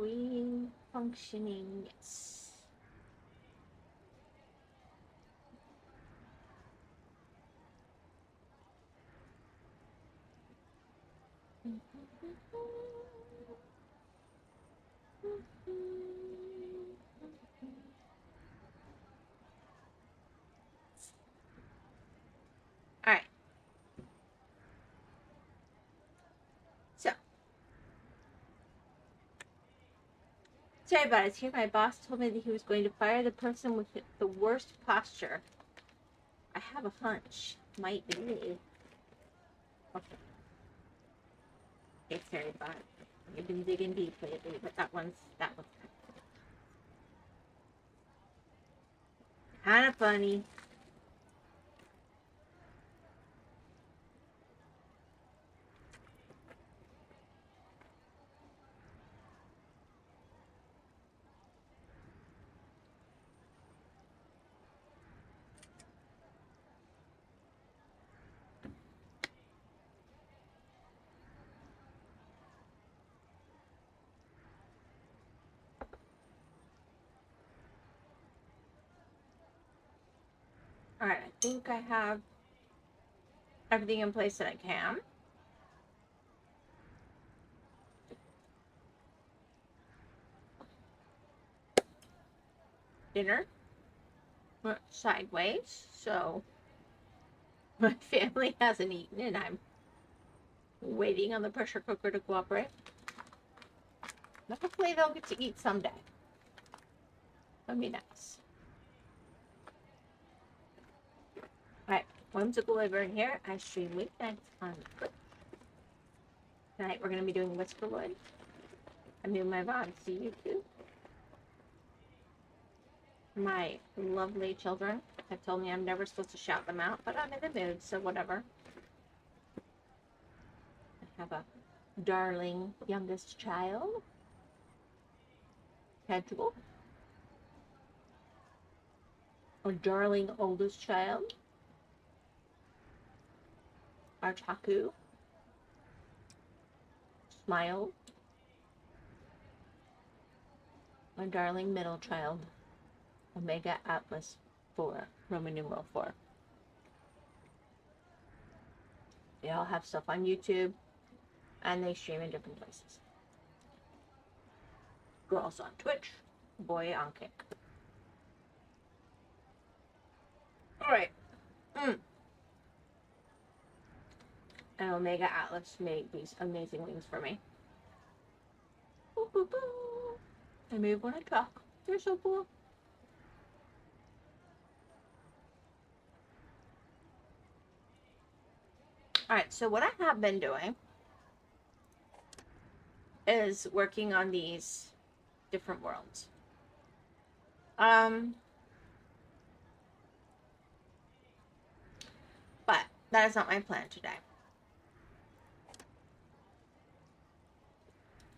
we functioning? Yes. All right. So, sorry about it. Here, my boss told me that he was going to fire the person with the worst posture. I have a hunch. Might be me. Okay. It's very bad. I've been digging deep lately, but that one's kind of funny. All right, I think I have everything in place that I can. Dinner went sideways, so my family hasn't eaten, and I'm waiting on the pressure cooker to cooperate. But hopefully they'll get to eat someday. That'd be nice. Alright, WhymsicalWyvern here. I stream weeknights on Twitch. Tonight we're going to be doing Whiskerwood. I'm doing my VODs to YouTube. My lovely children have told me I'm never supposed to shout them out, but I'm in the mood, so whatever. I have a darling youngest child, Pedro. A darling oldest child, Artaku. Smile. My darling middle child, Omega Atlas 4, Roman numeral 4. They all have stuff on YouTube, and they stream in different places. Girls on Twitch, boy on Kick. Alright. And Omega Atlas made these amazing wings for me. Boo, boo, boo. They move when I talk. They're so cool. Alright, so what I have been doing is working on these different worlds. But that is not my plan today.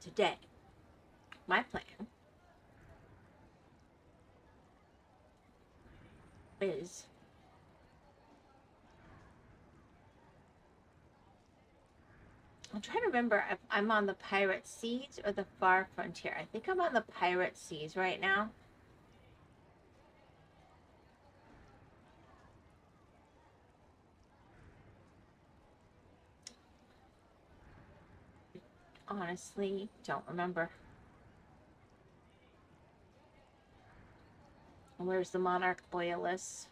Today, my plan is I'm trying to remember if I'm on the Pirate Seas or the Far Frontier. I think I'm on the Pirate Seas right now. Honestly, don't remember. Where's the Monarch Loyalists?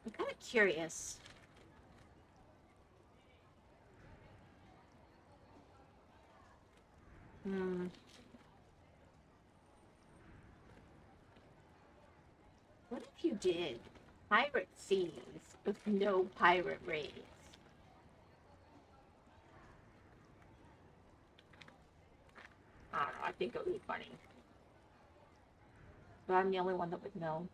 I'm kind of curious. What if you did Pirate Seas with no pirate raids? I don't know. I think it would be funny. But I'm the only one that would know.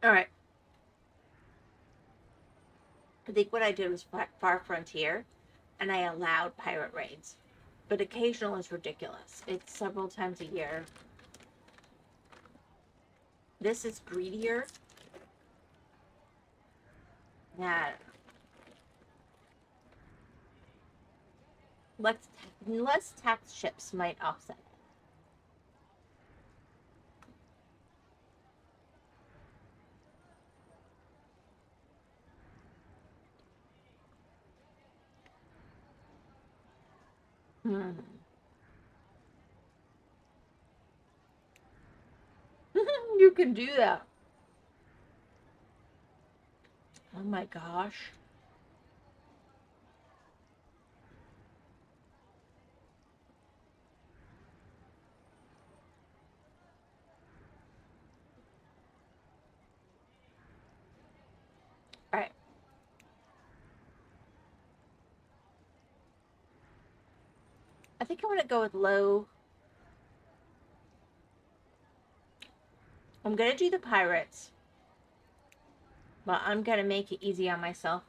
Alright. I think what I did was Far Frontier, and I allowed pirate raids. But occasional is ridiculous. It's several times a year. This is greedier. Yeah. Less tax ships might offset it. You can do that. Oh my gosh. All right. I think I want to go with low. I'm going to do the pirates, but I'm going to make it easy on myself.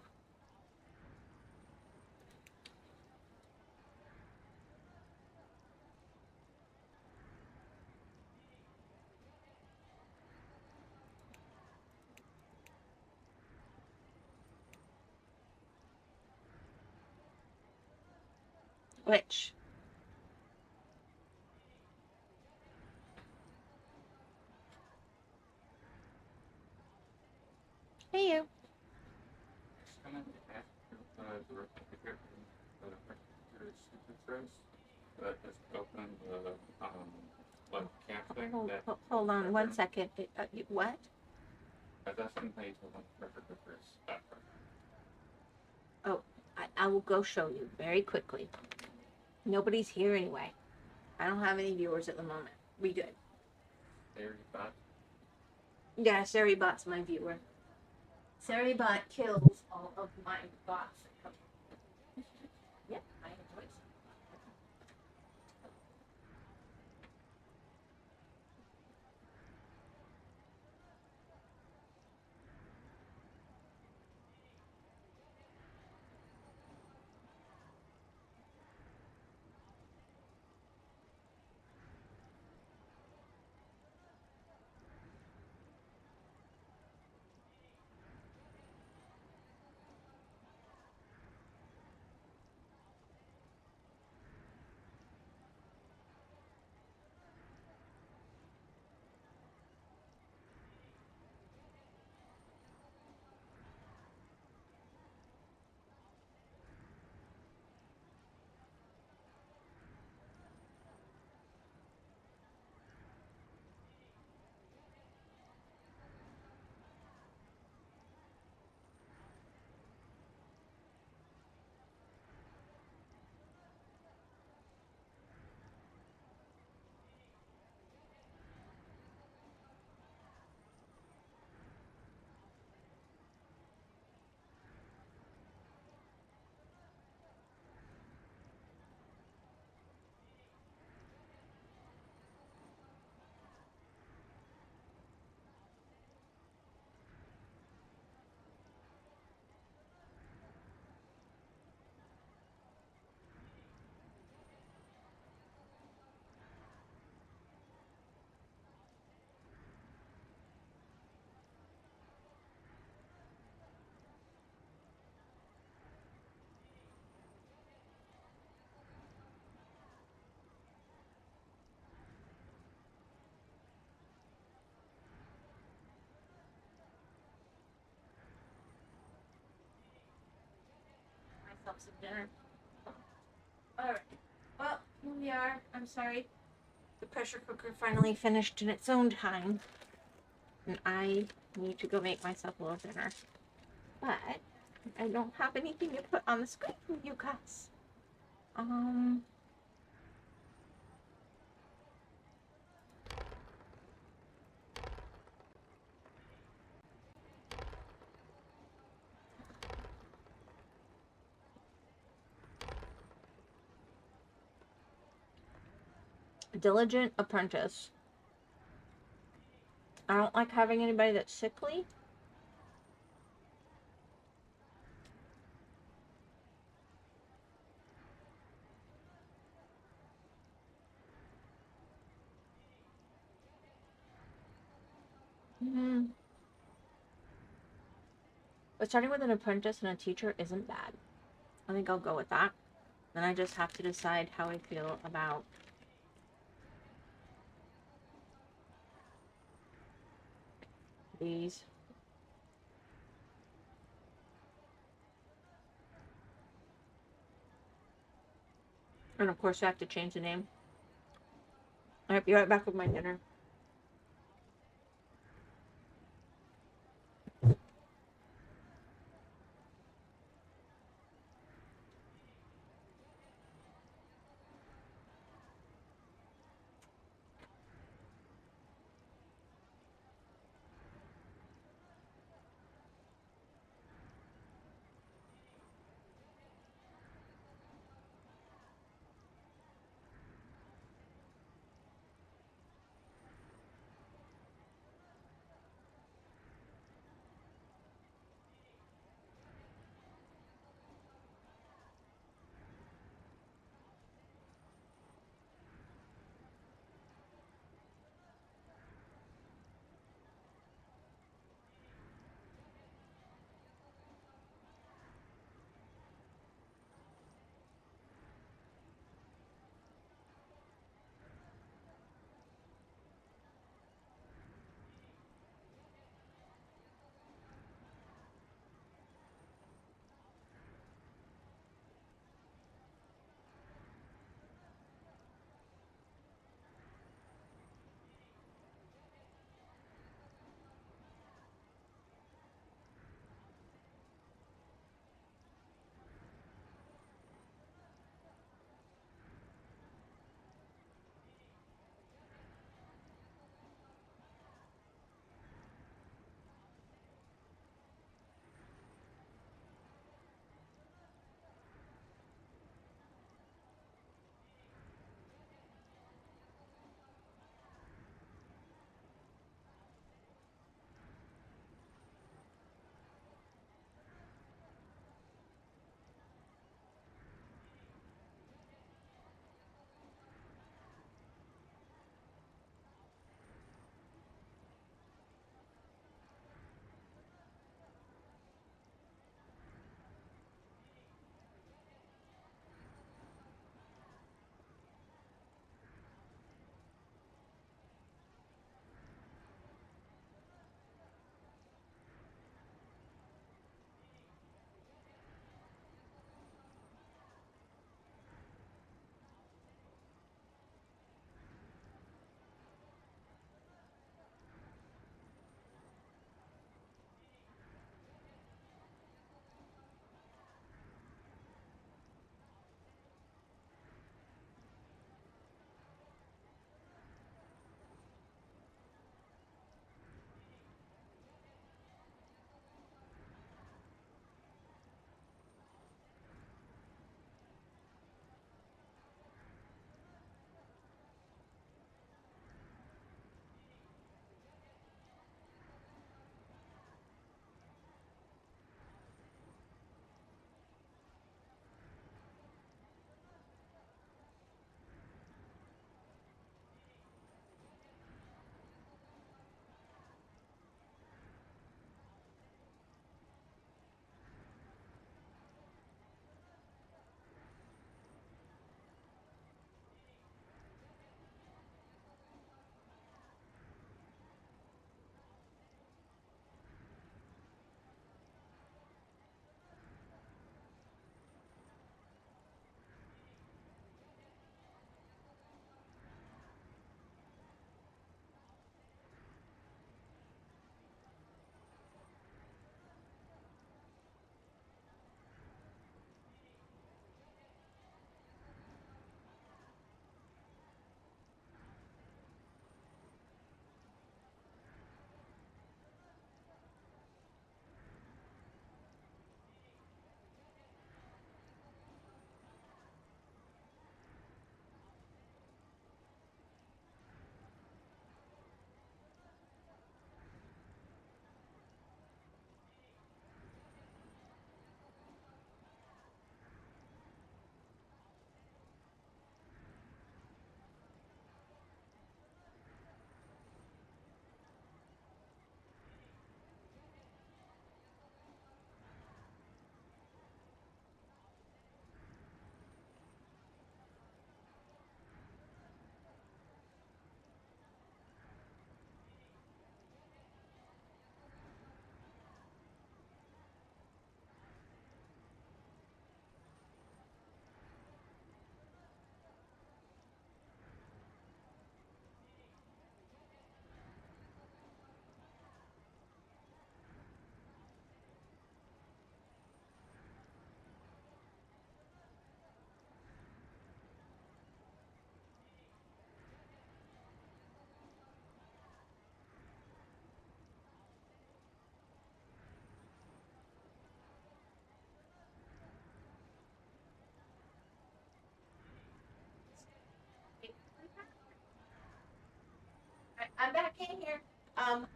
Which? Hey, you. Hold on one second. What? Oh, I will go show you very quickly. Nobody's here anyway. I don't have any viewers at the moment. We good. Yeah, Saribot's my viewer. Saribot kills all of my bots. Yep, I have a choice. Myself some dinner. Alright. Well, here we are. I'm sorry. The pressure cooker finally finished in its own time. And I need to go make myself a little dinner. But I don't have anything to put on the screen for you guys. Diligent Apprentice. I don't like having anybody that's sickly. But starting with an apprentice and a teacher isn't bad. I think I'll go with that. Then I just have to decide how I feel about these. And of course I have to change the name. I'll be right back with my dinner.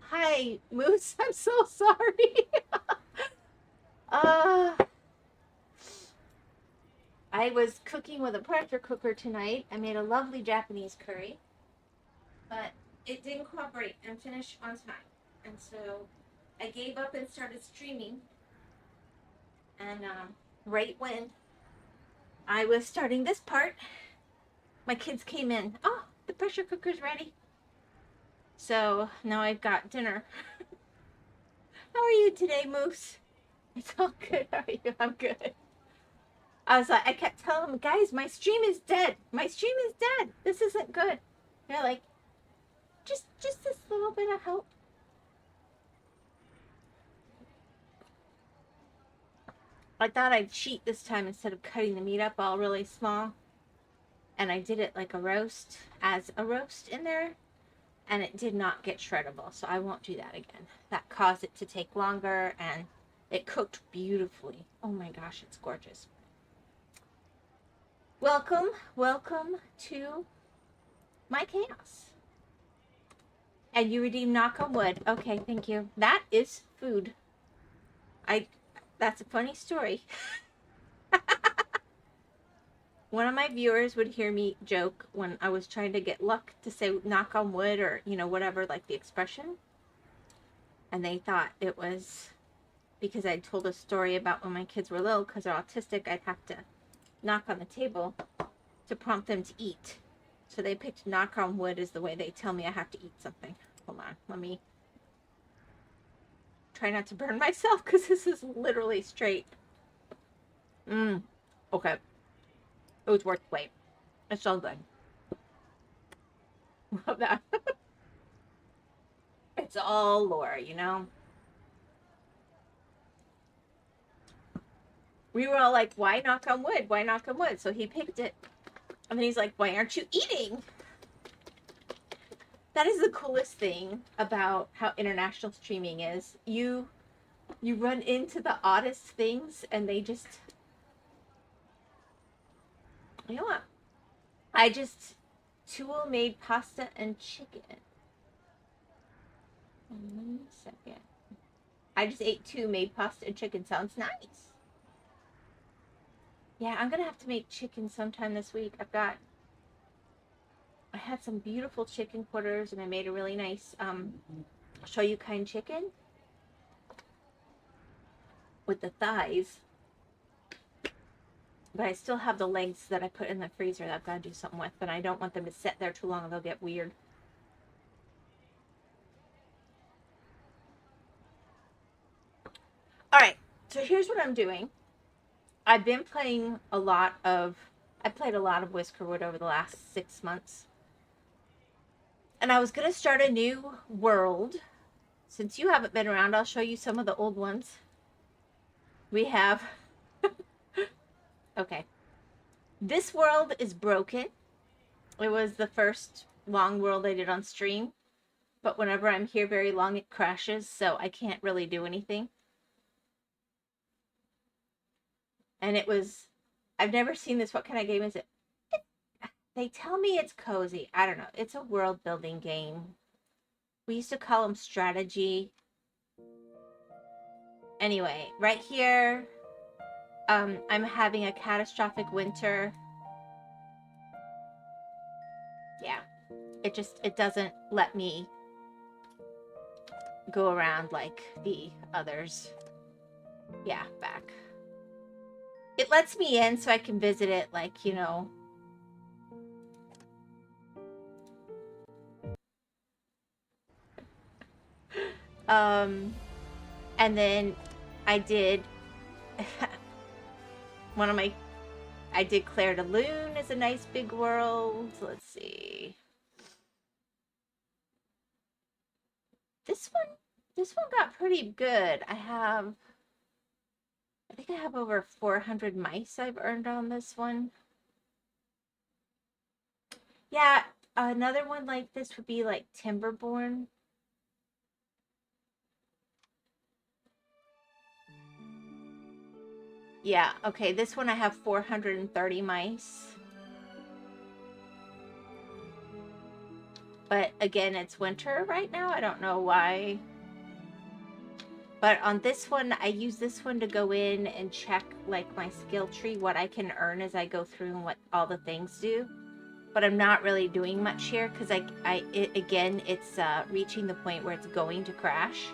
Hi, Moose. I'm so sorry. uh, I was cooking with a pressure cooker tonight. I made a lovely Japanese curry, but it didn't cooperate and finish on time. And so I gave up and started streaming. And right when I was starting this part, my kids came in. Oh, the pressure cooker's ready. So now I've got dinner. How are you today, Moose? It's all good. How are you? I'm good. I was like, I kept telling them, guys, my stream is dead. My stream is dead. This isn't good. They're like, just this little bit of help. I thought I'd cheat this time instead of cutting the meat up all really small. And I did it like a roast, as a roast in there. And it did not get shreddable, so I won't do that again. That caused it to take longer, and it cooked beautifully. Oh my gosh, it's gorgeous. Welcome to my chaos. And you redeem knock on wood. Okay, thank you. That is food. That's a funny story. One of my viewers would hear me joke when I was trying to get luck to say knock on wood or, you know, whatever, like the expression. And they thought it was because I told a story about when my kids were little, because they're autistic, I'd have to knock on the table to prompt them to eat. So they picked knock on wood as the way they tell me I have to eat something. Hold on, let me try not to burn myself because this is literally straight. Okay. It was worth the wait. It's so good. Love that. It's all lore, you know? We were all like, why knock on wood? Why knock on wood? So he picked it. And then he's like, why aren't you eating? That is the coolest thing about how international streaming is. You run into the oddest things and they just... You know what? Tool made pasta and chicken. 1 second. I just ate two made pasta and chicken. Sounds nice. Yeah, I'm gonna have to make chicken sometime this week. I had some beautiful chicken quarters and I made a really nice shoyu-kind chicken with the thighs. But I still have the legs that I put in the freezer that I've got to do something with. But I don't want them to sit there too long or they'll get weird. Alright, so here's what I'm doing. I played a lot of Whiskerwood over the last 6 months. And I was going to start a new world. Since you haven't been around, I'll show you some of the old ones. We have... Okay. This world is broken. It was the first long world I did on stream. But whenever I'm here very long, it crashes. So I can't really do anything. And it was... I've never seen this. What kind of game is it? They tell me it's cozy. I don't know. It's a world building game. We used to call them strategy. Anyway, right here, I'm having a catastrophic winter. Yeah, it doesn't let me go around like the others. Yeah, back. It lets me in so I can visit it, like, you know. And then I did I did Claire de Lune as a nice big world. Let's see. This one got pretty good. I think I have over 400 mice I've earned on this one. Yeah, another one like this would be like Timberborn. Yeah, okay, this one I have 430 mice. But again, it's winter right now. I don't know why. But on this one, I use this one to go in and check like my skill tree, what I can earn as I go through and what all the things do. But I'm not really doing much here because again, it's reaching the point where it's going to crash.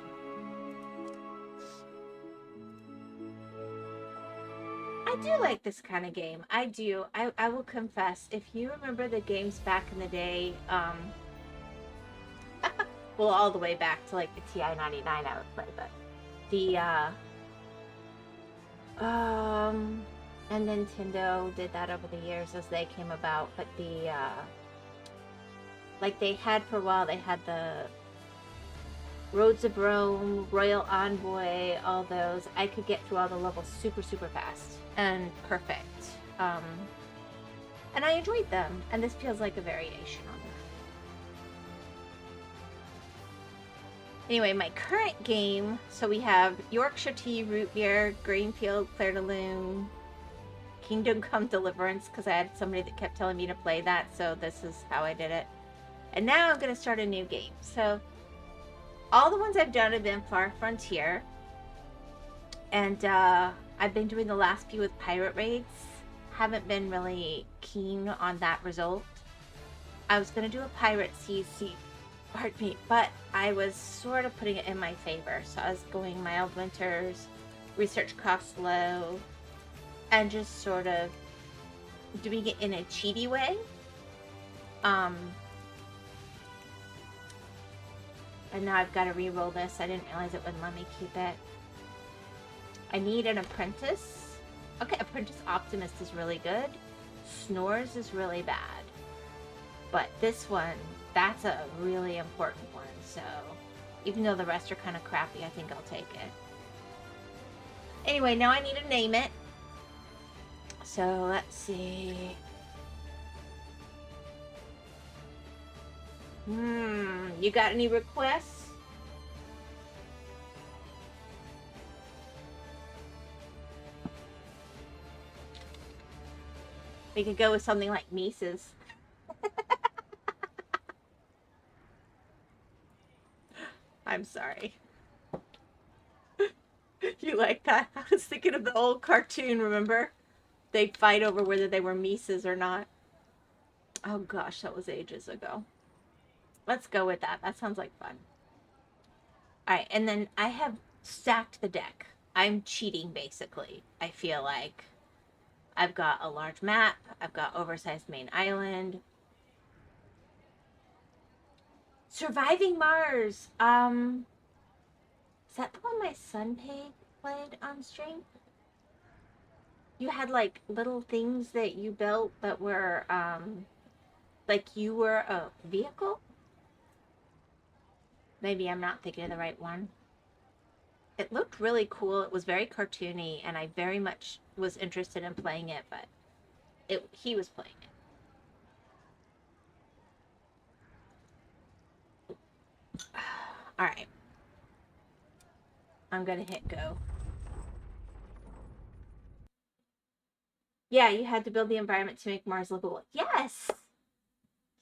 I do like this kind of game. I do. I will confess, if you remember the games back in the day, well, all the way back to like the TI-99 I would play, but the and Nintendo did that over the years as they came about, but the like they had for a while, they had the Roads of Rome, Royal Envoy, all those. I could get through all the levels super fast and perfect, and I enjoyed them, and this feels like a variation on that. Anyway, my current game, so we have Yorkshire Tea, Root Beer, Greenfield, Clair de Lune, Kingdom Come Deliverance, because I had somebody that kept telling me to play that, so this is how I did it. And now I'm going to start a new game. So all the ones I've done have been Far Frontier, and I've been doing the last few with pirate raids. Haven't been really keen on that result. I was going to do a pirate CC, pardon me, but I was sort of putting it in my favor. So I was going mild winters, research costs low, and just sort of doing it in a cheaty way. And now I've got to re-roll this. I didn't realize it wouldn't let me keep it. I need an apprentice. Okay, Apprentice Optimist is really good. Snores is really bad. But this one, that's a really important one. So even though the rest are kind of crappy, I think I'll take it. Anyway, now I need to name it. So let's see. You got any requests? We could go with something like Mises. I'm sorry. You like that? I was thinking of the old cartoon, remember? They'd fight over whether they were Mises or not. Oh gosh, that was ages ago. Let's go with that. That sounds like fun. Alright, and then I have stacked the deck. I'm cheating, basically. I feel like I've got a large map. I've got oversized main island. Surviving Mars. Is that the one my son played on stream? You had like little things that you built that were like you were a vehicle? Maybe I'm not thinking of the right one. It looked really cool. It was very cartoony, and I very much was interested in playing it, but he was playing it. All right. I'm going to hit go. Yeah, you had to build the environment to make Mars livable. Yes!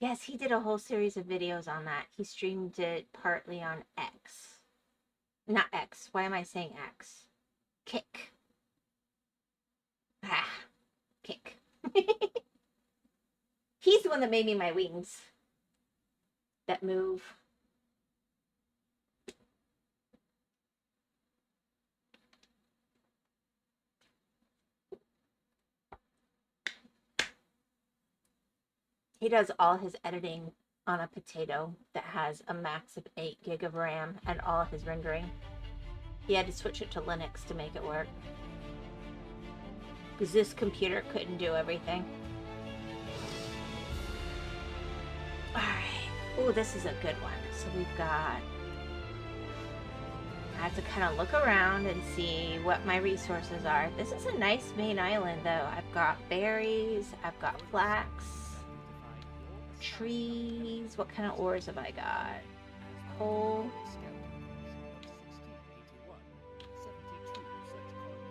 Yes, he did a whole series of videos on that. He streamed it partly on X. Not X. Why am I saying X? Kick. Ah, Kick. He's the one that made me my wings that move. He does all his editing on a potato that has a max of 8 gig of RAM and all his rendering. He had to switch it to Linux to make it work, because this computer couldn't do everything. Alright. Oh, this is a good one. So we've got... I have to kind of look around and see what my resources are. This is a nice main island, though. I've got berries. I've got flax. Trees. What kind of ores have I got? Coal.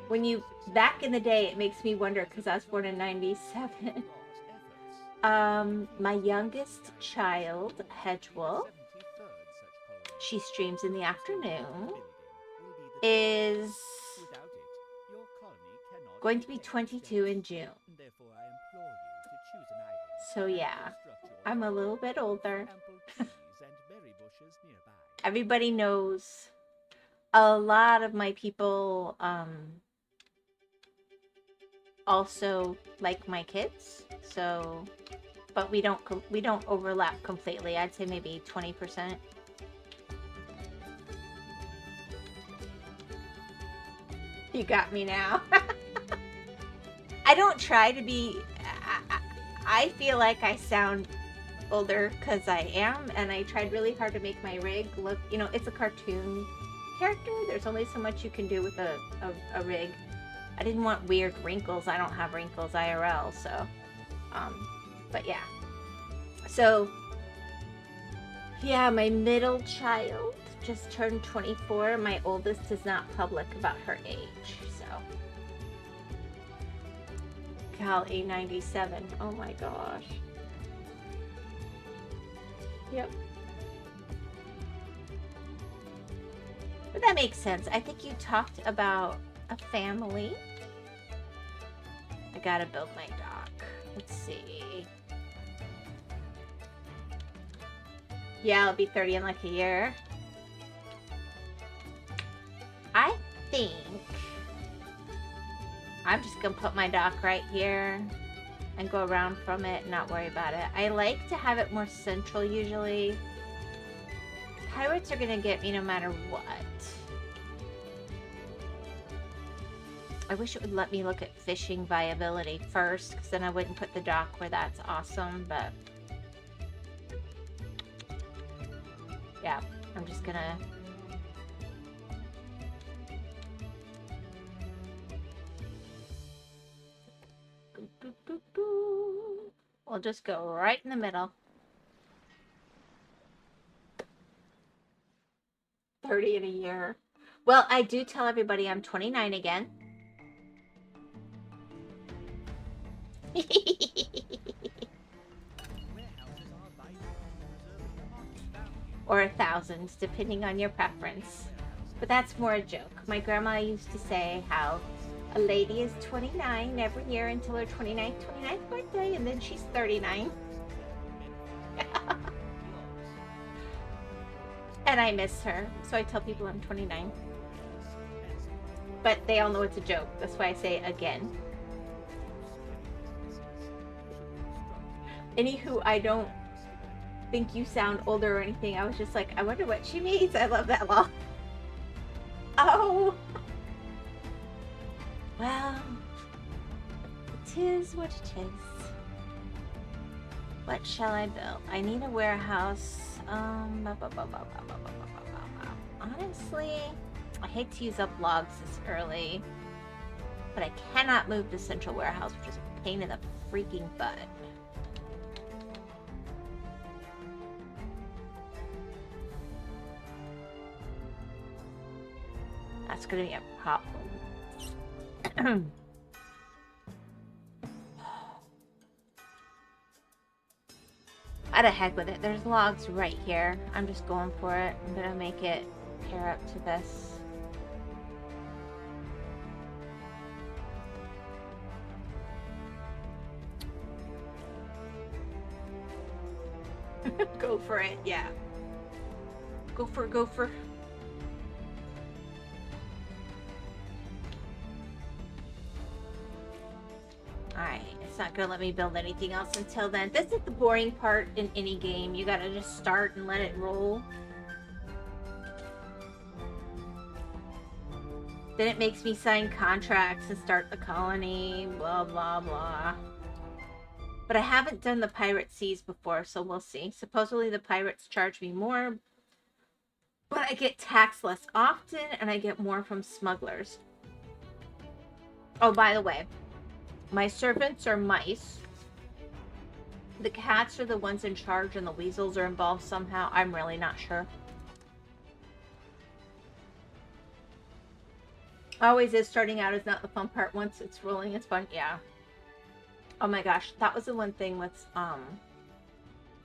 When you... Back in the day, it makes me wonder, because I was born in 97. My youngest child, Hedgewell, she streams in the afternoon, is going to be 22 in June. So yeah, I'm a little bit older. Everybody knows. A lot of my people also like my kids, so but we don't overlap completely. I'd say maybe 20%. You got me now. I don't try to be. I feel like I sound older because I am, and I tried really hard to make my rig look, you know, it's a cartoon character. There's only so much you can do with a rig. I didn't want weird wrinkles. I don't have wrinkles IRL, so but yeah. So yeah, my middle child just turned 24. My oldest is not public about her age, so Cal A97. Oh my gosh. Yep. But that makes sense. I think you talked about a family. I gotta build my dock. Let's see. Yeah, I'll be 30 in like a year. I think I'm just gonna put my dock right here and go around from it and not worry about it. I like to have it more central usually. Pirates are gonna get me no matter what. I wish it would let me look at fishing viability first, because then I wouldn't put the dock where that's awesome, but yeah, I'm just gonna we'll just go right in the middle. 30 in a year. Well, I do tell everybody I'm 29 again. Or 1,000, depending on your preference. But that's more a joke. My grandma used to say how a lady is 29 every year until her 29th birthday, and then she's 39. And I miss her, so I tell people I'm 29. But they all know it's a joke. That's why I say it again. Anywho, I don't think you sound older or anything. I was just like, I wonder what she means. I love that law. Oh. Well, it is what it is. What shall I build? I need a warehouse. Honestly, I hate to use up logs this early, but I cannot move the central warehouse, which is a pain in the freaking butt. That's gonna be a problem. What the heck with it? There's logs right here. I'm just going for it. I'm gonna make it pair up to this. Go for it, yeah. Go for. Alright, it's not gonna let me build anything else until then. This is the boring part in any game. You gotta just start and let it roll. Then it makes me sign contracts and start the colony, blah, blah, blah. But I haven't done the pirate seas before, so we'll see. Supposedly the pirates charge me more, but I get taxed less often, and I get more from smugglers. Oh, by the way, my servants are mice. The cats are the ones in charge, and the weasels are involved somehow. I'm really not sure. Always is. Starting out is not the fun part. Once it's rolling, it's fun. Yeah. Oh my gosh, that was the one thing with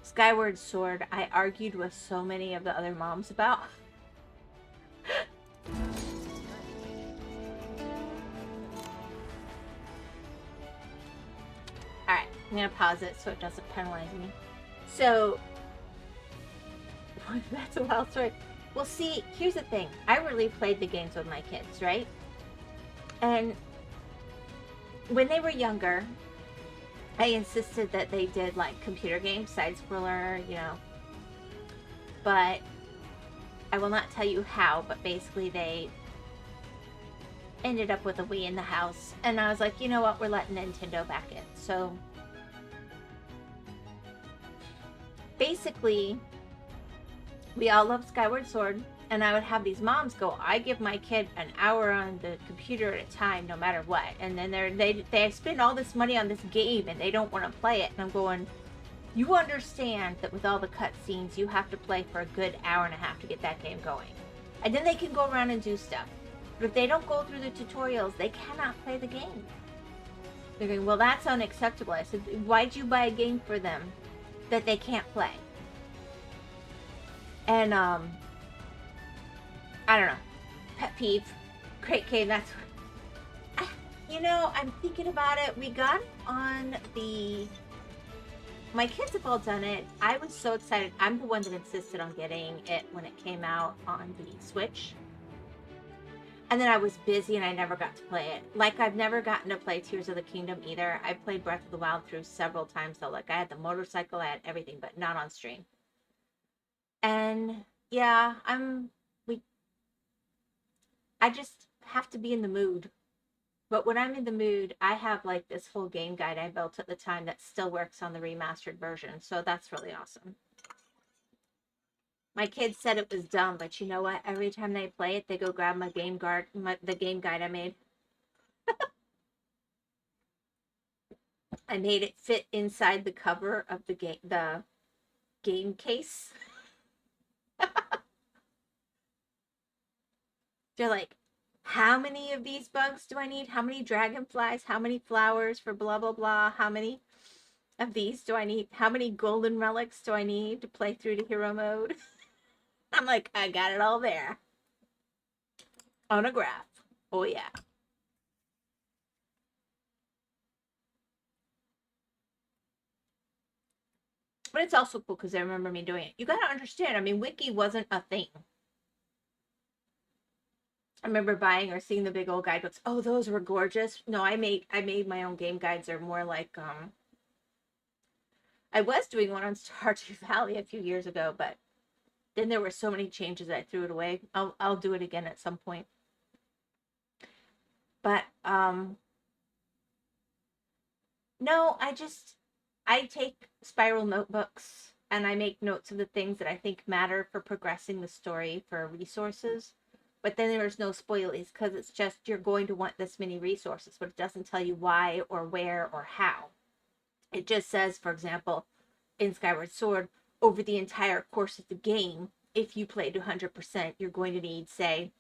Skyward Sword I argued with so many of the other moms about. Alright, I'm gonna pause it so it doesn't penalize me. So, that's a wild story. Well, see, here's the thing. I really played the games with my kids, right? And when they were younger, I insisted that they did like computer games, side scroller, you know. But I will not tell you how, but basically they ended up with a Wii in the house. And I was like, you know what? We're letting Nintendo back in. So basically, we all loved Skyward Sword. And I would have these moms go, I give my kid an hour on the computer at a time, no matter what. And then they spend all this money on this game and they don't want to play it. And I'm going, you understand that with all the cutscenes, you have to play for a good hour and a half to get that game going. And then they can go around and do stuff. But if they don't go through the tutorials, they cannot play the game. They're going, well, that's unacceptable. I said, why'd you buy a game for them that they can't play? And, I don't know. Pet peeve. Great game. That's what... You know, I'm thinking about it. We got on the... My kids have all done it. I was so excited. I'm the one that insisted on getting it when it came out on the Switch. And then I was busy and I never got to play it. Like, I've never gotten to play Tears of the Kingdom either. I played Breath of the Wild through several times though. Like, I had the motorcycle, I had everything, but not on stream. And yeah, I just have to be in the mood. But when I'm in the mood, I have like this whole game guide I built at the time that still works on the remastered version. So that's really awesome. My kids said it was dumb, but you know what? Every time they play it, they go grab my the game guide I made. I made it fit inside the cover of the game case. They're like, how many of these bugs do I need? How many dragonflies? How many flowers for blah, blah, blah? How many of these do I need? How many golden relics do I need to play through to hero mode? I'm like, I got it all there. On a graph. Oh, yeah. But it's also cool because I remember me doing it. You got to understand, I mean, Wiki wasn't a thing. I remember buying or seeing the big old guidebooks. Oh, those were gorgeous. No, I made my own game guides. They're more like I was doing one on Stardew Valley a few years ago, but then there were so many changes I threw it away. I'll do it again at some point. But no, I take spiral notebooks and I make notes of the things that I think matter for progressing the story for resources. But then there's no spoilies because it's just you're going to want this many resources, but it doesn't tell you why or where or how. It just says, for example, in Skyward Sword, over the entire course of the game, if you played 100%, you're going to need, say,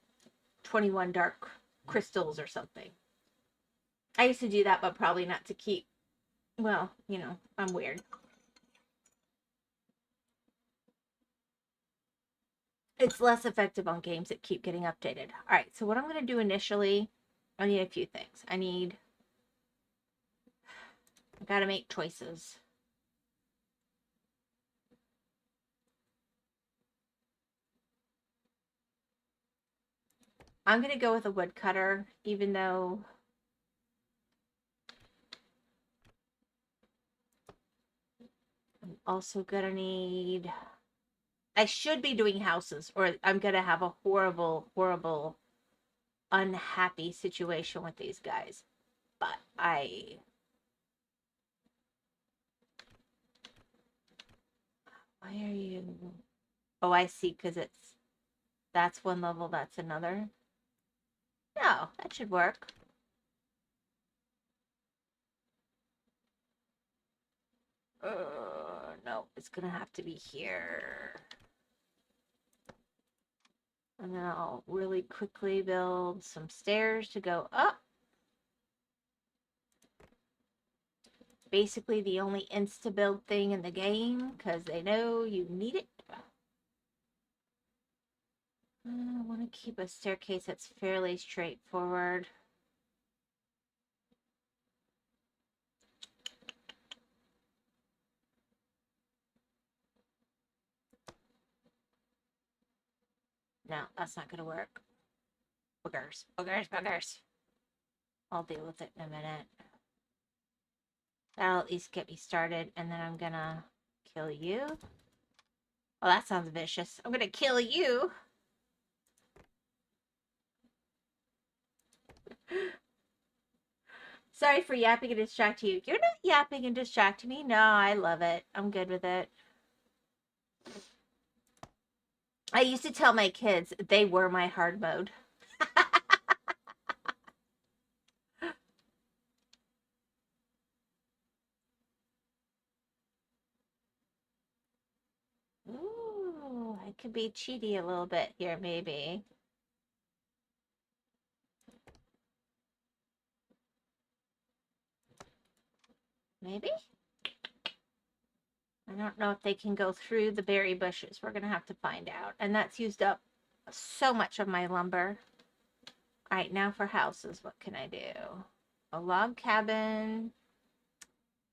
21 dark crystals or something. I used to do that, but probably not to keep, well, you know, I'm weird. It's less effective on games that keep getting updated. All right, so what I'm going to do initially, I need a few things. I got to make choices. I'm going to go with a woodcutter, even though I'm also going to need... I should be doing houses, or I'm going to have a horrible, horrible, unhappy situation with these guys. But why are you... Oh, I see, because that's one level, that's another. No, that should work. No, it's gonna have to be here. And then I'll really quickly build some stairs to go up. basically the only insta-build thing in the game because they know you need it. I want to keep a staircase that's fairly straightforward. No, that's not going to work. Boogers, boogers, boogers. I'll deal with it in a minute. That'll at least get me started, and then I'm going to kill you. Oh, that sounds vicious. I'm going to kill you. Sorry for yapping and distracting you. You're not yapping and distracting me. No, I love it. I'm good with it. I used to tell my kids they were my hard mode. Ooh, I could be cheaty a little bit here, maybe. Maybe? I don't know if they can go through the berry bushes. We're going to have to find out. And that's used up so much of my lumber. All right, now for houses, what can I do? A log cabin.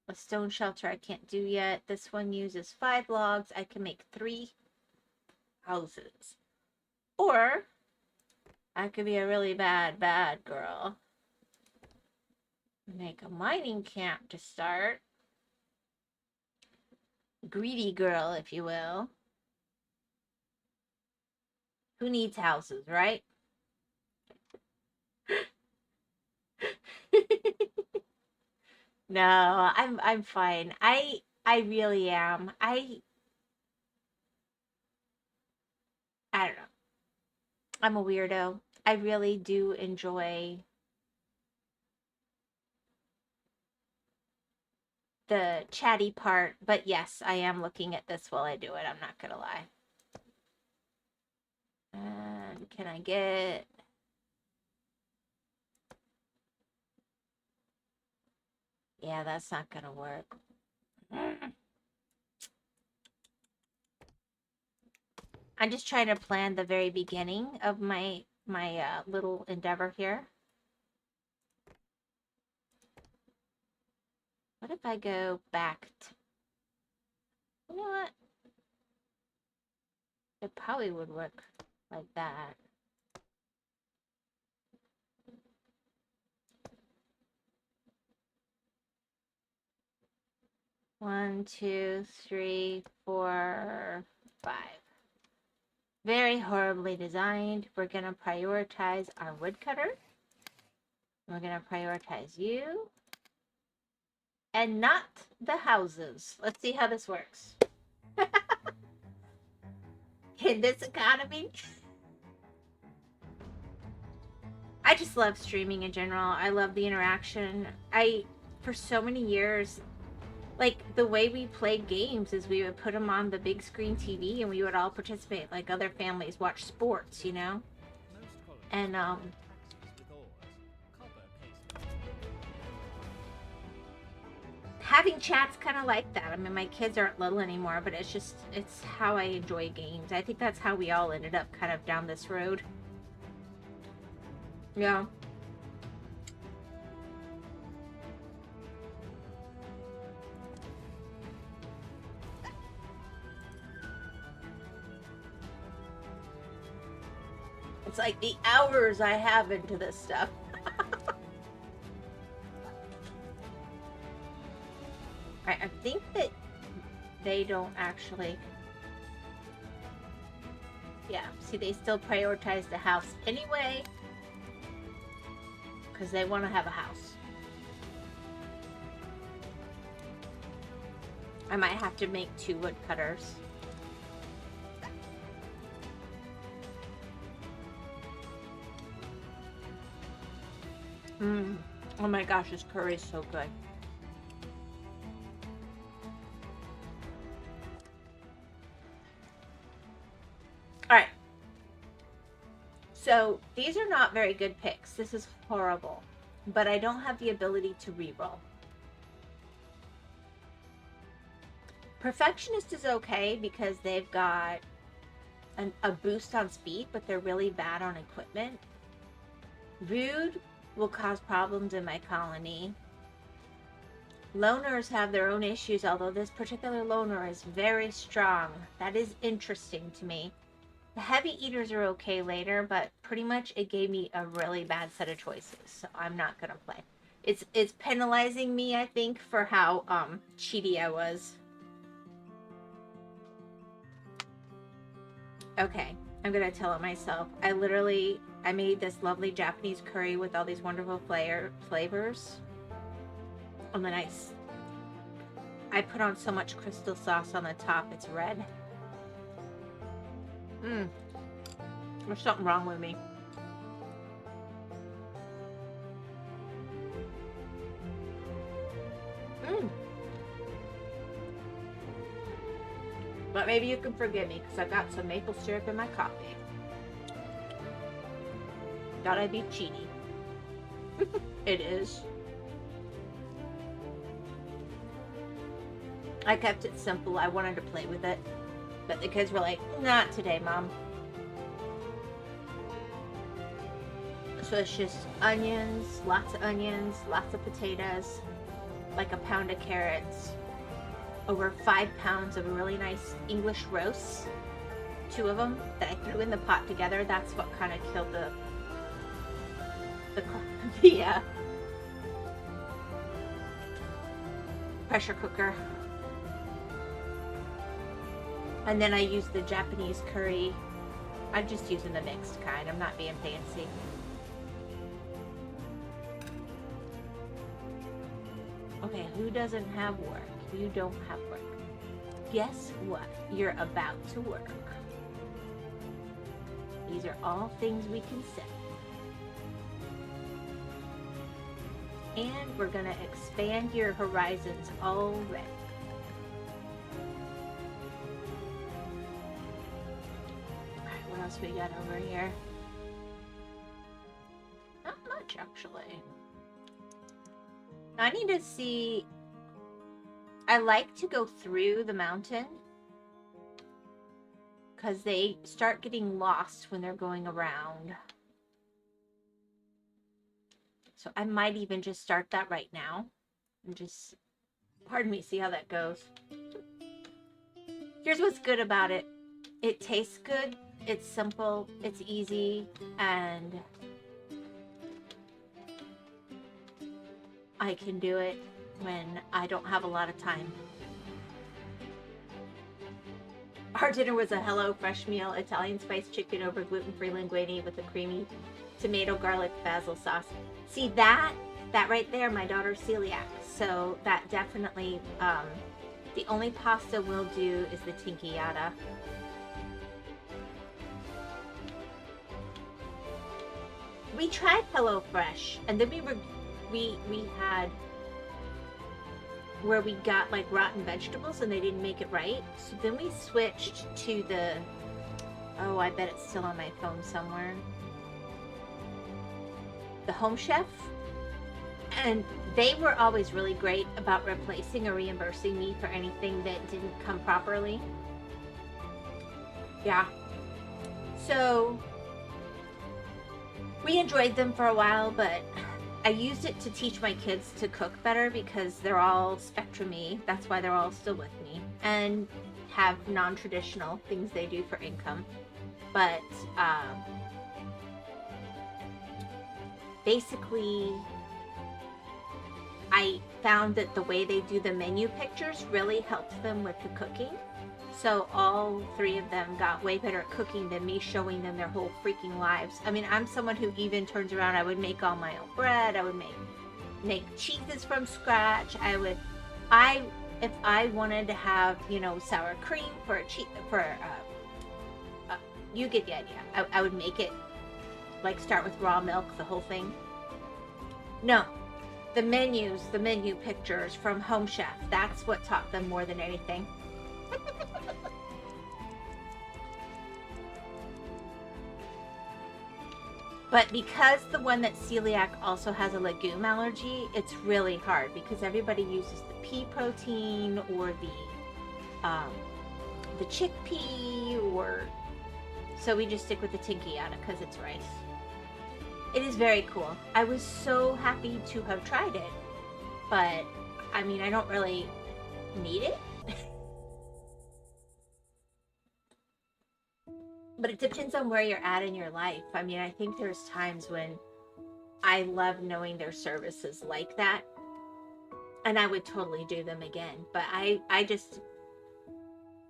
A stone shelter I can't do yet. This one uses 5 logs. I can make 3 houses. Or I could be a really bad girl. Make a mining camp to start. Greedy girl, if you will. Who needs houses, right? No, I'm fine. I really am. I don't know. I'm a weirdo. I really do enjoy the chatty part, but yes, I am looking at this while I do it. I'm not gonna lie. And can I get... Yeah, that's not gonna work. I'm just trying to plan the very beginning of my little endeavor here. What if I go back to... You know what? It probably would work like that. One, 2, 3, 4, 5. Very horribly designed. We're going to prioritize our woodcutter. We're going to prioritize you. And not the houses. Let's see how this works. In this economy. I just love streaming in general. I love the interaction. For so many years, like, the way we played games is we would put them on the big screen TV and we would all participate, like other families watch sports, you know? And, having chats kind of like that. I mean, my kids aren't little anymore, but it's how I enjoy games. I think that's how we all ended up kind of down this road. Yeah. It's like the hours I have into this stuff. I think that they don't actually... Yeah, see, they still prioritize the house anyway. Because they want to have a house. I might have to make 2 woodcutters. Oh my gosh, this curry is so good. Alright. So, these are not very good picks. This is horrible. But I don't have the ability to reroll. Perfectionist is okay because they've got a boost on speed, but they're really bad on equipment. Rude will cause problems in my colony. Loners have their own issues, although this particular loner is very strong. That is interesting to me. The heavy eaters are okay later, but pretty much it gave me a really bad set of choices, so I'm not gonna play. It's penalizing me, I think, for how cheaty I was. Okay, I'm gonna tell it myself. I made this lovely Japanese curry with all these wonderful flavors. And then I put on so much crystal sauce on the top, it's red. There's something wrong with me. But maybe you can forgive me because I got some maple syrup in my coffee. Thought I'd be cheaty. It is. I kept it simple. I wanted to play with it. But the kids were like, not today, Mom. So it's just onions, lots of potatoes, like a pound of carrots, over 5 pounds of really nice English roasts, 2 of them that I threw in the pot together. That's what kind of killed the pressure cooker. And then I used the Japanese curry. I'm just using the mixed kind. I'm not being fancy. Okay, who doesn't have work? You don't have work. Guess what? You're about to work. These are all things we can say. And we're gonna expand your horizons already. Alright, what else we got over here? Not much, actually. I need to see... I like to go through the mountain because they start getting lost when they're going around. So I might even just start that right now and just, pardon me, see how that goes. Here's what's good about it. It tastes good, it's simple, it's easy, and I can do it when I don't have a lot of time. Our dinner was a Hello Fresh meal, Italian spiced chicken over gluten-free linguine with a creamy tomato, garlic, basil sauce. See that right there, my daughter's celiac. So that definitely, the only pasta we'll do is the tinkyata. We tried Hello Fresh, and then we had where we got like rotten vegetables and they didn't make it right. So then we switched to the, oh, I bet it's still on my phone somewhere, the Home Chef. And they were always really great about replacing or reimbursing me for anything that didn't come properly. Yeah. So we enjoyed them for a while, but I used it to teach my kids to cook better because they're all spectrum-y. That's why they're all still with me and have non-traditional things they do for income. But basically, I found that the way they do the menu pictures really helped them with the cooking. So all 3 of them got way better at cooking than me showing them their whole freaking lives. I mean, I'm someone who even turns around, I would make all my own bread, I would make cheeses from scratch. If I wanted to have, you know, sour cream for you get the idea. I would make it, like, start with raw milk, the whole thing. No, the menu pictures from Home Chef, that's what taught them more than anything. But because the one that's celiac also has a legume allergy, it's really hard because everybody uses the pea protein or the the chickpea, or so we just stick with the tinkiata because it's rice. It is very cool. I was so happy to have tried it, but I mean, I don't really need it. But it depends on where you're at in your life. I mean, I think there's times when I love knowing their services like that, and I would totally do them again. But I just,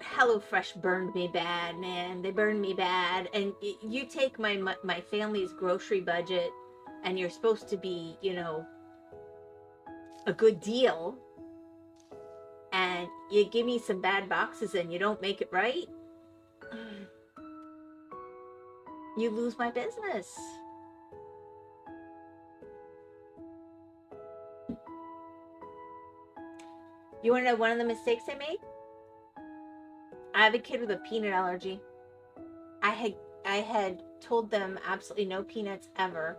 HelloFresh burned me bad, man. They burned me bad. And you take my family's grocery budget, and you're supposed to be, you know, a good deal, and you give me some bad boxes and you don't make it right, you lose my business. You want to know one of the mistakes I made? I have a kid with a peanut allergy. I had told them absolutely no peanuts ever,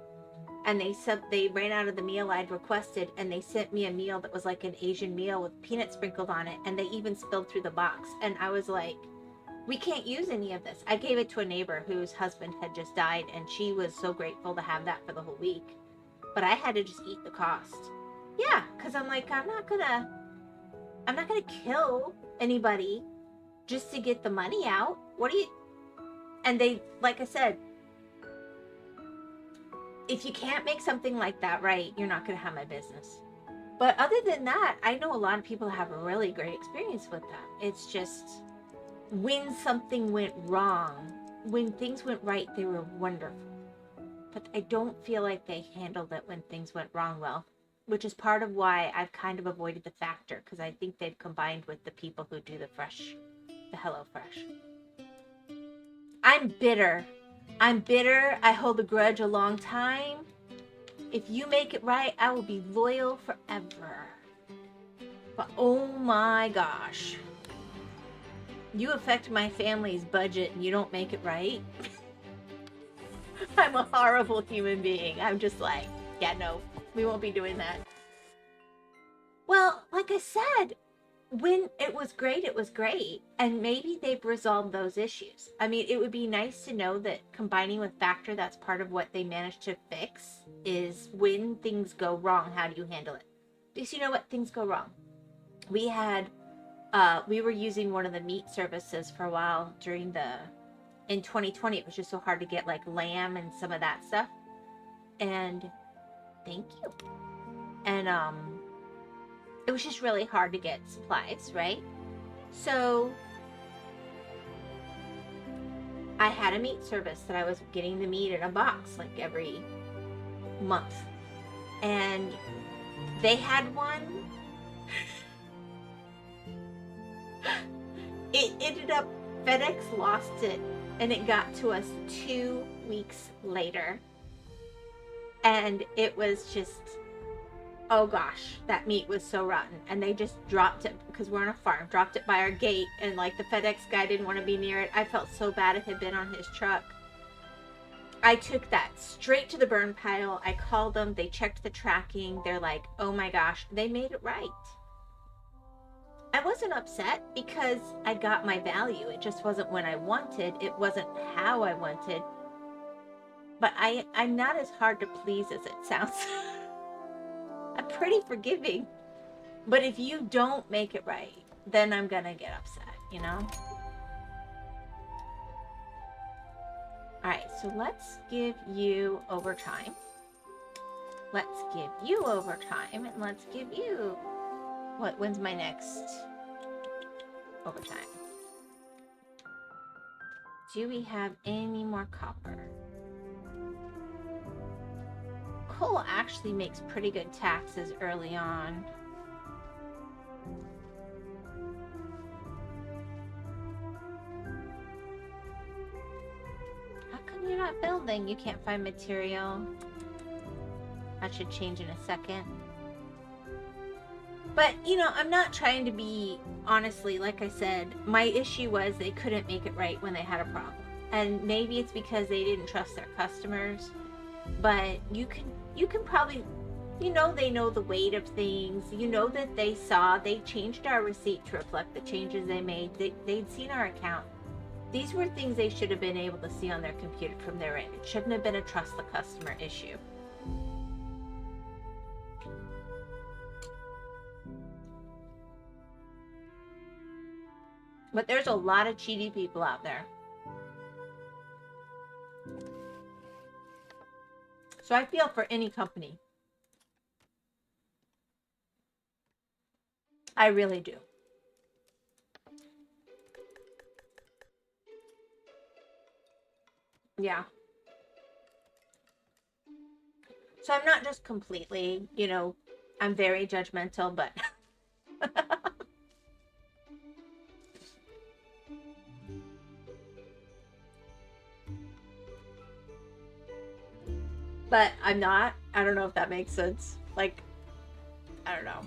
and they said they ran out of the meal I'd requested, and they sent me a meal that was like an Asian meal with peanuts sprinkled on it, and they even spilled through the box. And I was like, we can't use any of this. I gave it to a neighbor whose husband had just died, and she was so grateful to have that for the whole week. But I had to just eat the cost. Yeah, because I'm like, I'm not gonna kill anybody just to get the money out. What do you... And they, like I said, if you can't make something like that right, you're not going to have my business. But other than that, I know a lot of people have a really great experience with that. It's just when something went wrong, when things went right, they were wonderful. But I don't feel like they handled it when things went wrong well, which is part of why I've kind of avoided the Factor, because I think they've combined with the people who do the HelloFresh. I'm bitter. I hold a grudge a long time. If you make it right, I will be loyal forever. But oh my gosh. You affect my family's budget and you don't make it right? I'm a horrible human being. I'm just like, yeah, no, we won't be doing that. Well, like I said, when it was great, it was great. And maybe they've resolved those issues. I mean, it would be nice to know that combining with Factor, that's part of what they managed to fix, is when things go wrong, how do you handle it? Because you know what? Things go wrong. We were using one of the meat services for a while in 2020. It was just so hard to get like lamb and some of that stuff. And thank you. And, it was just really hard to get supplies, right? So I had a meat service that I was getting the meat in a box like every month. And they had one. It ended up, FedEx lost it, and it got to us 2 weeks later. And it was just... oh gosh, that meat was so rotten. And they just dropped it, because we're on a farm, dropped it by our gate, and like the FedEx guy didn't want to be near it. I felt so bad it had been on his truck. I took that straight to the burn pile. I called them, they checked the tracking. They're like, oh my gosh, they made it right. I wasn't upset because I got my value. It just wasn't when I wanted. It wasn't how I wanted. But I'm not as hard to please as it sounds. I'm pretty forgiving. But if you don't make it right, then I'm gonna get upset, you know? Alright, so let's give you overtime. Let's give you overtime, and let's give you... when's my next overtime? Do we have any more copper? Coal actually makes pretty good taxes early on. How come you're not building? You can't find material. That should change in a second. But, you know, I'm not trying to be, honestly, like I said, my issue was they couldn't make it right when they had a problem. And maybe it's because they didn't trust their customers. But you can probably You know they know the weight of things. You know that they changed our receipt to reflect the changes they made. They'd seen our account. These were things they should have been able to see on their computer from their end. It shouldn't have been a trust the customer issue. But there's a lot of cheaty people out there. So I feel for any company. I really do. Yeah. So I'm not just completely, I'm very judgmental, but but I'm not. I don't know if that makes sense. Like, I don't know.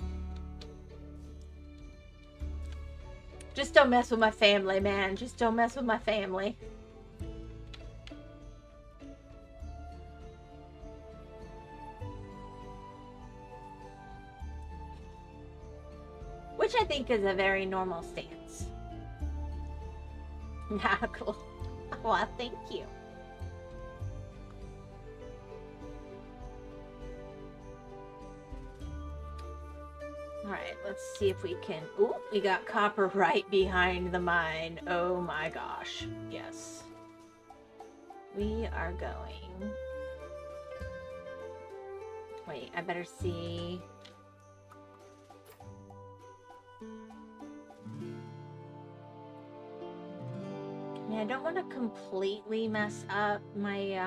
Just don't mess with my family, man. Just don't mess with my family. Which I think is a very normal stance. Yeah, cool. Well, thank you. Alright, let's see if we can... Ooh, we got copper right behind the mine. Oh my gosh. Yes. We are going... Wait, I better see... I mean, I don't want to completely mess up my,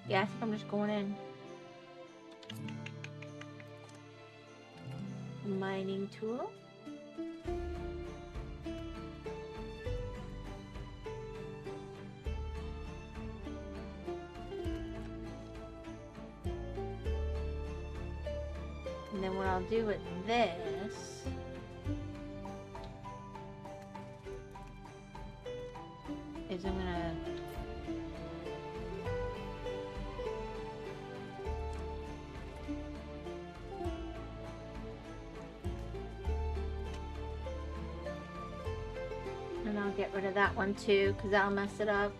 Yeah, I think I'm just going in. Mining tool. And then what I'll do with this is I'm gonna and I'll get rid of that one too because that'll mess it up.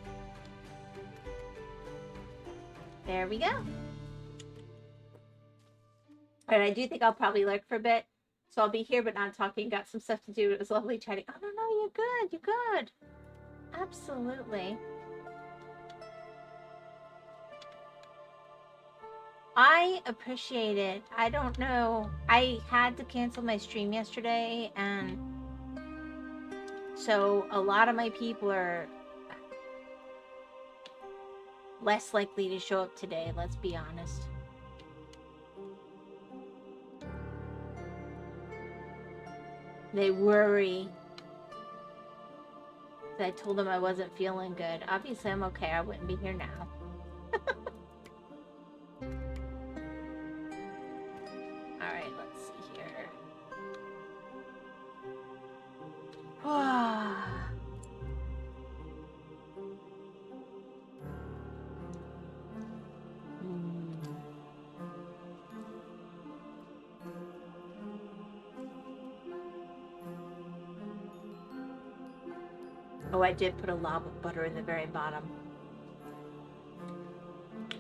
There we go. Alright, I do think I'll probably lurk for a bit. So I'll be here but not talking. Got some stuff to do. It was lovely chatting. Oh, no, you're good. You're good. Absolutely. I appreciate it. I don't know. I had to cancel my stream yesterday, and so a lot of my people are less likely to show up today, let's be honest. They worry. I told them I wasn't feeling good. Obviously, I'm okay. I wouldn't be here now. Alright, let's see here. Oh, I did put a lob of butter in the very bottom.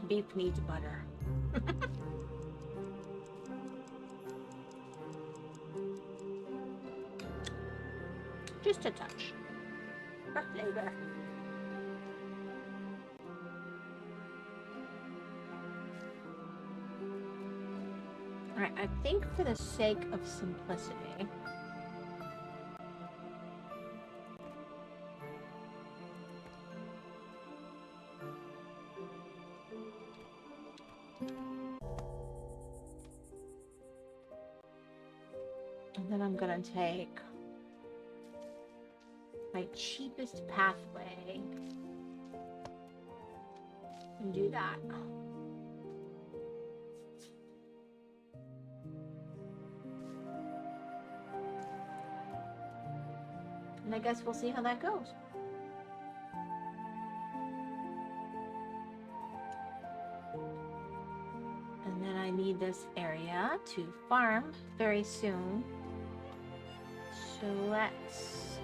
Beef needs butter. Just a touch. For flavor. Alright, I think for the sake of simplicity, and then I'm gonna take my cheapest pathway and do that. And I guess we'll see how that goes. I need this area to farm very soon. So let's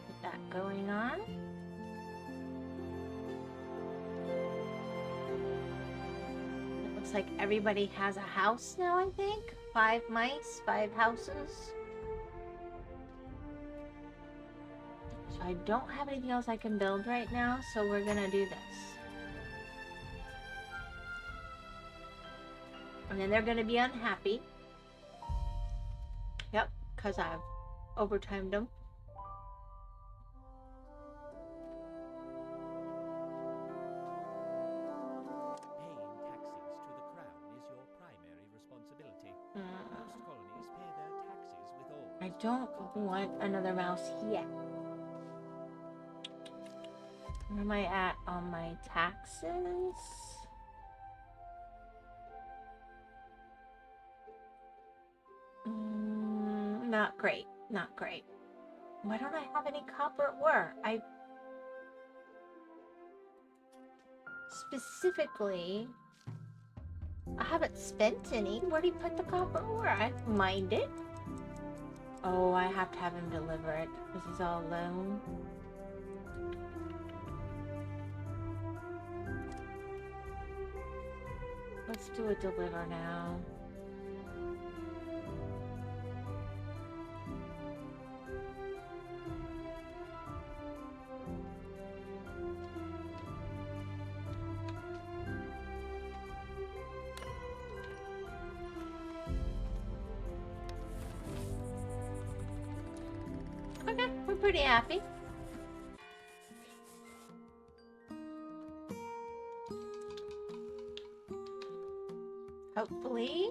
get that going on. It looks like everybody has a house now, I think. 5 mice, 5 houses. So I don't have anything else I can build right now, so we're gonna do this. And then they're gonna be unhappy. Yep, because I've overtimed them. Paying taxes to the crown is your primary responsibility. Most colonies pay their taxes with all. I don't want another mouse yet. Where am I at on my taxes? Not great. Not great. Why don't I have any copper ore? I specifically, I haven't spent any. Where do you put the copper ore? I mined it. Oh, I have to have him deliver it because he's all alone. Let's do a deliver now. Okay, we're pretty happy. Hopefully,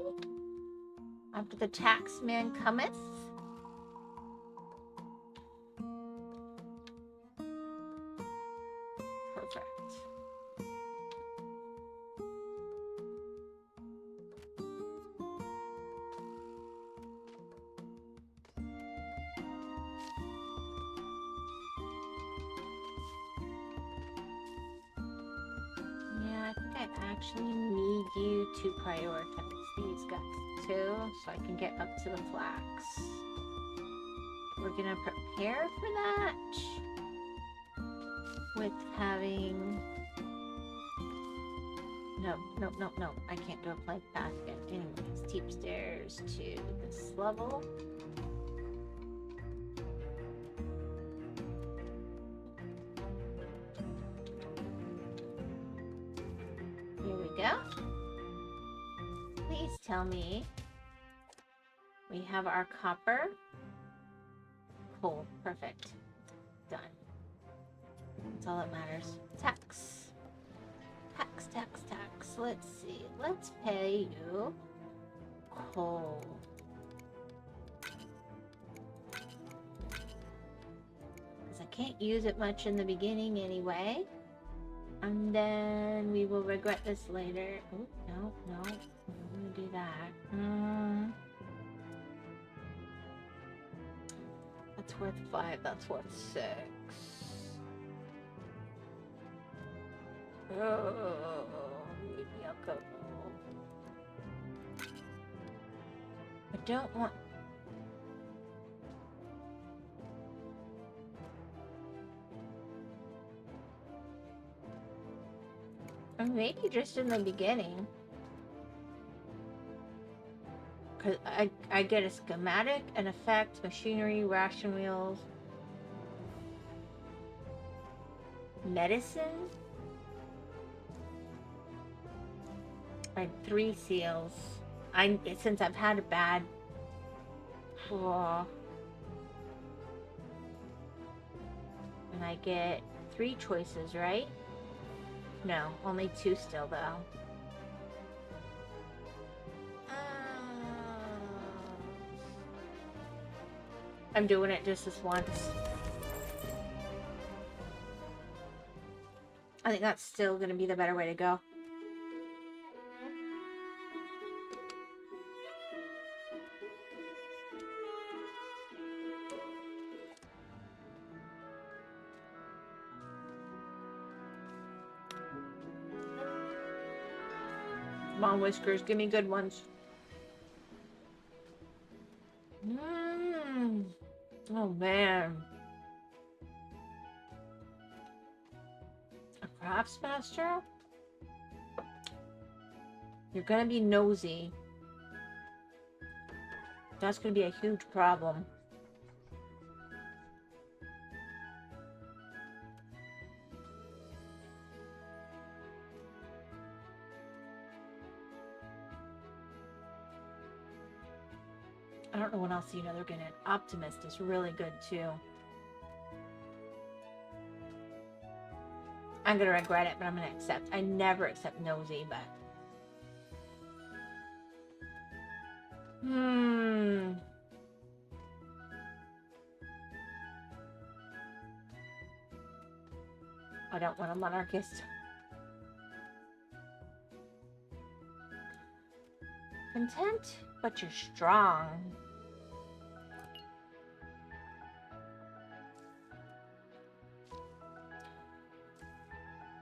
after the tax man cometh. Perfect. Yeah, I think I actually need you to prioritize these guys too, so I can get up to the flax. We're gonna prepare for that with having... No, I can't do a plank basket. Anyways, steep stairs to this level. Here we go. Please tell me we have our copper. Cool, perfect. Done. That's all that matters. Tax. Tax. Let's see. Let's pay you coal. Because I can't use it much in the beginning anyway. And then we will regret this later. Oh, no. I'm gonna do that. That's worth 5. That's worth 6. Oh, maybe I'll go. I don't want... Or maybe just in the beginning. Because I get a schematic, an effect, machinery, ration wheels, medicine. I had 3 seals. Since I've had a bad... And I get 3 choices, right? No, only 2 still, though. I'm doing it just this once. I think that's still going to be the better way to go. Come on, Whiskers, give me good ones. Oh, man. A craftsmaster? You're gonna be nosy. That's gonna be a huge problem. I don't know what else, you know, they're gonna... Optimist is really good, too. I'm gonna regret it, but I'm gonna accept. I never accept nosy, but... I don't want a monarchist. Content, but you're strong.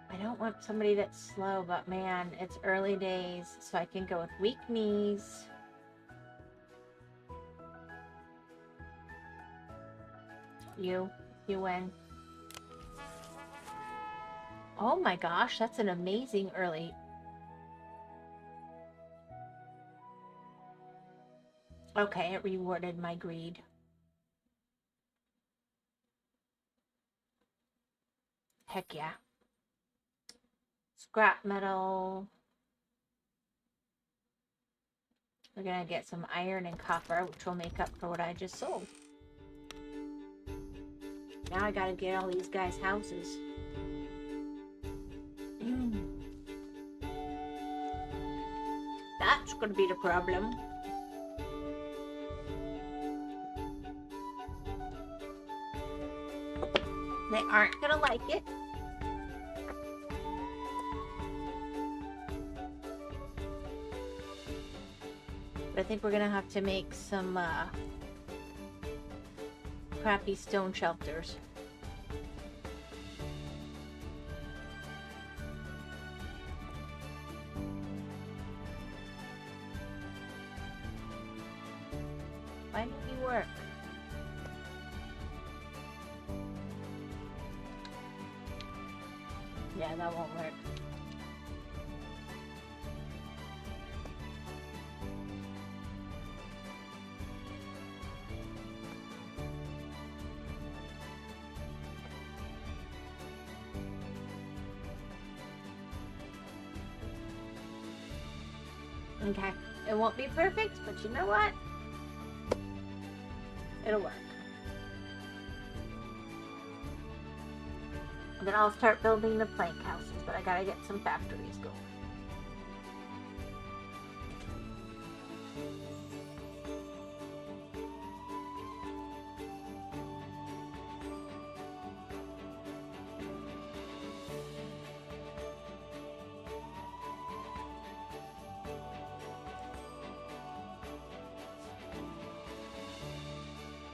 I don't want somebody that's slow, but man, it's early days, so I can go with weak knees. You win. Oh my gosh, that's an amazing early. Okay, it rewarded my greed. Heck yeah. Scrap metal. We're gonna get some iron and copper, which will make up for what I just sold. Now I gotta get all these guys' houses. That's gonna be the problem. They aren't gonna like it. But I think we're gonna have to make some crappy stone shelters. Why didn't you work? Yeah, that won't work. Okay, it won't be perfect, but you know what? It'll work. And then I'll start building the plank houses, but I gotta get some factories going.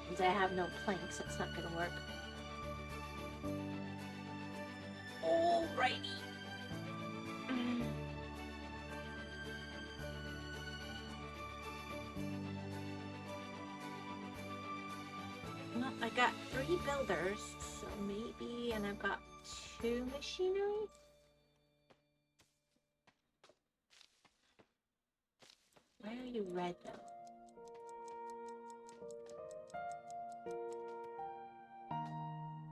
Since I have no planks, it's not gonna work. Alrighty. Well, I got 3 builders, so maybe, and I've got 2 machinery. Why are you red though?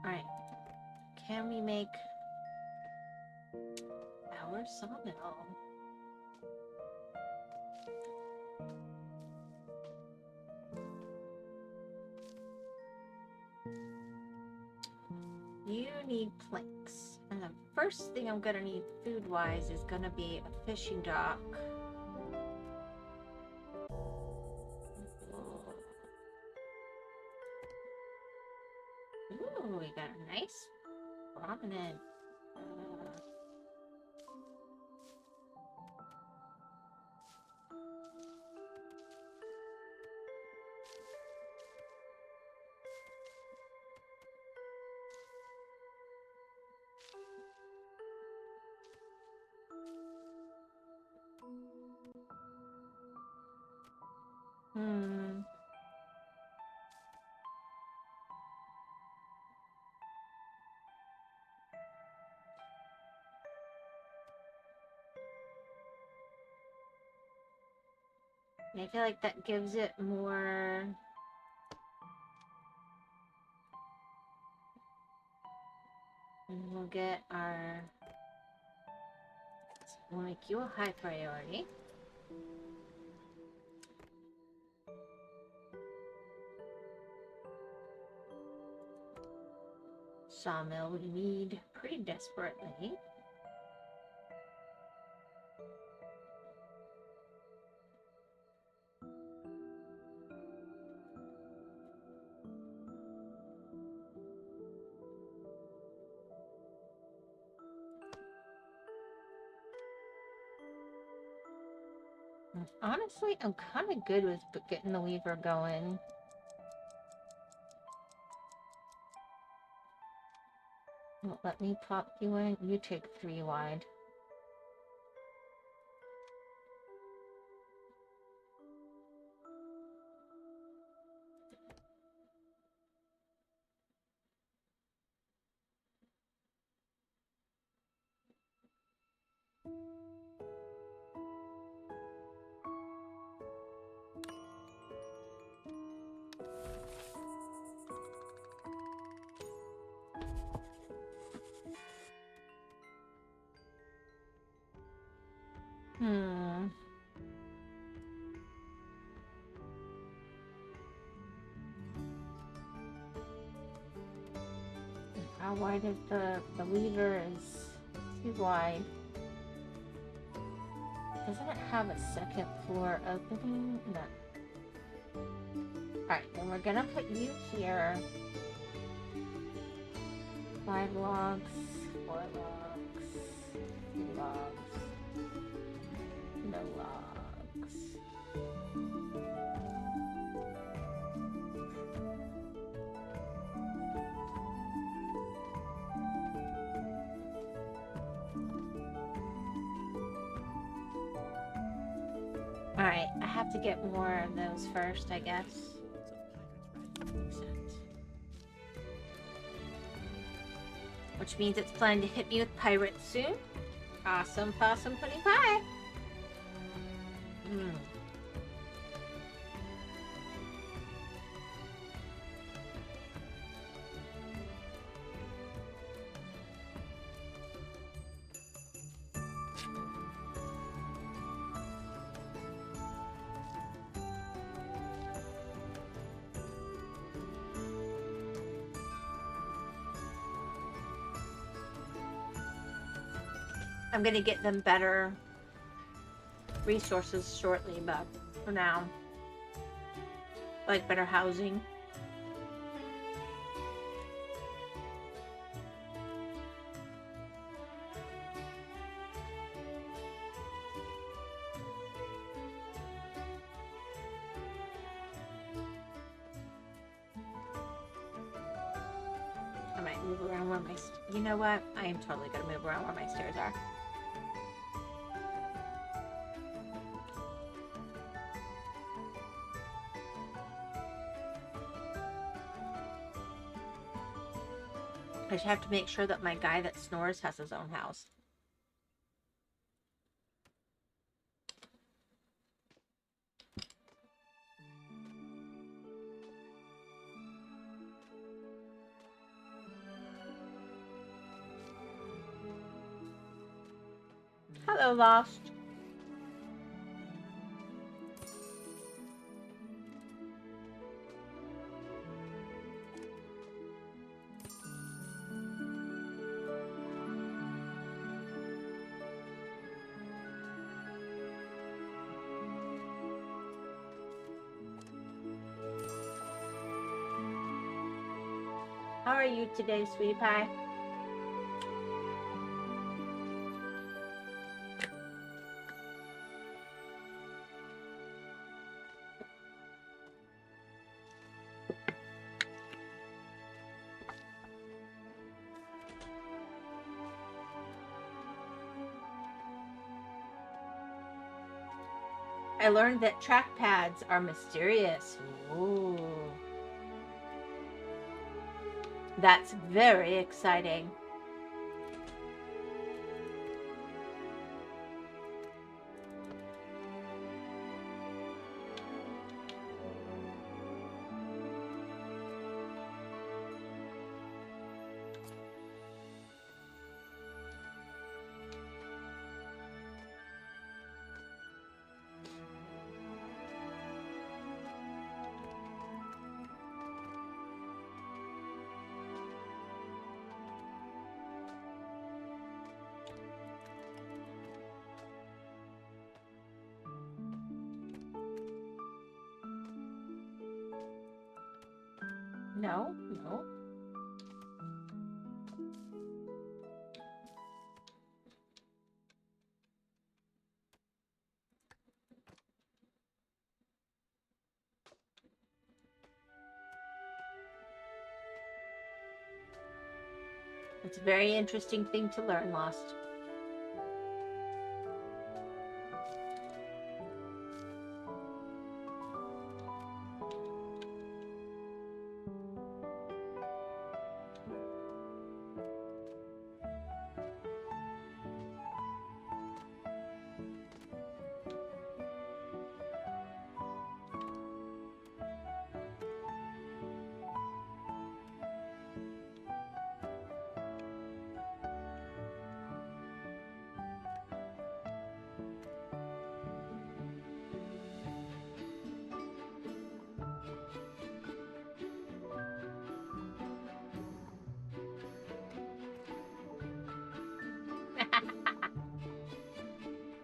Alright. Can we make our sawmill? You need planks. And the first thing I'm gonna need food-wise is gonna be a fishing dock. Ooh, we got a nice prominent Hmm. I feel like that gives it more... And we'll get our... We'll make you a high priority. Sawmill we need pretty desperately. Honestly, I'm kind of good with getting the weaver going. Well, let me pop you in. You take 3 wide. How wide is the weaver is too wide. Doesn't it have a second floor opening? No. Alright, then we're gonna put you here. 5 logs, 4 logs, 2 logs, no logs. Alright, I have to get more of those first, I guess. Makes sense. Which means it's planning to hit me with pirates soon. Awesome possum pudding pie! I'm gonna get them better resources shortly, but for now, like better housing. I might move around where my... You know what? I am totally gonna move around where my stairs are. I just have to make sure that my guy that snores has his own house. Hello, Lost. How are you today, sweetie pie? I learned that trackpads are mysterious. Ooh. That's very exciting. No, no. It's a very interesting thing to learn, Lost.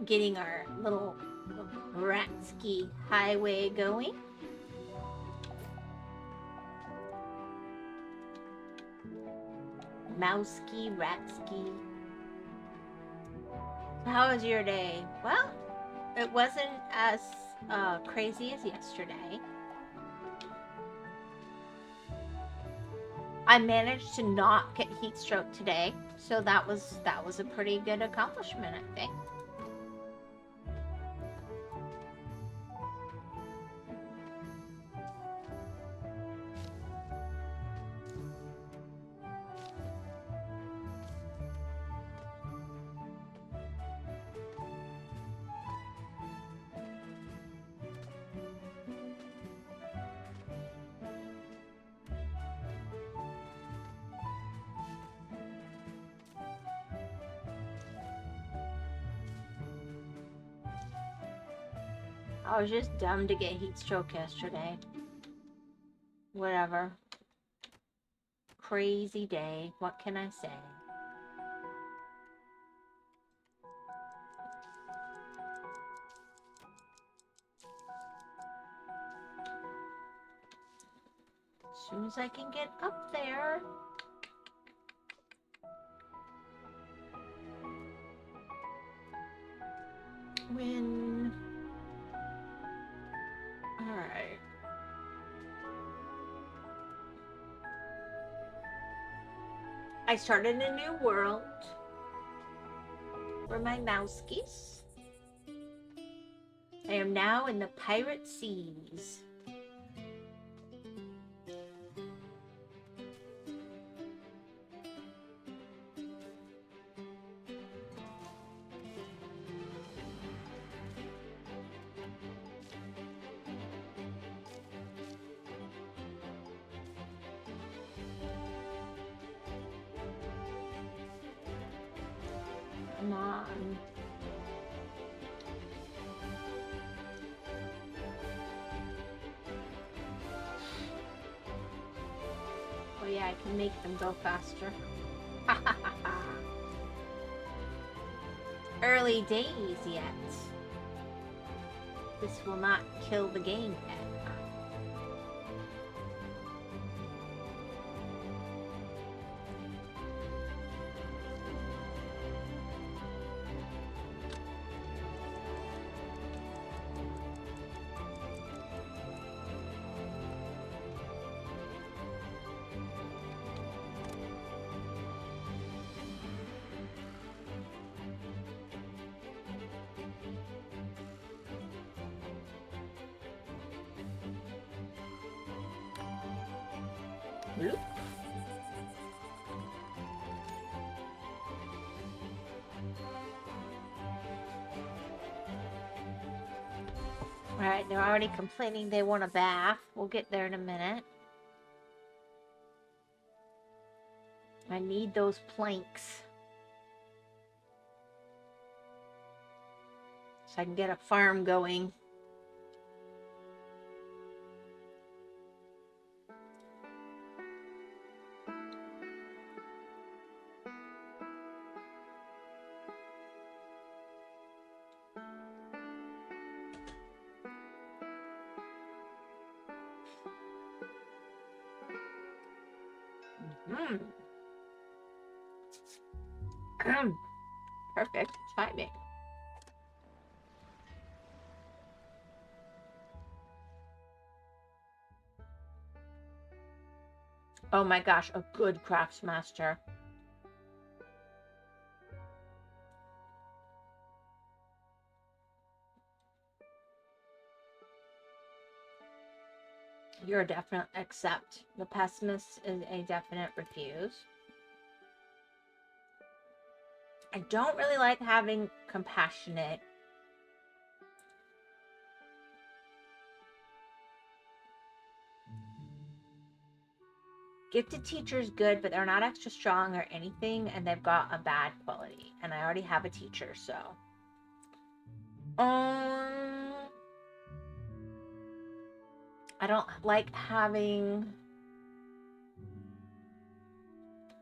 Getting our little Ratsky highway going. Mousky, Ratsky. So how was your day? Well, it wasn't as crazy as yesterday. I managed to not get heat stroke today, so that was a pretty good accomplishment, I think. I was just dumb to get heat stroke yesterday. Whatever. Crazy day. What can I say? As soon as I can get up there. When... Alright. I started a new world for my mousekies. I am now in the pirate seas. Come on. Oh yeah, I can make them go faster. Early days yet. This will not kill the game yet. Bloop. Alright, they're already complaining they want a bath. We'll get there in a minute. I need those planks. So I can get a farm going. Perfect timing. Oh my gosh, a good craftsmaster. You're a definite accept. The pessimist is a definite refuse. I don't really like having compassionate. Gifted teacher's good, but they're not extra strong or anything, and they've got a bad quality. And I already have a teacher, so. I don't like having,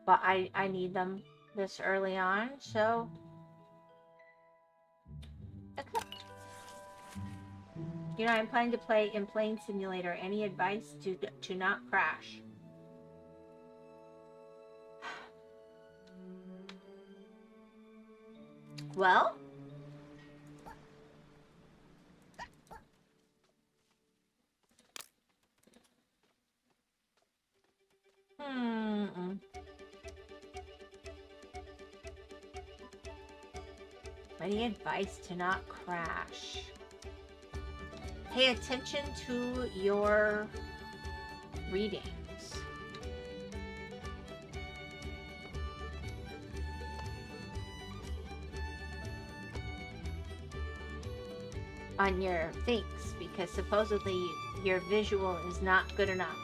but I need them this early on, so. Okay. You know, I'm planning to play in Plane Simulator. Any advice to not crash? Well, any advice to not crash? Pay attention to your readings. On your things, because supposedly your visual is not good enough.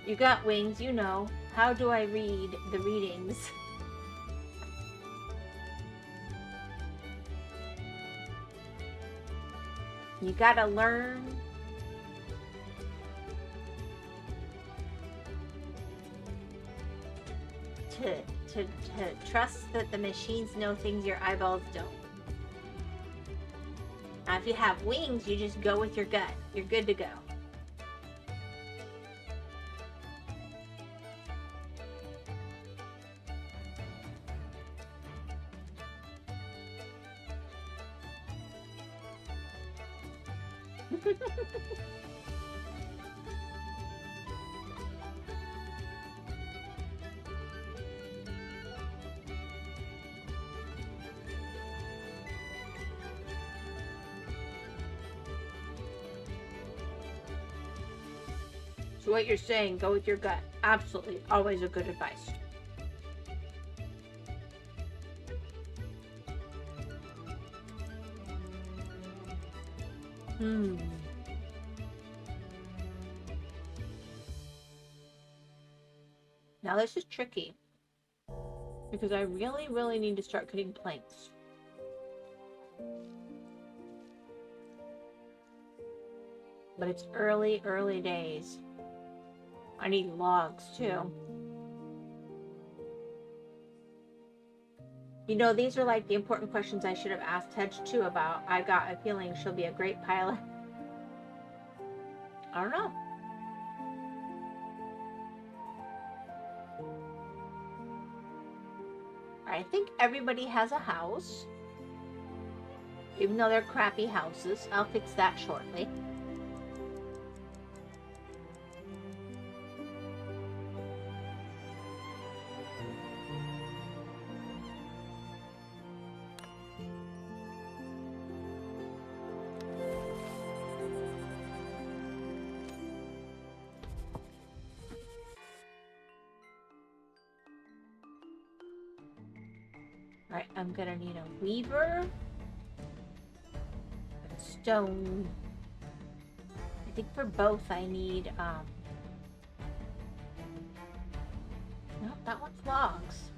You got wings, you know. How do I read the readings? You gotta learn to trust that the machines know things your eyeballs don't. Now, if you have wings, you just go with your gut. You're good to go. So what you're saying, go with your gut. Absolutely. Always a good advice. Now this is tricky. Because I really, really need to start cutting planks. But it's early, early days. I need logs too. You know, these are like the important questions I should have asked Hedge too about. I got a feeling she'll be a great pilot. I don't know. I think everybody has a house. Even though they're crappy houses. I'll fix that shortly. Alright, I'm gonna need a weaver. A stone. I think for both I need, no, that one's logs.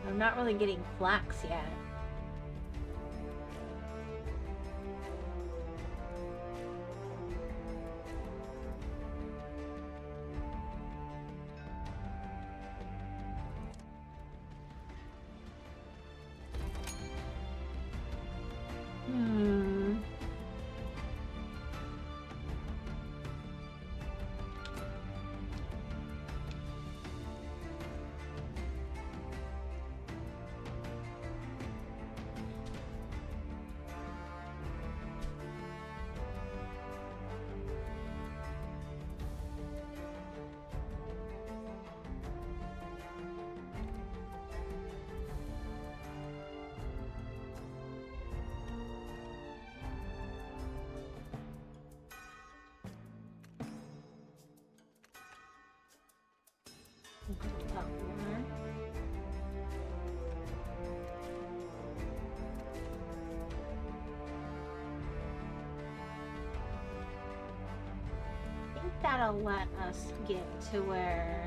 I'm not really getting flax yet. I think that'll let us get to where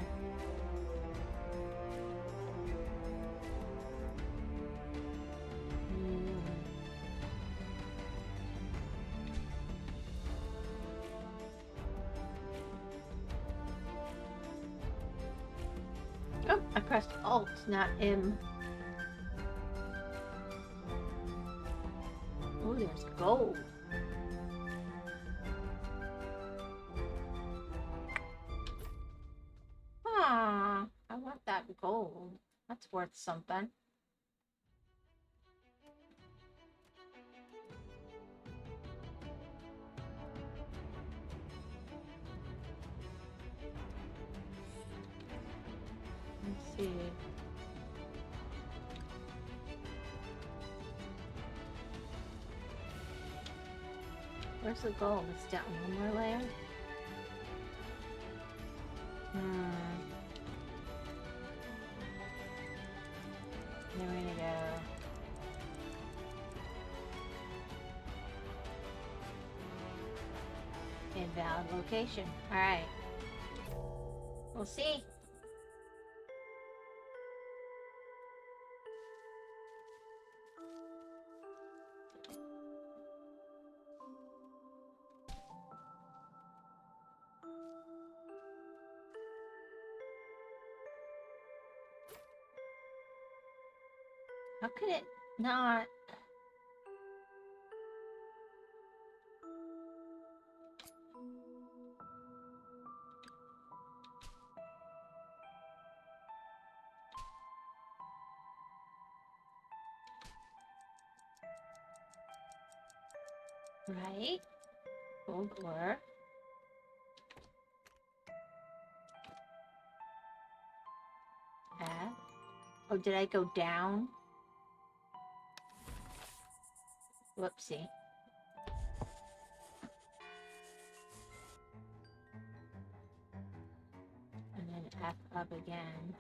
oh, I pressed Alt, not M. Oh, there's gold. Ah, I want that gold. That's worth something. Let's see. Where's the gold? It's down one more layer. Then we're gonna go. Invalid location. Alright. We'll see. How could it not? Right? Gold ore. Add. Oh, did I go down? Whoopsie. And then F up again.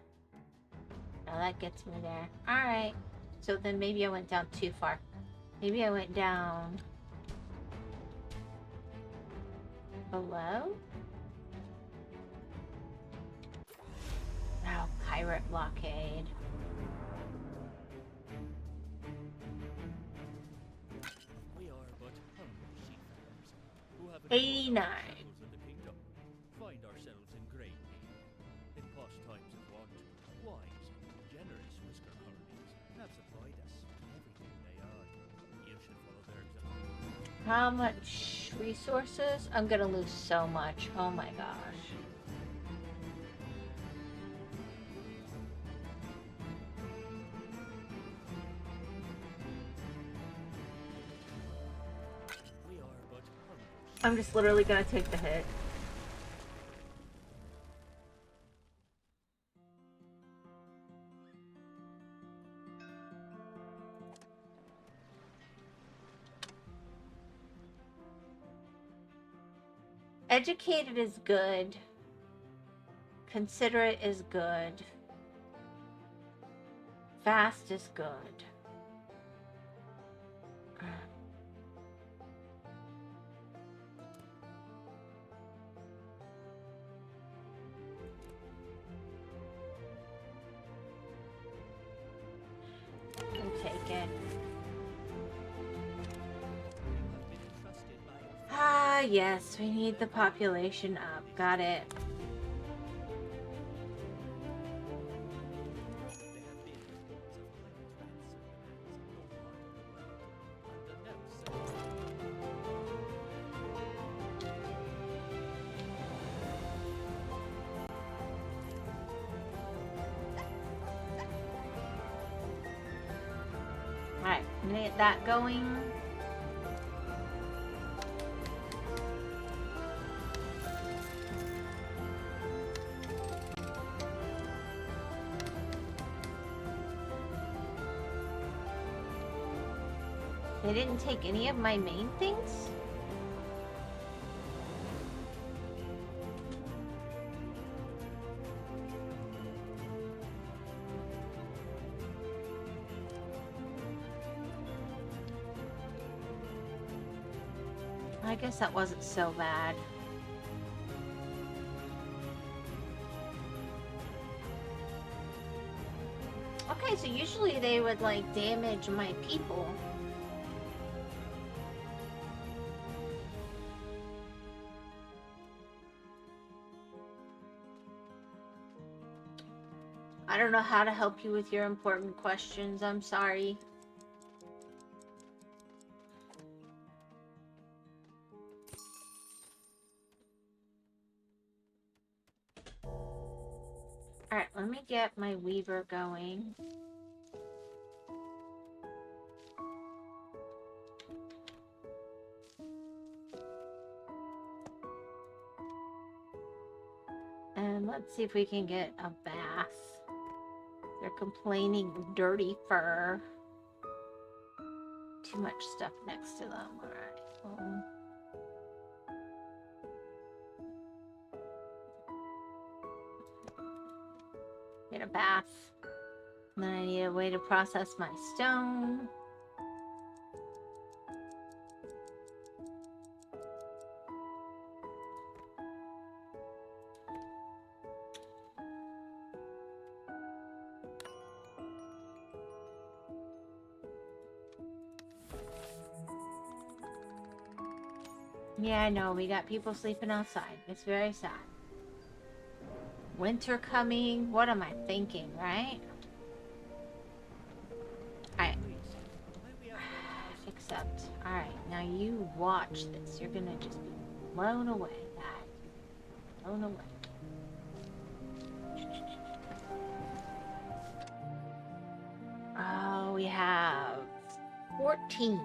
Now that gets me there. Alright. So then maybe I went down too far. Maybe I went down below? Oh, pirate blockade. We are but humble seafarers who have 89. of the kingdom, find ourselves in great need. In past times of want, wise, generous whisker colonies have supplied us everything they are. You should follow their example. How much resources? I'm gonna lose so much. Oh my gosh. We are but humble. I'm just literally gonna take the hit. Educated is good. Considerate is good. Fast is good. We'll take it. Ah, yes, we need the population up. Got it. Alright, I'm gonna get that going. They didn't take any of my main things? I guess that wasn't so bad. Okay, so usually they would like damage my people. I don't know how to help you with your important questions. I'm sorry. Alright, let me get my weaver going. And let's see if we can get a bath. They're complaining dirty fur. Too much stuff next to them. Alright. Well, get a bath. And then I need a way to process my stone. Yeah, I know. We got people sleeping outside. It's very sad. Winter coming. What am I thinking, right? Alright. Except, alright. Now you watch this. You're gonna just be blown away. Blown away. Oh, we have 14.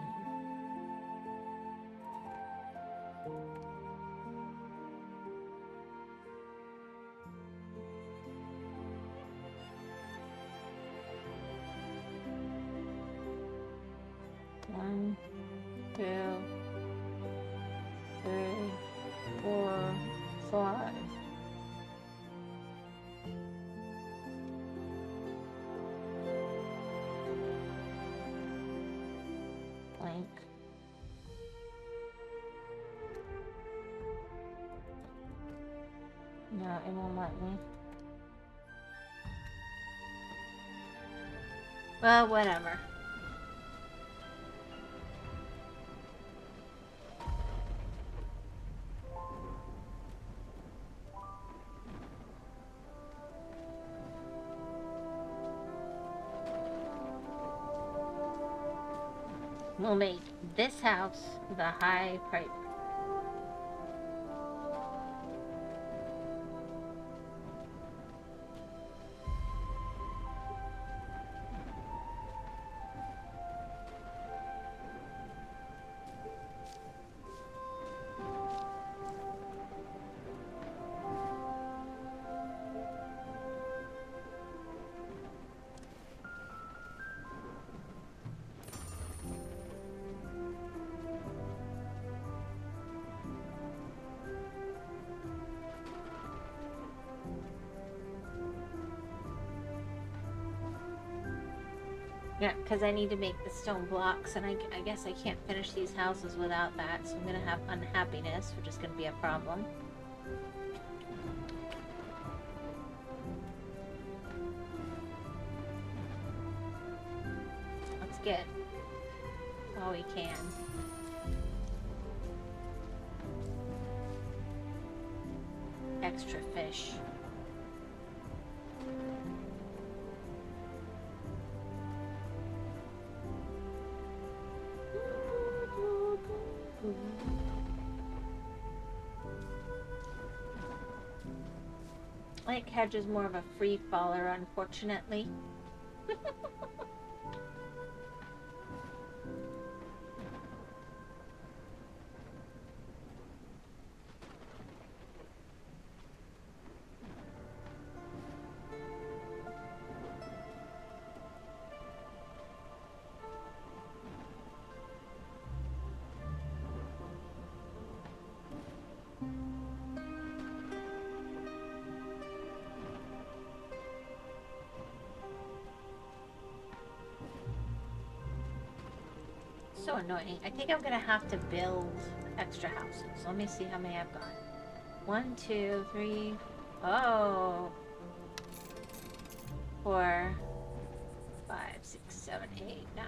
One, 2, 3, 4, 5. Blank. No, it won't let me. Well, whatever. We'll make this house the high price. Yeah, because I need to make the stone blocks, and I guess I can't finish these houses without that, so I'm going to have unhappiness, which is going to be a problem. Let's get all we can. Extra fish. Like Hedge is more of a free faller, unfortunately. So annoying. I think I'm gonna have to build extra houses. Let me see how many I've got. 1, 2, 3. Oh. 4, 5, 6, 7, 8, 9,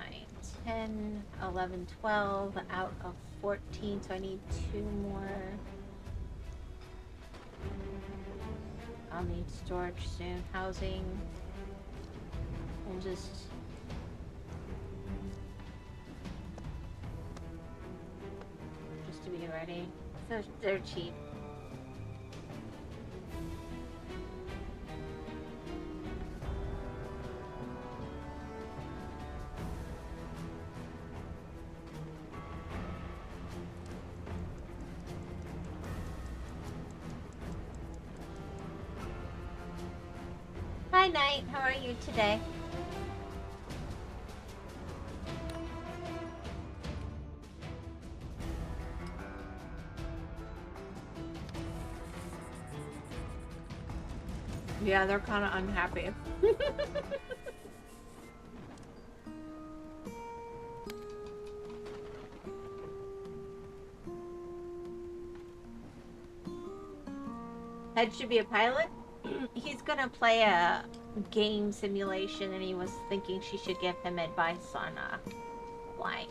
10, 11, 12 out of 14. So I need 2 more. I'll need storage soon. Housing. We'll just to be ready. They're cheap. Hi, Knight. How are you today? Yeah, they're kind of unhappy. Ed should be a pilot. He's gonna play a game simulation, and he was thinking she should give him advice on flying.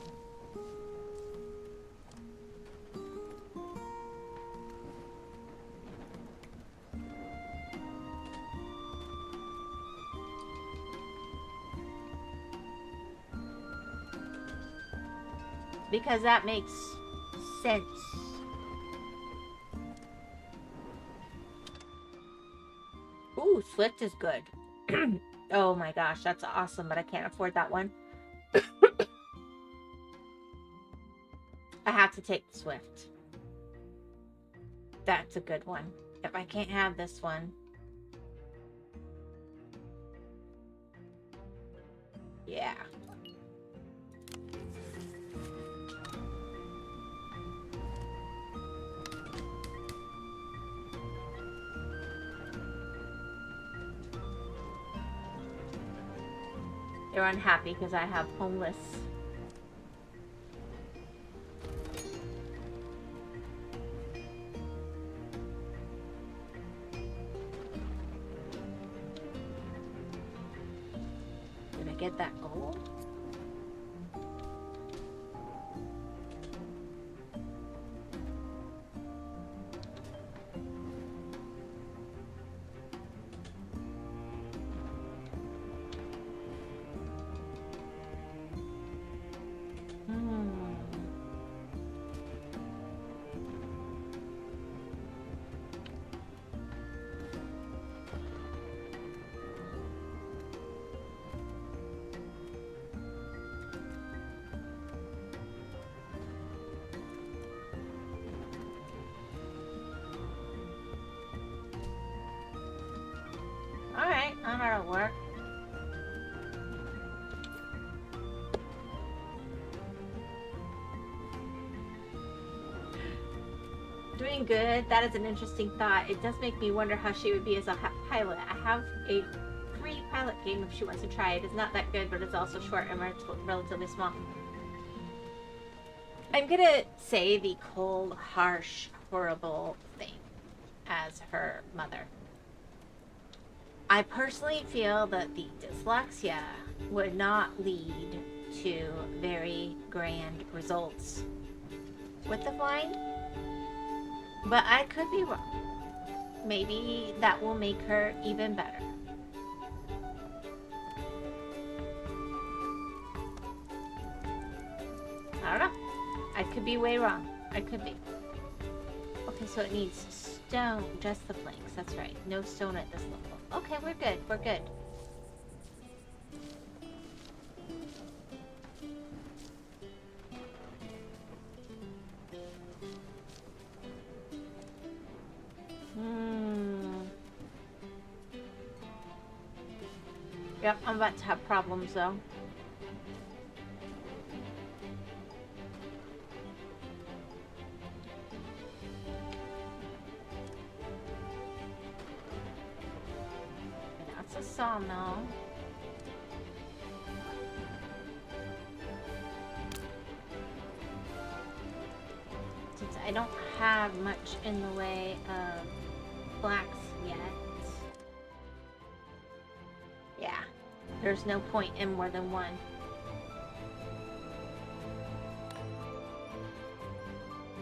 Because that makes sense. Ooh, Swift is good. Oh my gosh, that's awesome, but I can't afford that one. I have to take the Swift. That's a good one. If I can't have this one. Yeah. They're unhappy because I have homeless. Did I get that gold? Alright, that'll work. Doing good. That is an interesting thought. It does make me wonder how she would be as a pilot. I have a free pilot pilot game if she wants to try it. It's not that good, but it's also short and relatively small. I'm gonna say the cold, harsh, horrible thing as her mother. I personally feel that the dyslexia would not lead to very grand results with the flying, but I could be wrong. Maybe that will make her even better. I don't know. I could be way wrong. I could be. Okay, so it needs stone, just the planks. That's right. No stone at this level. Okay, we're good. We're good. Yep, I'm about to have problems though. That's a sawmill. Since I don't have much in the way of flax yet. Yeah, there's no point in more than one.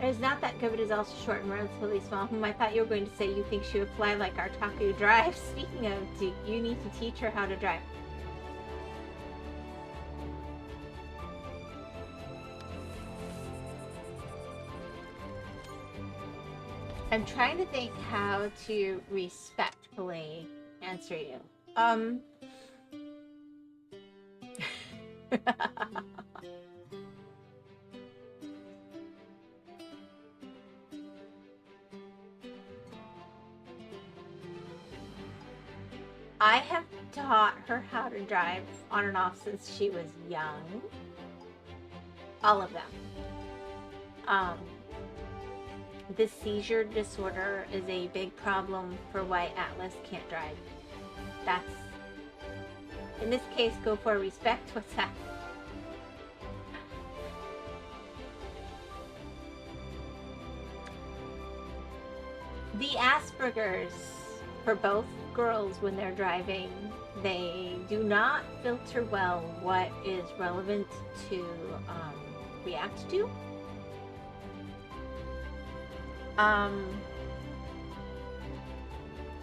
It's not that good, but it's also short and relatively small. I thought you were going to say you think she would fly like our Taku drive. Speaking of, you need to teach her how to drive. I'm trying to think how to respectfully answer you. I have taught her how to drive on and off since she was young. All of them. The seizure disorder is a big problem for why Atlas can't drive. That's, in this case, go for respect. What's that? The Asperger's, for both girls when they're driving, they do not filter well what is relevant to react to.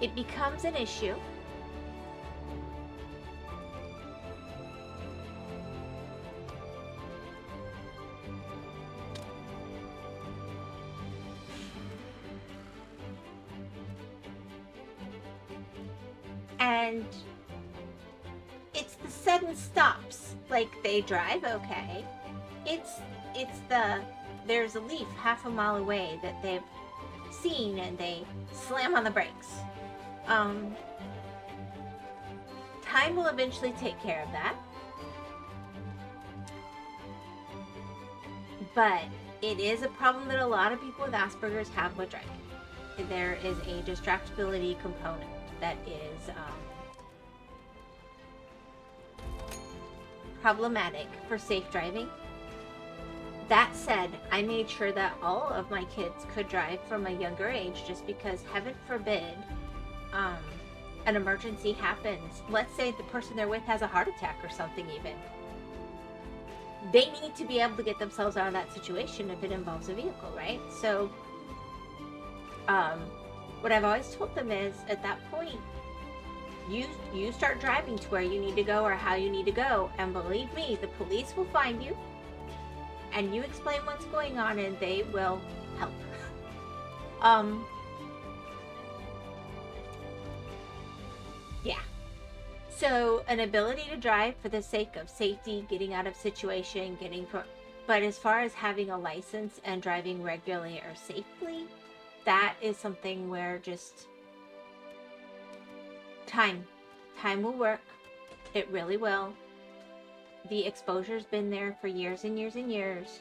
It becomes an issue. And it's the sudden stops. Like, they drive okay. It's there's a leaf half a mile away that they've seen and they slam on the brakes. Time will eventually take care of that. But it is a problem that a lot of people with Asperger's have with driving. There is a distractibility component that is problematic for safe driving. That said, I made sure that all of my kids could drive from a younger age, just because, heaven forbid, an emergency happens. Let's say the person they're with has a heart attack or something even. They need to be able to get themselves out of that situation if it involves a vehicle, right? So, what I've always told them is, at that point, you start driving to where you need to go or how you need to go, and believe me, the police will find you. And you explain what's going on and they will help. Yeah. So an ability to drive for the sake of safety, getting out of situation, but as far as having a license and driving regularly or safely, that is something where just time will work. It really will. The exposure's been there for years and years and years,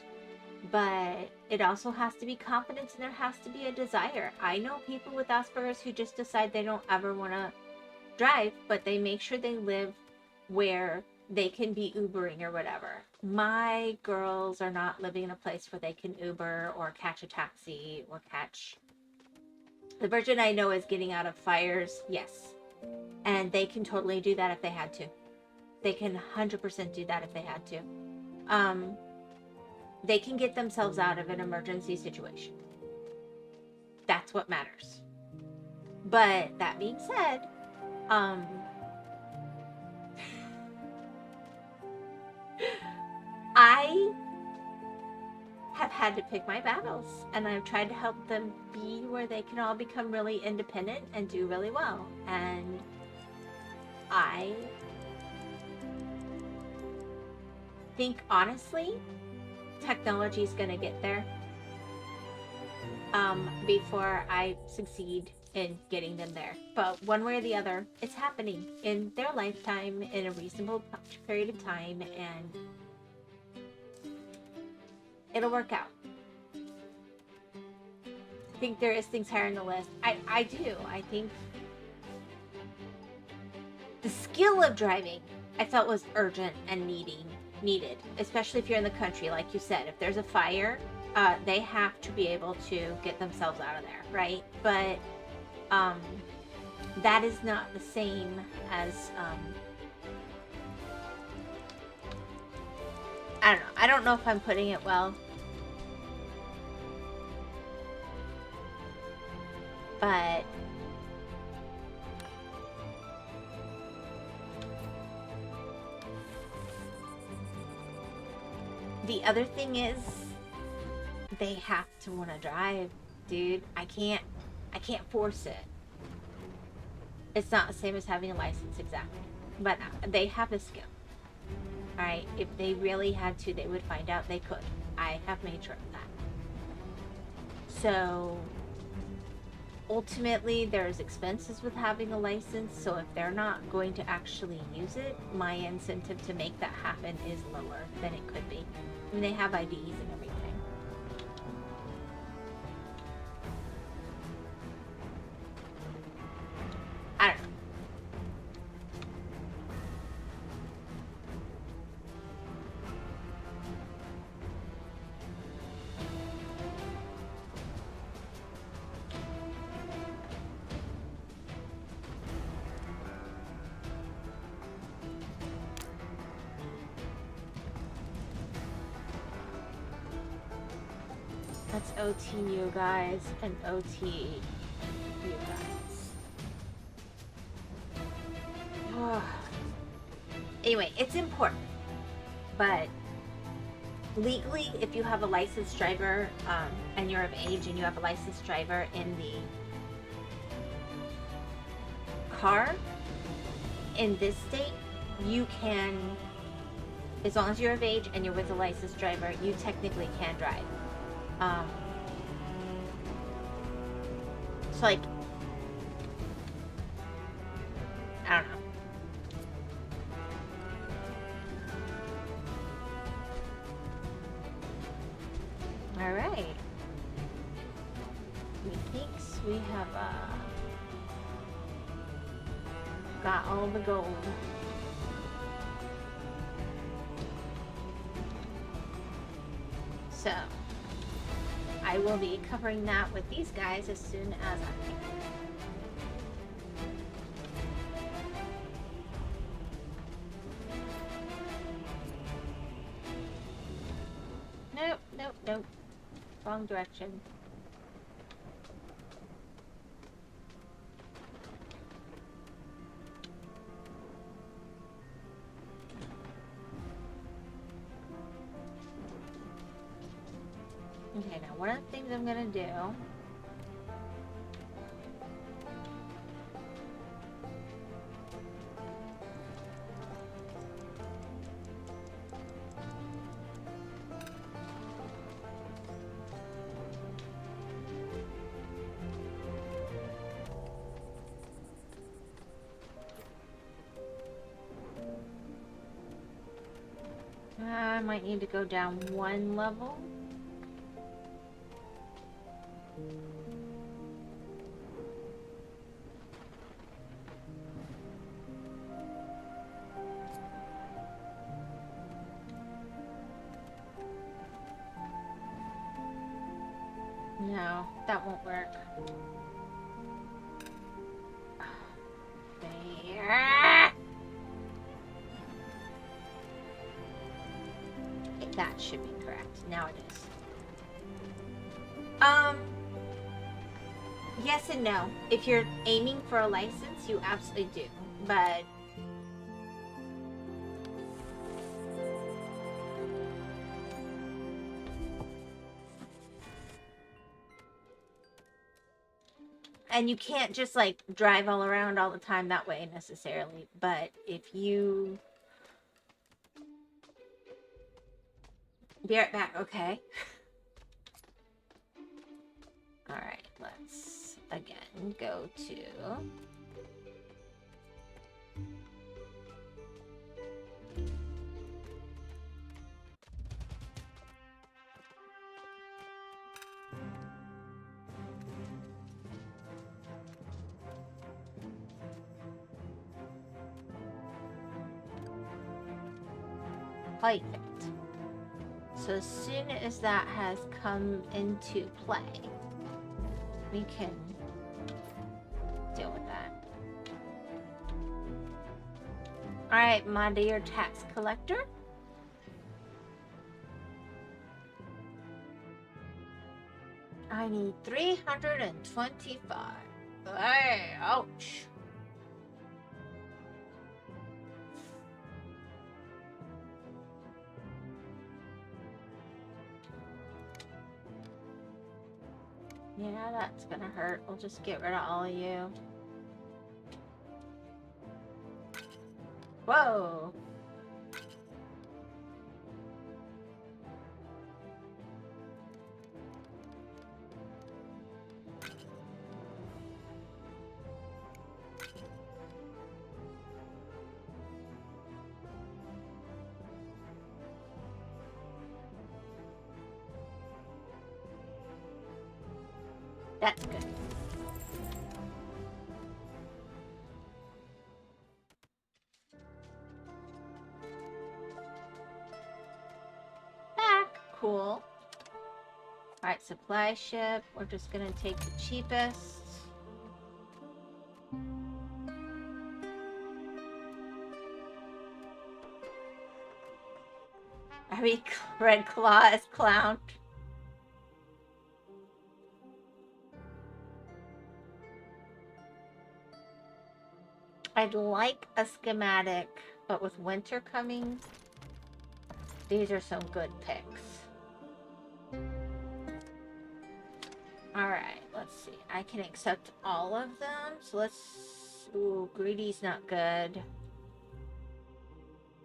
but it also has to be confidence and there has to be a desire. I know people with Asperger's who just decide they don't ever want to drive, but they make sure they live where they can be Ubering or whatever. My girls are not living in a place where they can Uber or catch a taxi or catch. The virgin I know is getting out of fires, yes. And they can totally do that if they had to. They can 100% do that if they had to. They can get themselves out of an emergency situation. That's what matters. But that being said, I have had to pick my battles, and I've tried to help them be where they can all become really independent and do really well. And I think, honestly, technology is going to get there before I succeed in getting them there. But one way or the other, it's happening in their lifetime in a reasonable period of time, and it'll work out. I think there is things higher on the list. I do. I think the skill of driving, I felt, was urgent and needed, especially if you're in the country. Like you said, if there's a fire, they have to be able to get themselves out of there, right? But that is not the same as I don't know. I don't know if I'm putting it well. But the other thing is they have to want to drive, dude. I can't force it. It's not the same as having a license, exactly. But they have the skill. Alright, if they really had to, they would find out they could. I have made sure of that. So ultimately, there's expenses with having a license, so if they're not going to actually use it, my incentive to make that happen is lower than it could be. I mean, they have IDs and everything. I don't know. That's OT you guys and OT you guys. Anyway, it's important. But legally, if you have a licensed driver and you're of age and you have a licensed driver in the car, in this state, you can, as long as you're of age and you're with a licensed driver, you technically can drive. So, like, I don't know. All right. Methinks we have got all the gold. So I will be covering that with these guys as soon as I can. Nope. Wrong direction. Okay, now one of the things I'm gonna do I might need to go down one level. No, that won't work. There. That should be correct. Now it is. Yes and no. If you're aiming for a license, you absolutely do. But and you can't just like drive all around all the time that way necessarily. But if you be right back, okay? All right, let's again go to perfect. So as soon as that has come into play, we can deal with that. All right, my dear tax collector. I need 325. Hey, ouch. Yeah, that's gonna hurt. We'll just get rid of all of you. Whoa. That's good. Back. Cool. Alright, supply ship. We're just gonna take the cheapest. Every red claw is clowned. I'd like a schematic, but with winter coming, these are some good picks. Alright, let's see. I can accept all of them. So let's... Ooh, greedy's not good.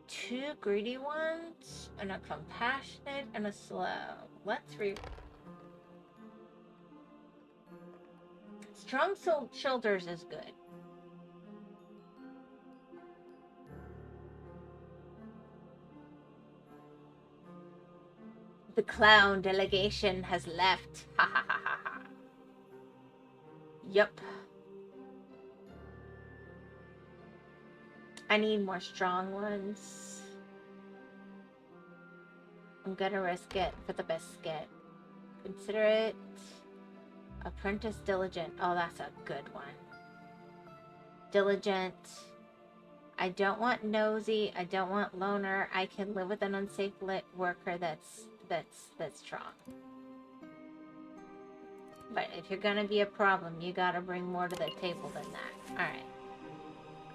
2 greedy ones, and a compassionate, and a slow. Let's Strong shoulders is good. The clown delegation has left. Ha ha ha ha ha. Yup. I need more strong ones. I'm gonna risk it for the biscuit. Considerate. Apprentice diligent. Oh, that's a good one. Diligent. I don't want nosy. I don't want loner. I can live with an unsafe worker that's strong. But if you're gonna be a problem, you gotta bring more to the table than that. Alright.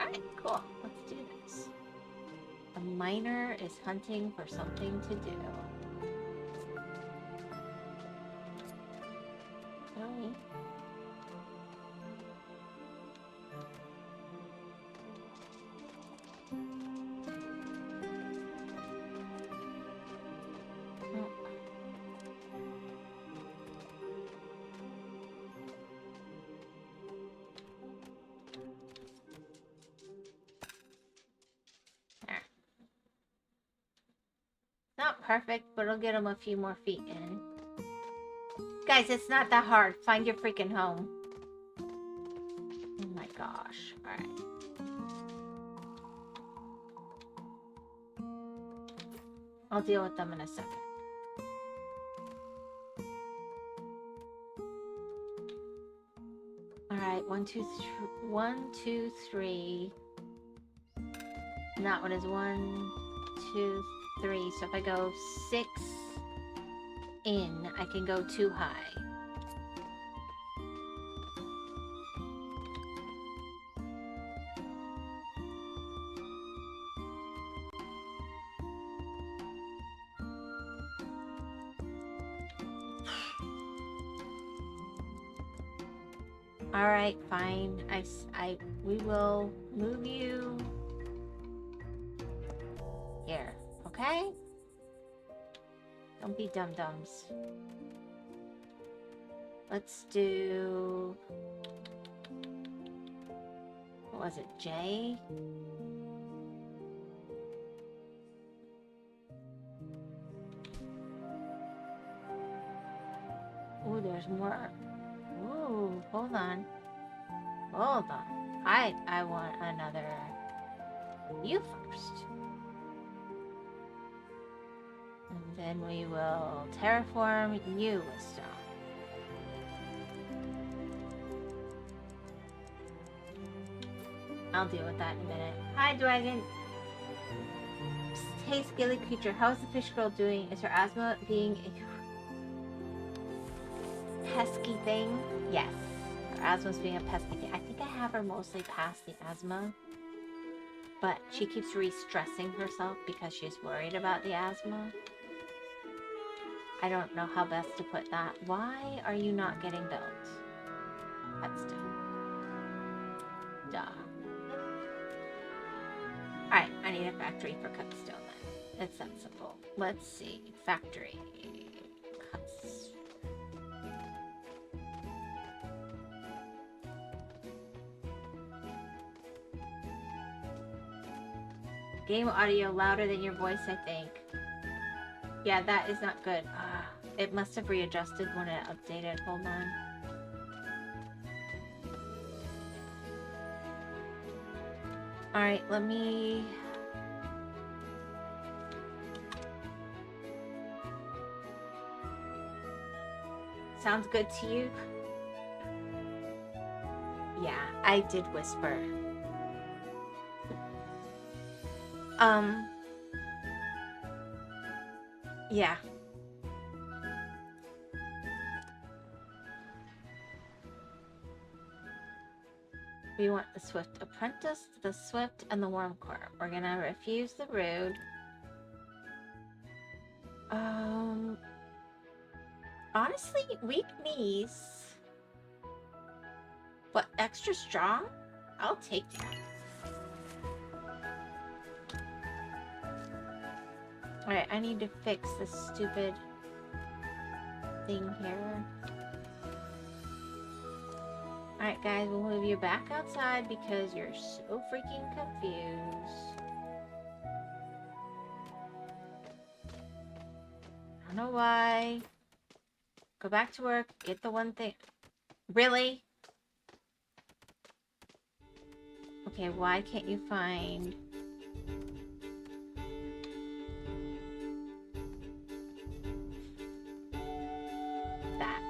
Alright, cool. Let's do this. A miner is hunting for something to do. Really? Not perfect, but it'll get them a few more feet in. Guys, it's not that hard. Find your freaking home. Oh my gosh. Alright. I'll deal with them in a second. Alright, 1, 2, 3, 1, 2, 3. And that one is 1, 2, 3. So if I go 6 in, I can go 2 high. Alright, fine. We will move you here, okay? Don't be dum-dums. Let's do... What was it, J? Ooh, there's more. Ooh, hold on. Hold on. I want another... You first. And then we will terraform you with stone. I'll deal with that in a minute. Hi, Dragon. Hey, scaly creature. How is the fish girl doing? Is her asthma being a pesky thing? Yes. Her asthma's being a pesky thing. I think I have her mostly past the asthma. But she keeps re-stressing herself because she's worried about the asthma. I don't know how best to put that. Why are you not getting built? Headstone. Duh. Alright, I need a factory for cutstone then. It's that simple. Let's see. Factory. Cuts. Game audio louder than your voice, I think. Yeah, that is not good. It must have readjusted when it updated. Hold on. Alright, let me... Sounds good to you? Yeah, I did whisper. Yeah. We want the Swift Apprentice, the Swift, and the Wormcore. We're gonna refuse the Rude. Honestly, weak knees. But extra strong? I'll take that. Alright, I need to fix this stupid thing here. Alright guys, we'll move you back outside because you're so freaking confused. I don't know why. Go back to work, get the one thing. Really? Okay, why can't you find... that?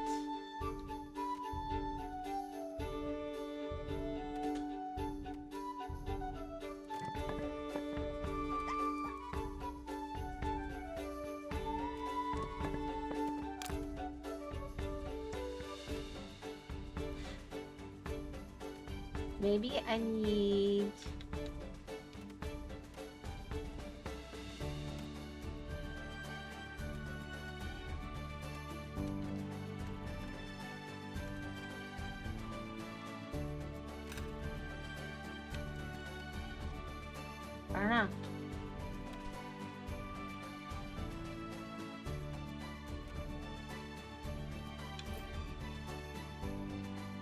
Maybe I need... I don't know.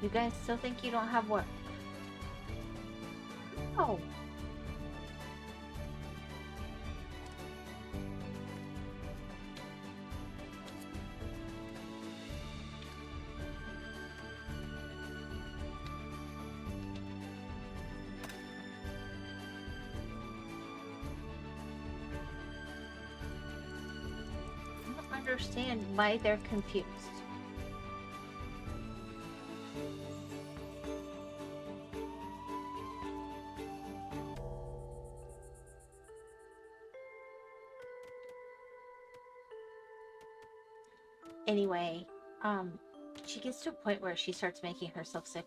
You guys still think you don't have work? Oh. I don't understand why they're confused. Anyway, she gets to a point where she starts making herself sick.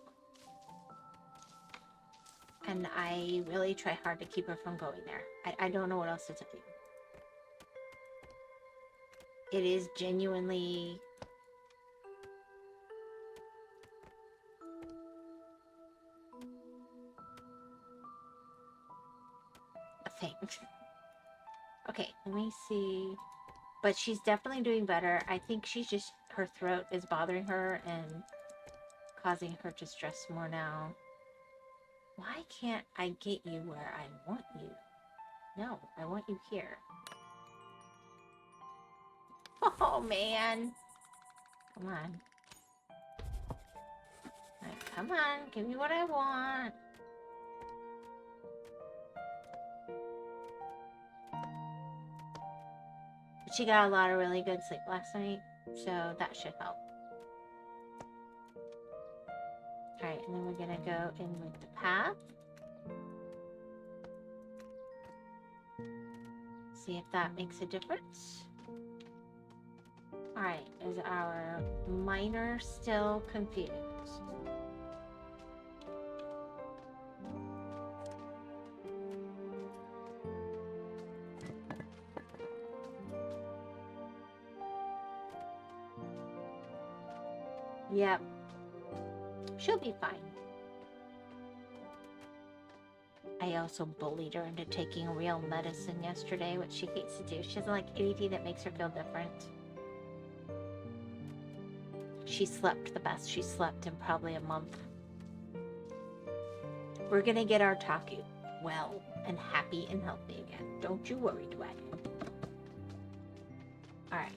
And I really try hard to keep her from going there. I don't know what else to tell you. It is genuinely a thing. Okay, let me see. But she's definitely doing better. I think she's just, her throat is bothering her and causing her to stress more now. Why can't I get you where I want you? No, I want you here. Oh, man. Come on. Right, come on, give me what I want. She got a lot of really good sleep last night, so that should help. Alright, and then we're gonna go in with the path. See if that makes a difference. Alright, is our miner still confused? Yep. She'll be fine. I also bullied her into taking real medicine yesterday, which she hates to do. She doesn't like anything that makes her feel different. She slept the best she slept in probably a month. We're gonna get our Taku well and happy and healthy again. Don't you worry, Dwagon. Alright,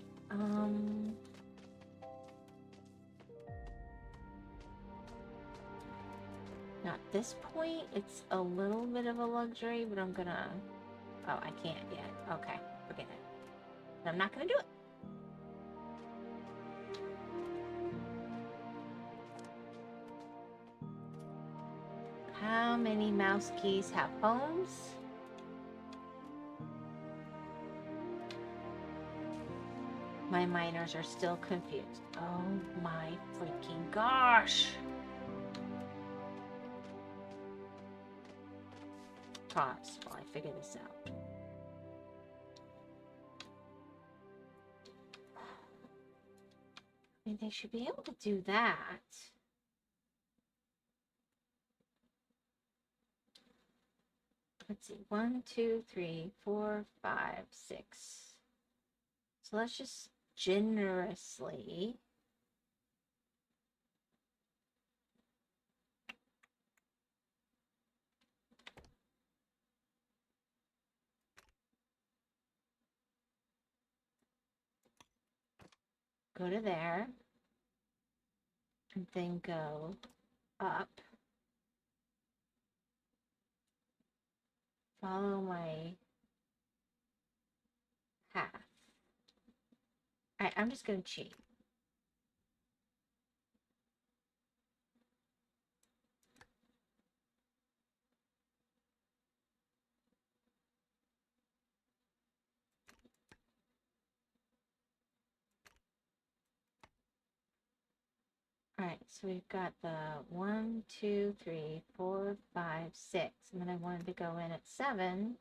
now at this point, it's a little bit of a luxury, but I'm gonna... Oh, I can't yet. Okay, forget it. I'm not gonna do it. How many mouse keys have homes? My miners are still confused. Oh my freaking gosh! Pause while I figure this out. I mean, they should be able to do that. Let's see. 1, 2, 3, 4, 5, 6. So let's just generously go to there and then go up. Follow my path. Alright, I'm just going to cheat. Alright, so we've got the 1, 2, 3, 4, 5, 6. And then I wanted to go in at 7.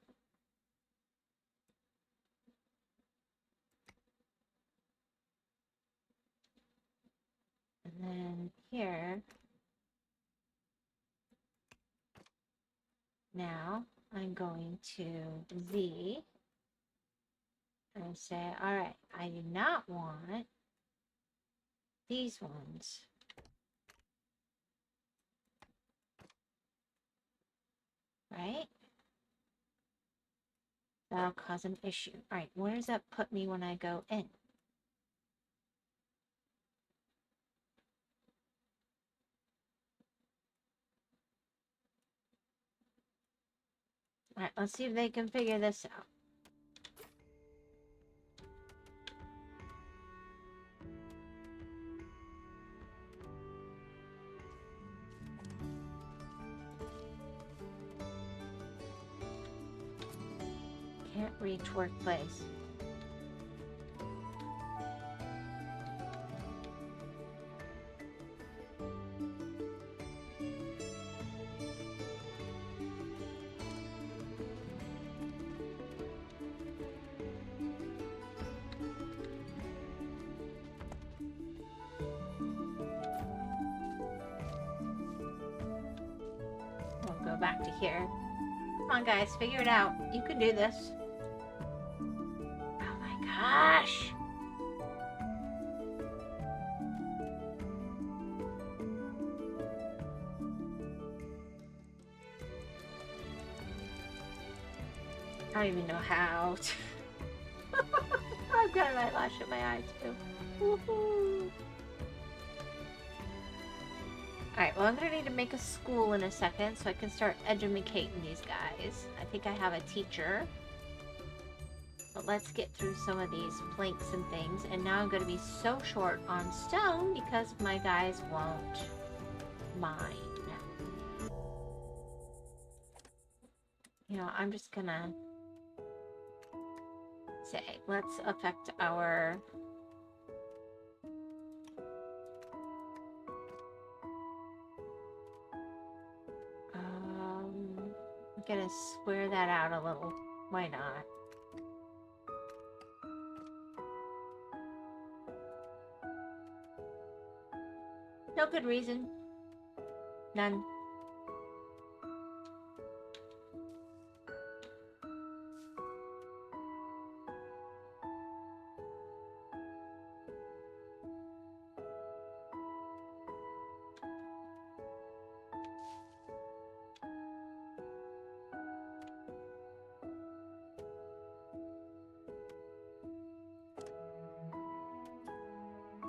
And then here. Now I'm going to Z and say, alright, I do not want these ones. Right? That'll cause an issue. Alright, where does that put me when I go in? Alright, let's see if they can figure this out. Can't reach workplace. back to here. Come on, guys, figure it out. You can do this. Oh my gosh. I don't even know how to. I've got an eyelash in my eyes too. Woohoo! Alright, well I'm gonna need to make a school in a second so I can start educating these guys. I think I have a teacher. But let's get through some of these planks and things. And now I'm gonna be so short on stone because my guys won't mind. You know, I'm just gonna say, let's affect our I'm gonna square that out a little. Why not? No good reason. None.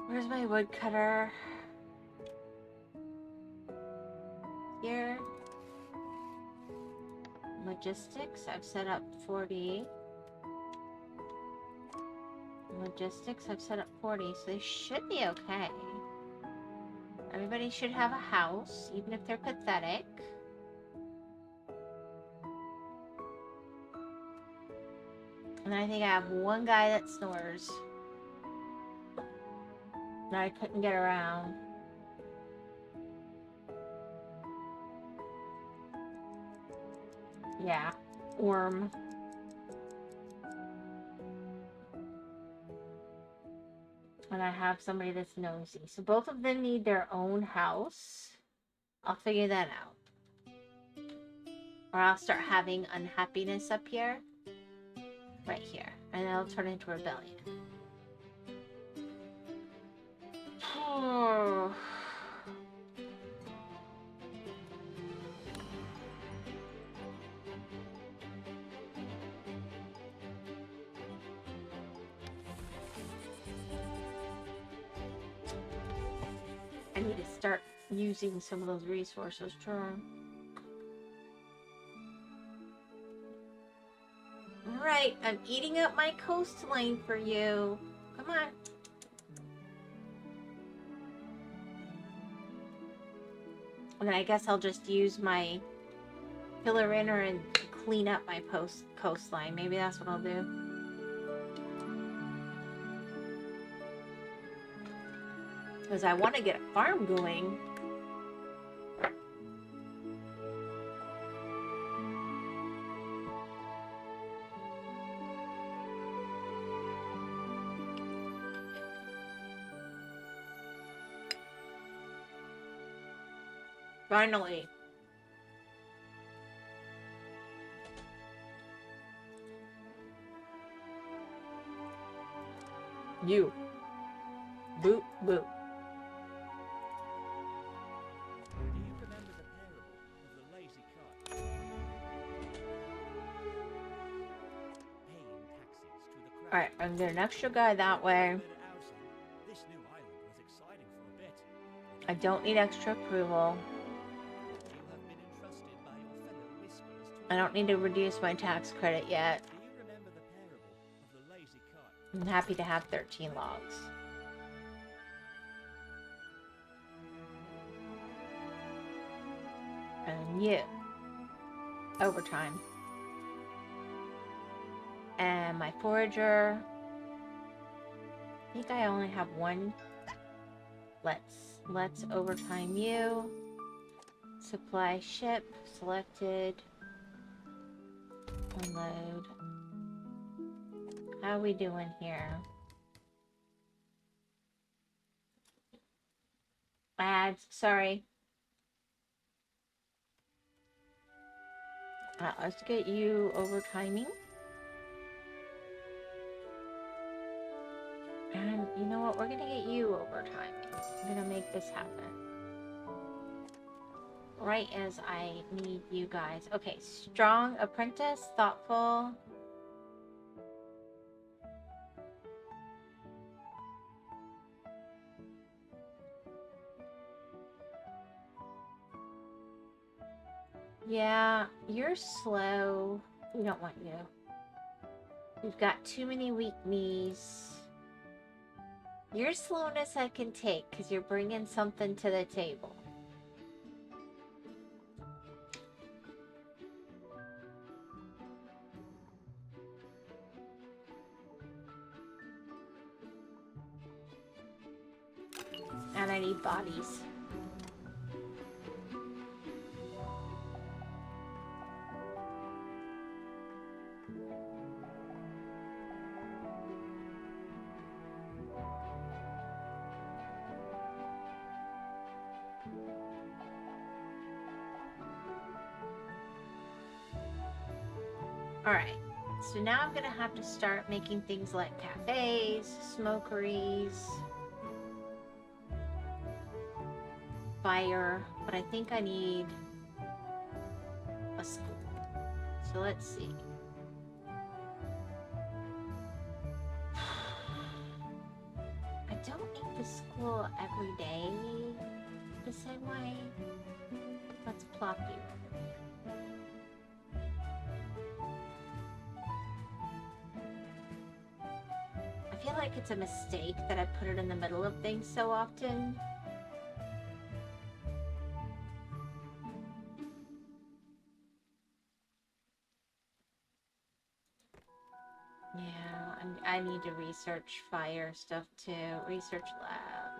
Where's my woodcutter? Here. Logistics, I've set up 40. Logistics, I've set up 40, so they should be okay. Everybody should have a house, even if they're pathetic. And I think I have one guy that snores that I couldn't get around. Yeah, worm. And I have somebody that's nosy. So both of them need their own house. I'll figure that out. Or I'll start having unhappiness up here. Right here. And it'll turn into rebellion. I need to start using some of those resources too. Alright, I'm eating up my coastline for you. Come on. And then I guess I'll just use my filler inner and clean up my coastline. Maybe that's what I'll do. Because I want to get a farm going. Finally. You. Boop, boop. Do you remember the parable of the lazy cat? Paying taxes to the crowd. Alright, I'm getting an extra guy that way. This new island was exciting for a bit. I don't need extra approval. You have been entrusted by your fellow whisperers I don't need to reduce my tax credit yet. Do you remember the parable of the lazy cat? I'm happy to have 13 logs. And you. Overtime. And my forager. I think I only have one. Let's overtime you. Supply ship. Selected. Unload. How are we doing here? Ads, sorry. Let's get you over timing. And you know what? We're gonna get you over timing. I'm gonna make this happen. Right as I need you guys. Okay, strong apprentice, thoughtful. Yeah, you're slow. We don't want you. You've got too many weak knees. Your slowness I can take because you're bringing something to the table. And I need bodies. Alright, so now I'm gonna have to start making things like cafes, smokeries, fire, but I think I need a school. So let's see. I don't need the school every day the same way. Let's plop you. I feel like it's a mistake that I put it in the middle of things so often. Yeah, I need to research fire stuff too. Research lab.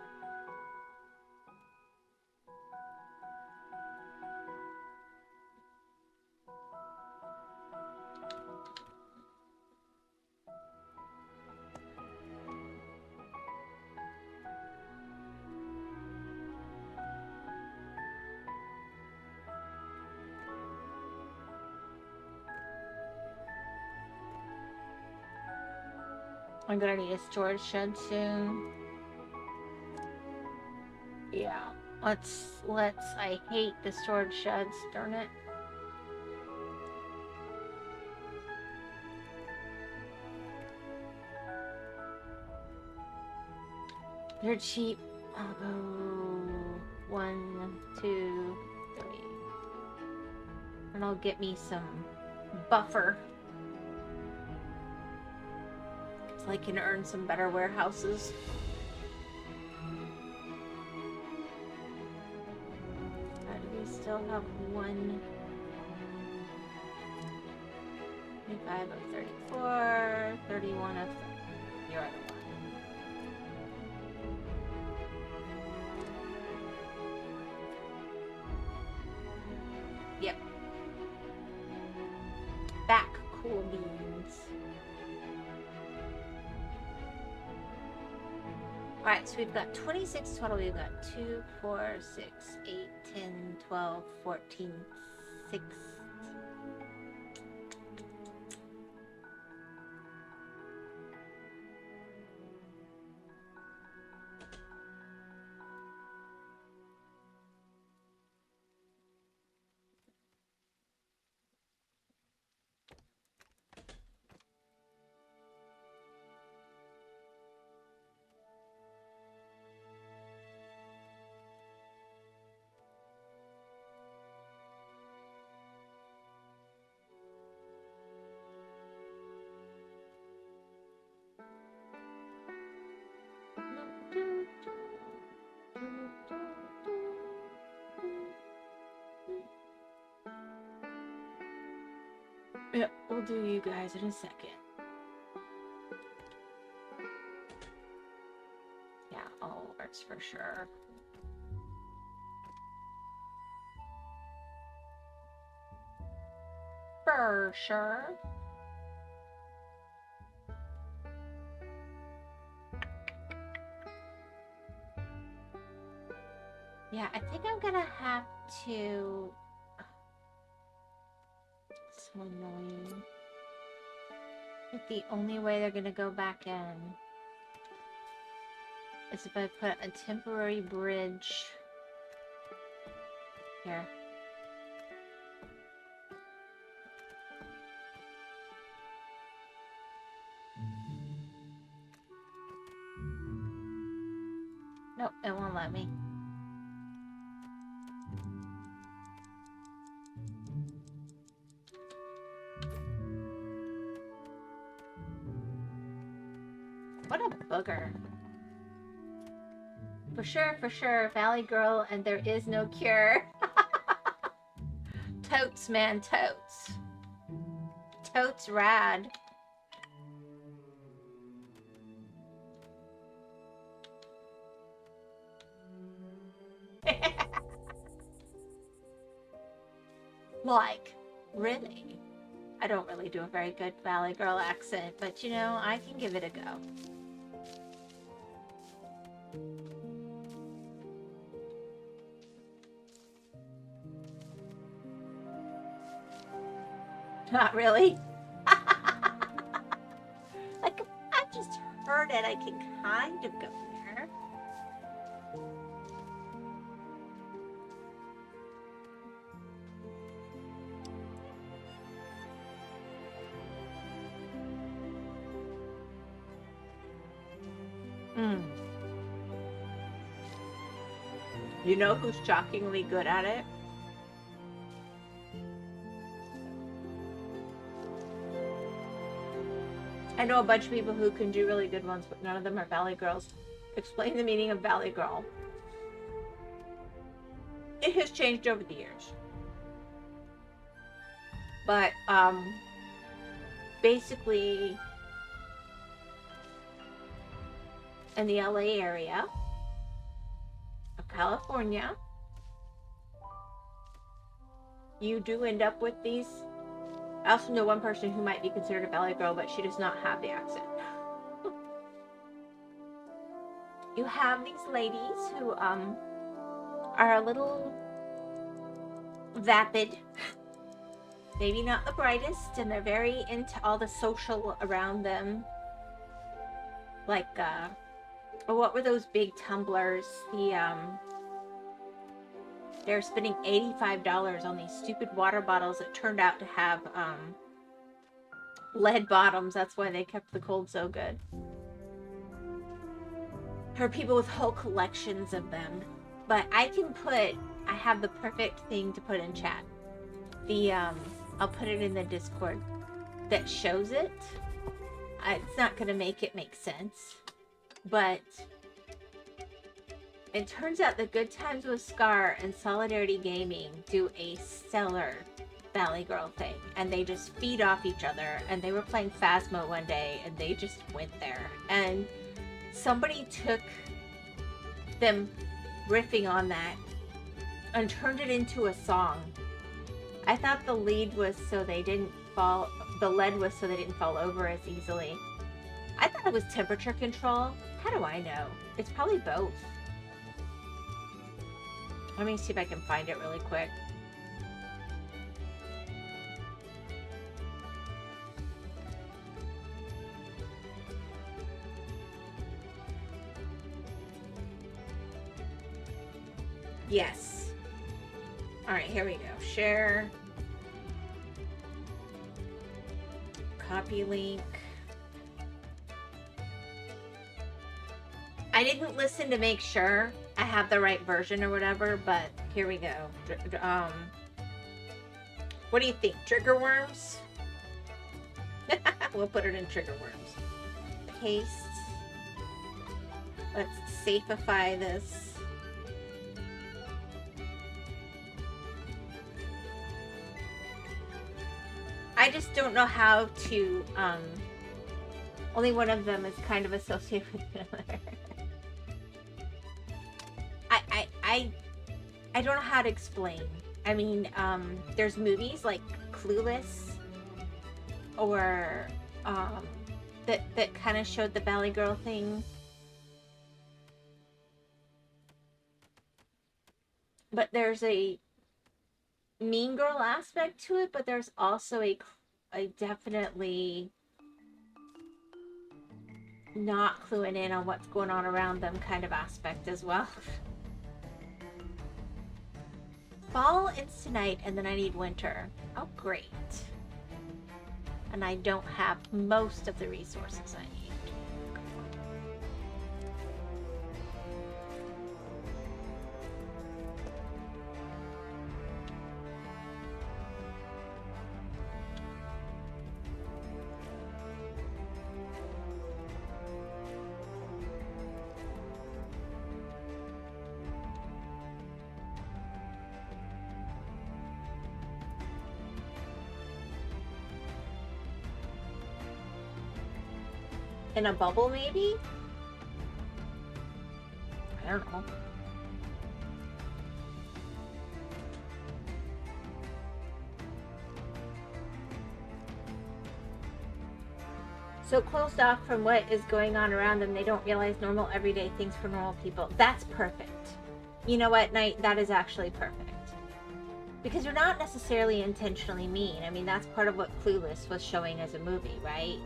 I'm gonna need a storage shed soon. Yeah, let's, I hate the storage sheds, darn it. They're cheap. I'll go 1, 2, 3. And I'll get me some buffer. So I can earn some better warehouses. Do we still have 1? 25 of 34, 31 of 30. You're at 1. Yep. Back, cool beans. Alright, so we've got 26 total. We've got 2, 4, 6, 8, 10, 12, 14, 6. Yeah, we'll do you guys in a second. Yeah, all works for sure. For sure. Yeah, I think I'm gonna have to so annoying. Like the only way they're gonna go back in is if I put a temporary bridge here. Nope, it won't let me. What a booger. For sure, Valley Girl, and there is no cure. Totes, man, totes. Totes rad. Like, really? I don't really do a very good Valley Girl accent, but you know, I can give it a go. Not really. Like, I just heard it, I can kind of go there. You know who's shockingly good at it? I know a bunch of people who can do really good ones, but none of them are Valley Girls. Explain the meaning of Valley Girl. It has changed over the years. But, basically, in the LA area of California, you do end up with these. I also know one person who might be considered a Valley Girl, but she does not have the accent. You have these ladies who are a little vapid, maybe not the brightest, and they're very into all the social around them. Like, what were those big tumblers? They're spending $85 on these stupid water bottles that turned out to have lead bottoms. That's why they kept the cold so good. There are people with whole collections of them. But I have the perfect thing to put in chat. I'll put it in the Discord that shows it. It's not going to make it make sense. But it turns out that Good Times with Scar and Solidarity Gaming do a stellar Valley Girl thing. And they just feed off each other. And they were playing Phasmo one day and they just went there. And somebody took them riffing on that and turned it into a song. I thought the lead was so they didn't fall, the lead was so they didn't fall over as easily. I thought it was temperature control. How do I know? It's probably both. Let me see if I can find it really quick. Yes. All right, here we go. Share. Copy link. I didn't listen to make sure I have the right version or whatever, but here we go. What do you think? Trigger worms? We'll put it in trigger worms. Paste. Let's safeify this. I just don't know how to, only one of them is kind of associated with another. I don't know how to explain. I mean, there's movies like Clueless or, that kind of showed the Valley Girl thing. But there's a mean girl aspect to it, but there's also a definitely not cluing in on what's going on around them kind of aspect as well. Fall is tonight, and then I need winter. Oh, great. And I don't have most of the resources I need. In a bubble, maybe? I don't know. So closed off from what is going on around them, they don't realize normal everyday things for normal people. That's perfect. You know what, Knight? That is actually perfect. Because you're not necessarily intentionally mean. I mean, that's part of what Clueless was showing as a movie, right?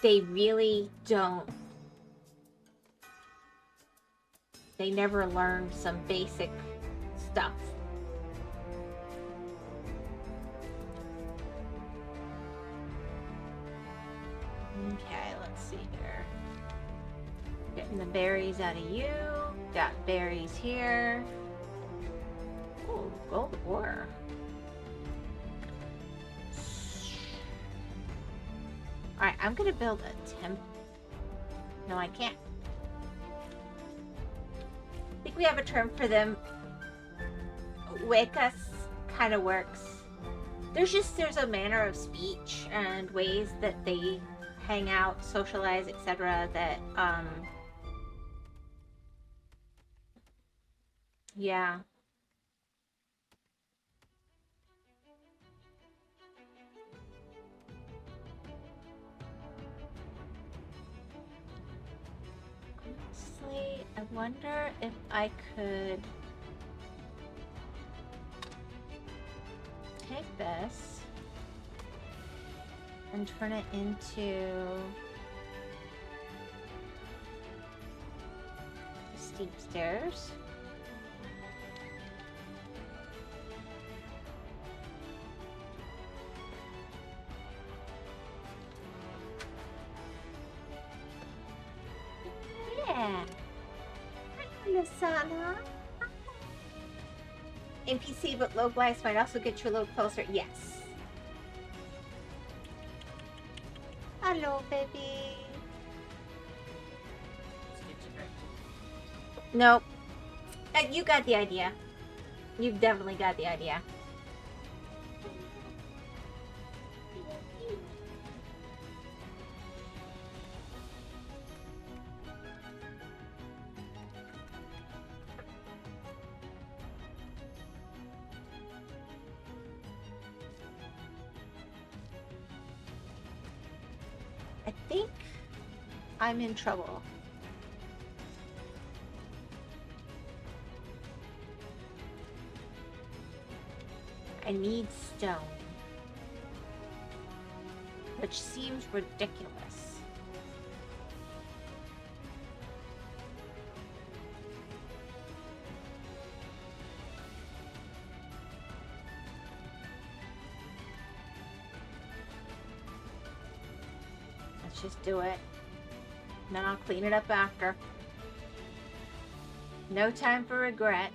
They really don't. They never learned some basic stuff. Okay, let's see here. Getting the berries out of you. Got berries here. Oh, gold ore. Alright, I'm gonna build a temple. No, I can't. I think we have a term for them. Wake us kind of works. There's a manner of speech and ways that they hang out, socialize, etc. that, yeah. Honestly, I wonder if I could take this and turn it into steep stairs. Yeah. Lasana. NPC, but low glass might also get you a little closer. Yes. Hello, baby. Nope. You got the idea. You've definitely got the idea. I think I'm in trouble. I need stone, which seems ridiculous. Let's just do it. Then I'll clean it up after. No time for regret.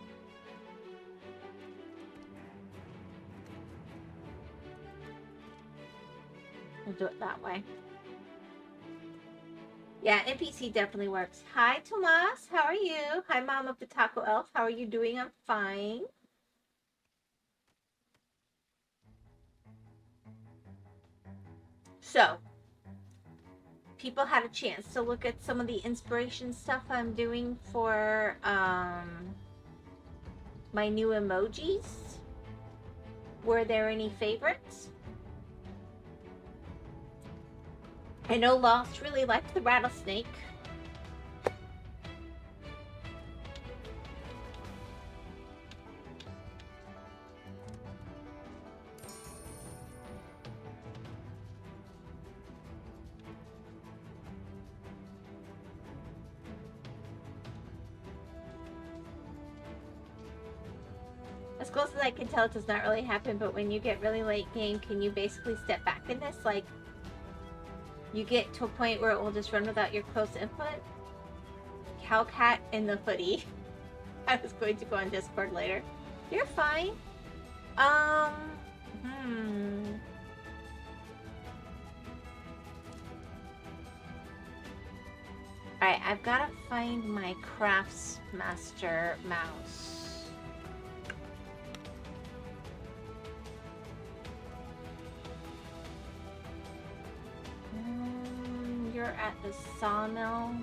We'll do it that way. Yeah, NPC definitely works. Hi, Tomas. How are you? Hi, Mom of the Taco Elf. How are you doing? I'm fine. So, people had a chance to look at some of the inspiration stuff I'm doing for my new emojis. Were there any favorites? I know Lost really liked the rattlesnake. As close as I can tell, it does not really happen, but when you get really late game, can you basically step back in this? Like, you get to a point where it will just run without your close input? Cowcat in the hoodie. I was going to go on Discord later. You're fine. Alright, I've got to find my Craftsmaster mouse. You're at the sawmill.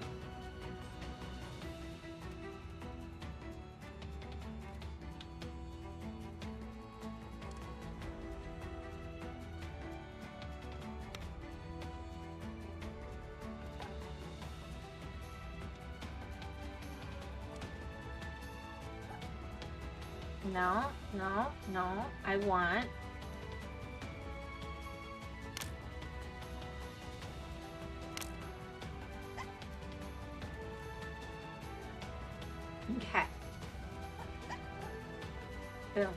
No, no, no. I want. Okay. Boom.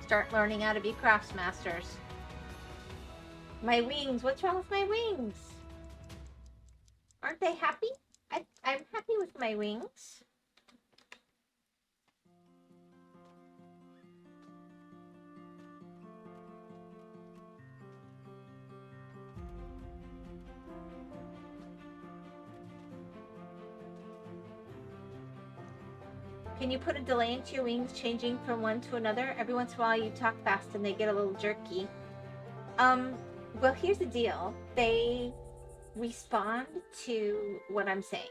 Start learning how to be craftsmasters. My wings. What's wrong with my wings? Aren't they happy? I'm happy with my wings. Can you put a delay into your wings changing from one to another? Every once in a while you talk fast and they get a little jerky. Well, here's the deal. They respond to what I'm saying.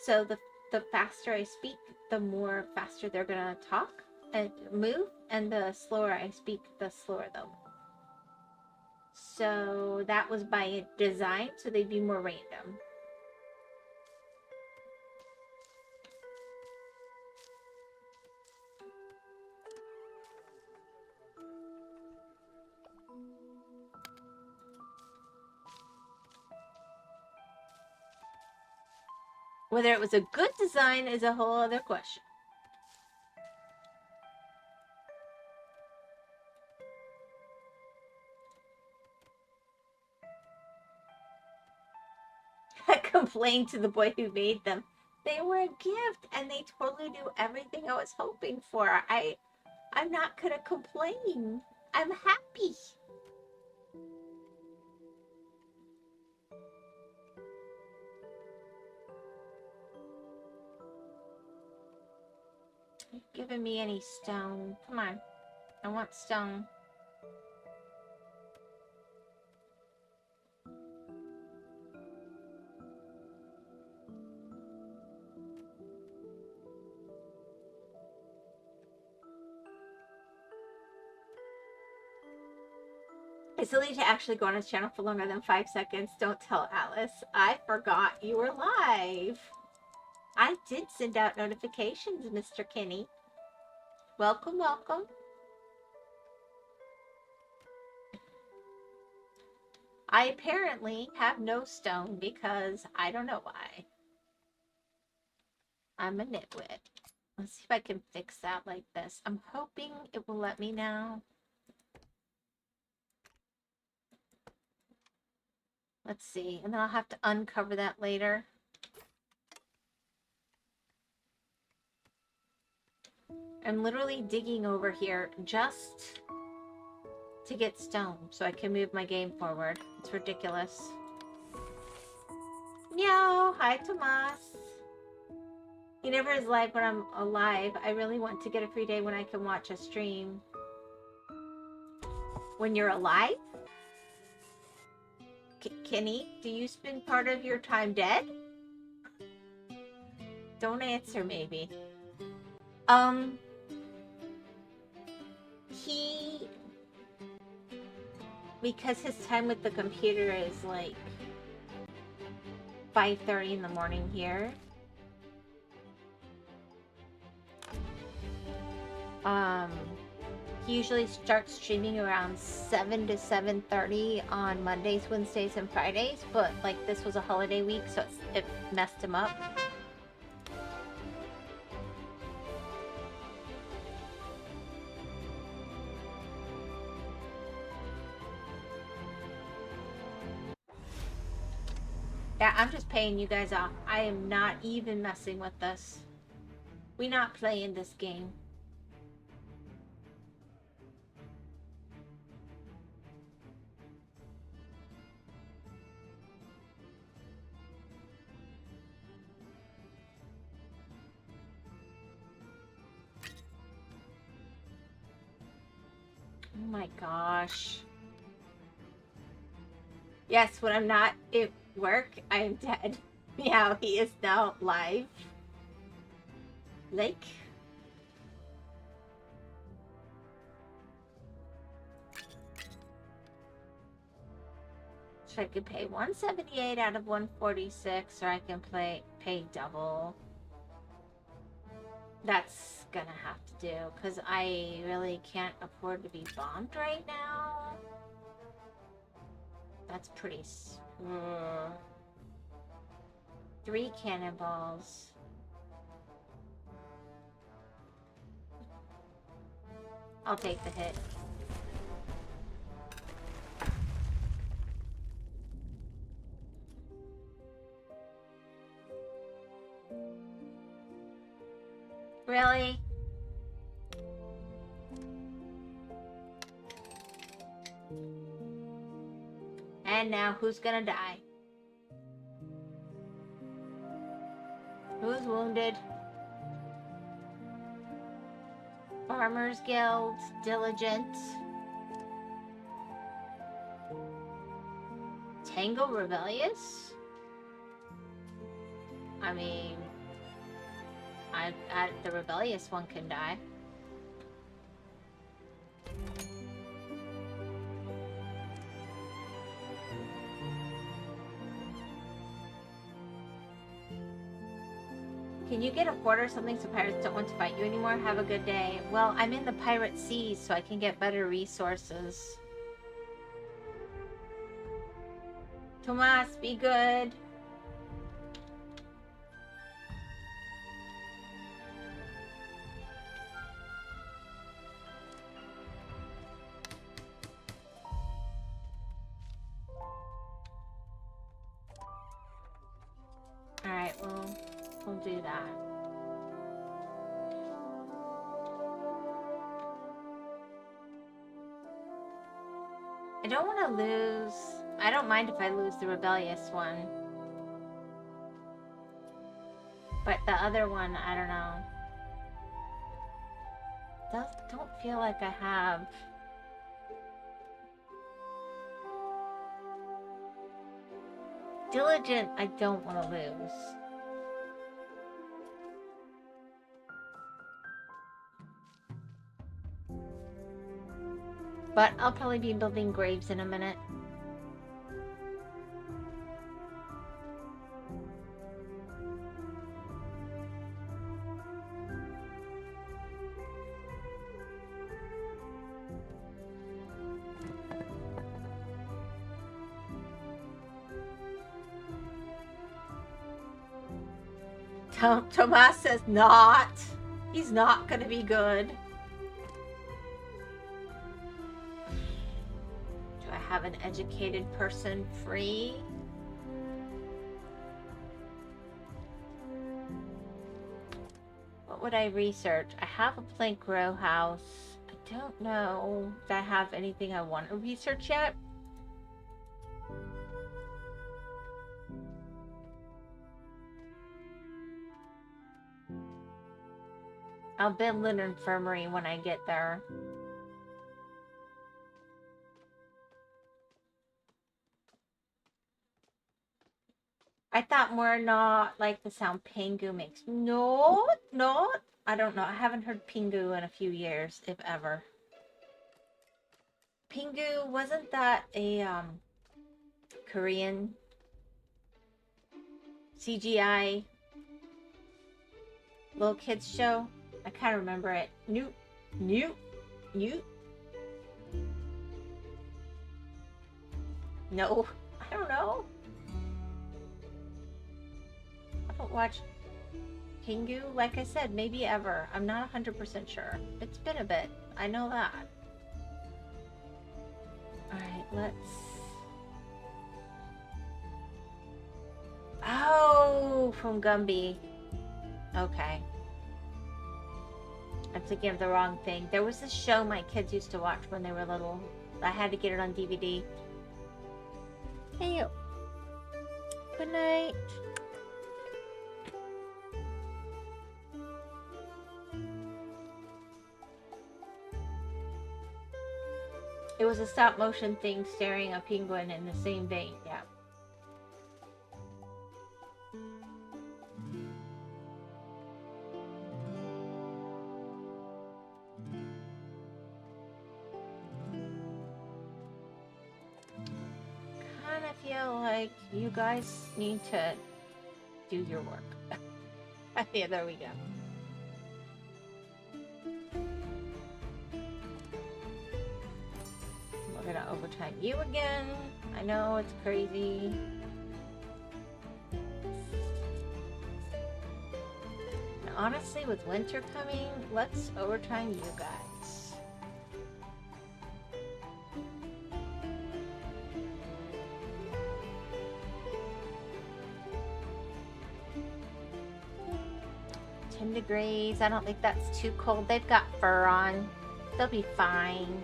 So the faster I speak, the more faster they're gonna talk and move, and the slower I speak, the slower they'll move. So that was by design, so they'd be more random. Whether it was a good design is a whole other question. I complained to the boy who made them. They were a gift and they totally do everything I was hoping for. I'm not gonna complain. I'm happy. Giving me any stone. Come on. I want stone. It's silly to actually go on his channel for longer than 5 seconds. Don't tell Alice. I forgot you were live. I did send out notifications, Mr. Kinney. Welcome, welcome. I apparently have no stone because I don't know why. I'm a nitwit. Let's see if I can fix that like this. I'm hoping it will let me now. Let's see. And then I'll have to uncover that later. I'm literally digging over here just to get stone so I can move my game forward. It's ridiculous. Meow! Hi, Tomas. He never is live when I'm alive. I really want to get a free day when I can watch a stream. When you're alive? Kenny, do you spend part of your time dead? Don't answer, maybe. Because his time with the computer is like 5:30 in the morning here. He usually starts streaming around 7 to 7:30 on Mondays, Wednesdays, and Fridays, but like this was a holiday week, so it messed him up. Yeah, I'm just paying you guys off. I am not even messing with this. We not playing this game. Oh my gosh. Yes, when I'm not at work, I am dead. Yeah, he is now live. Like. So I could pay 178 out of 146, or I can pay double. That's gonna have to do, because I really can't afford to be bombed right now. That's pretty... 3 cannonballs. I'll take the hit. Really? And now who's gonna die? Who's wounded? Farmers Guild, Diligent. Tango Rebellious? I mean, the rebellious one can die. Can you get a port or something so pirates don't want to fight you anymore? Have a good day. Well, I'm in the pirate seas, so I can get better resources. Tomas, be good. Alright, we'll do that. I don't want to lose... I don't mind if I lose the rebellious one. But the other one, I don't know. Don't feel like I have... Diligent, I don't want to lose. But I'll probably be building graves in a minute. Tomas says not. He's not gonna be good. Do I have an educated person free? What would I research? I have a plank row house. I don't know if I have anything I want to research yet. I'll build an infirmary when I get there. I thought more not like the sound Pingu makes. No, no. I don't know. I haven't heard Pingu in a few years, if ever. Pingu, wasn't that a Korean CGI little kids show? I kind of remember it. Newt. No, I don't know. I don't watch Pingu. Like I said, maybe ever. I'm not 100% sure. It's been a bit. I know that. Alright, let's... from Gumby. Okay. I'm thinking of the wrong thing. There was this show my kids used to watch when they were little. I had to get it on DVD. Hey, you. Good night. It was a stop motion thing staring a penguin in the same vein, yeah. Kinda feel like you guys need to do your work. Yeah, there we go. We're gonna overtime you again. I know it's crazy. And honestly, with winter coming, let's overtime you guys. Degrees. I don't think that's too cold. They've got fur on. They'll be fine.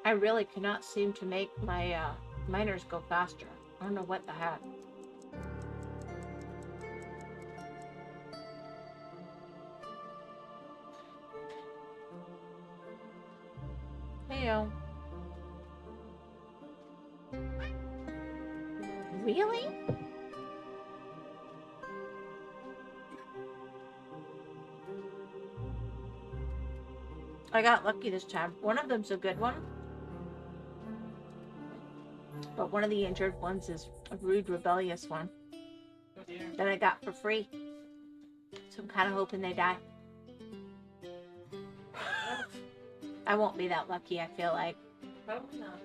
I really cannot seem to make my miners go faster. I don't know what the heck. Heyo. Really? I got lucky this time. One of them's a good one. But one of the injured ones is a rude, rebellious one. Oh dear. That I got for free. So I'm kind of hoping they die. I won't be that lucky, I feel like. Probably not.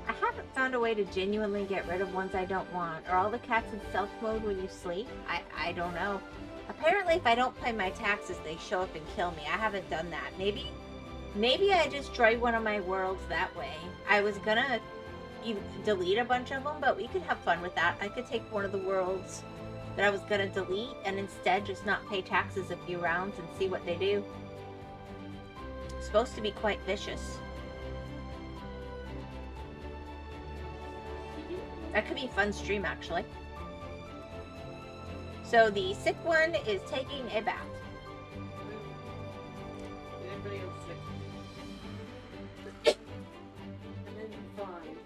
I haven't found a way to genuinely get rid of ones I don't want. Are all the cats in stealth mode when you sleep? I don't know. Apparently if I don't pay my taxes, they show up and kill me. I haven't done that. Maybe I destroy one of my worlds that way. I was gonna delete a bunch of them, but we could have fun with that. I could take one of the worlds that I was gonna delete and instead just not pay taxes a few rounds and see what they do. It's supposed to be quite vicious. That could be a fun stream, actually. So the sick one is taking a bath. Anybody else sick? And then you're fine.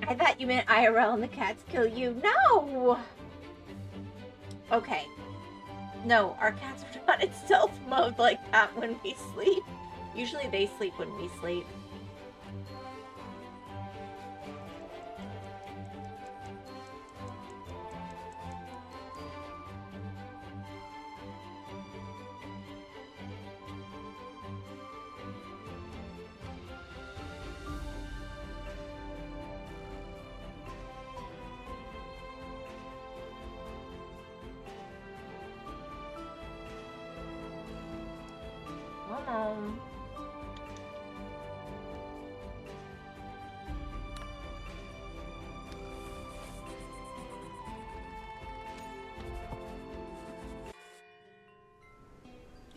I thought you meant IRL and the cats kill you. No! Okay. No, our cats are not in stealth mode like that when we sleep. Usually they sleep when we sleep.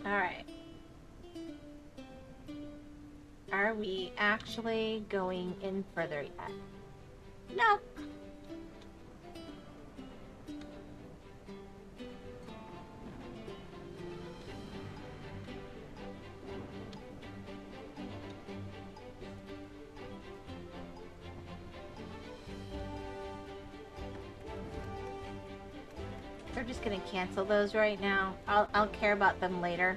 Alright. Are we actually going in further yet? No. We're just gonna cancel those right now. I'll care about them later.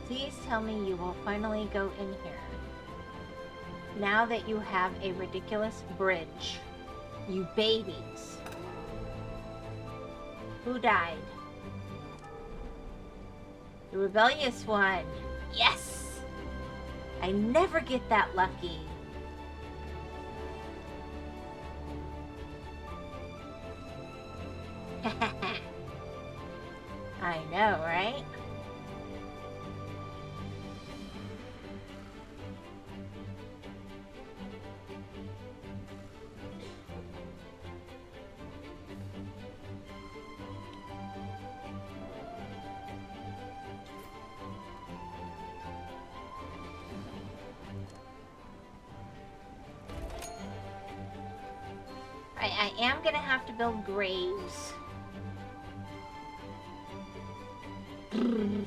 Please tell me you will finally go in here. Now that you have a ridiculous bridge. You babies. Who died? The rebellious one. Yes! I never get that lucky. I know, right? I am gonna have to build graves. I'm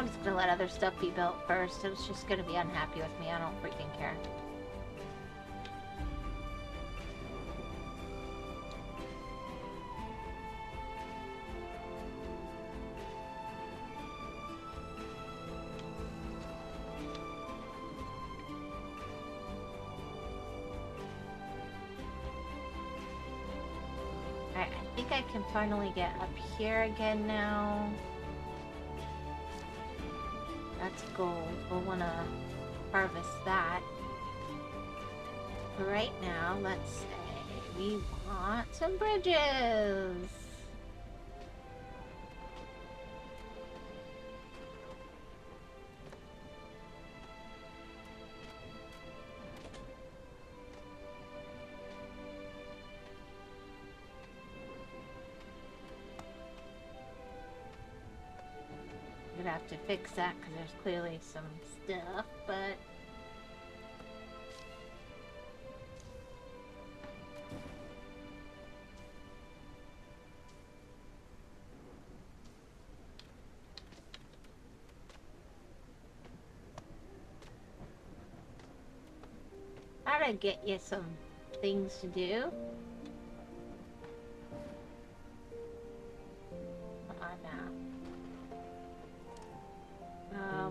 just gonna let other stuff be built first. It's just gonna be unhappy with me. I don't freaking care. I think I can finally get up here again now. That's gold. We'll want to harvest that. But right now, let's say we want some bridges. Have to fix that because there's clearly some stuff, but how to get you some things to do.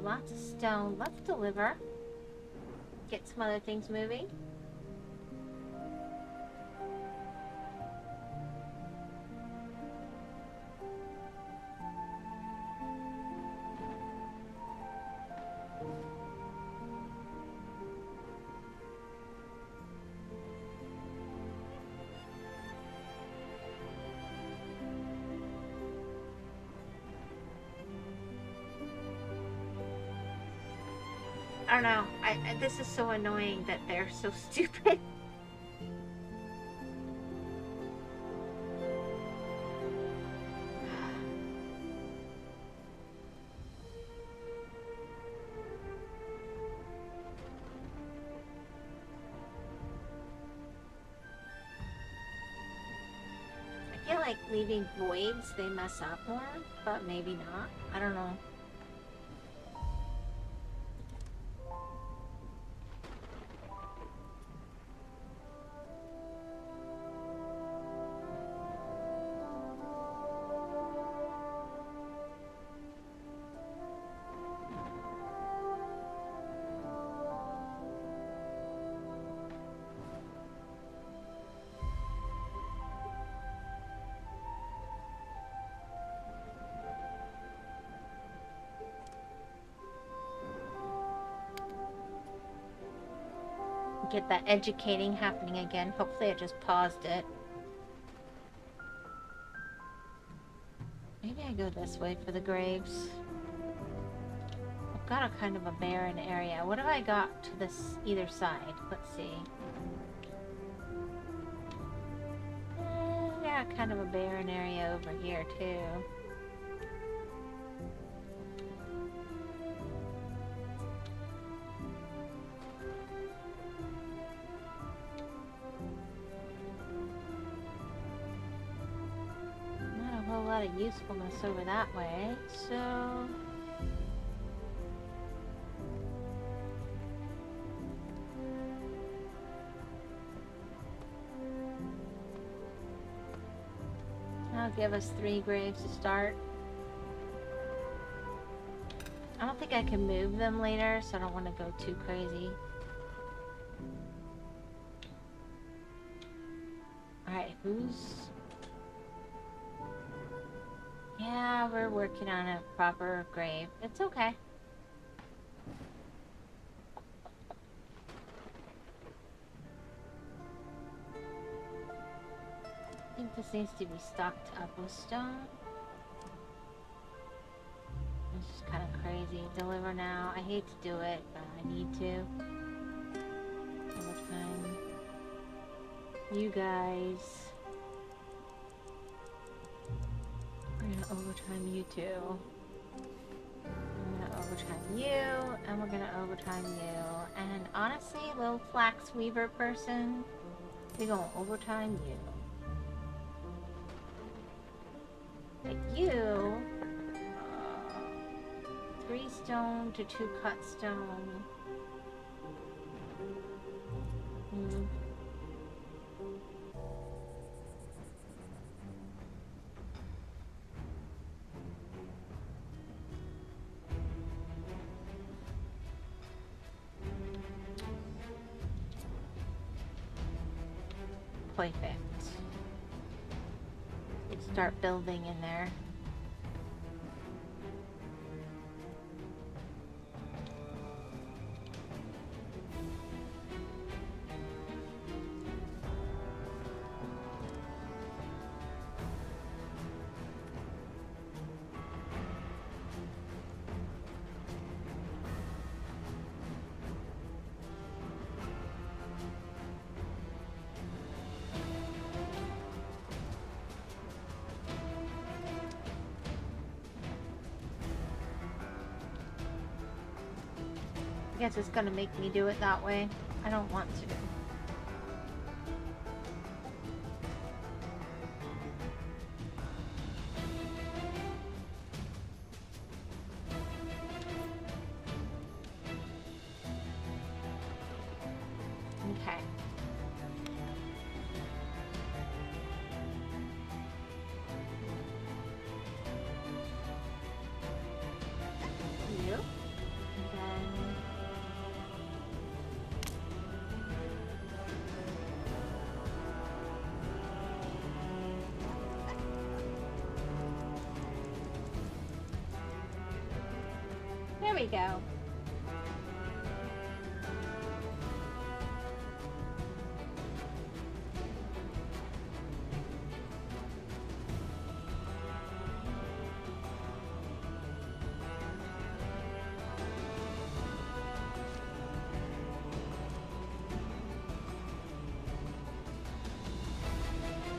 Lots of stone. Let's deliver. Get some other things moving. I don't know. This is so annoying that they're so stupid. I feel like leaving voids, they mess up more, but maybe not. I don't know. Get that educating happening again. Hopefully I just paused it. Maybe I go this way for the graves. I've got a kind of a barren area. What have I got to this either side? Let's see. Yeah, kind of a barren area over here too. usefulness over that way, so... That'll give us 3 graves to start. I don't think I can move them later, so I don't want to go too crazy. Alright, who's... Yeah, we're working on a proper grave. It's okay. I think this needs to be stocked up with stone. It's just kind of crazy. Deliver now. I hate to do it, but I need to. Overtime. You guys. We're gonna overtime you too. I'm gonna overtime you, and we're gonna overtime you. And honestly, little flax weaver person, we're gonna overtime you. But you, 3 stone to 2 cut stone. Perfect. Let's start building in there. I guess it's gonna make me do it that way. I don't want to. Okay. You. And then... There we go.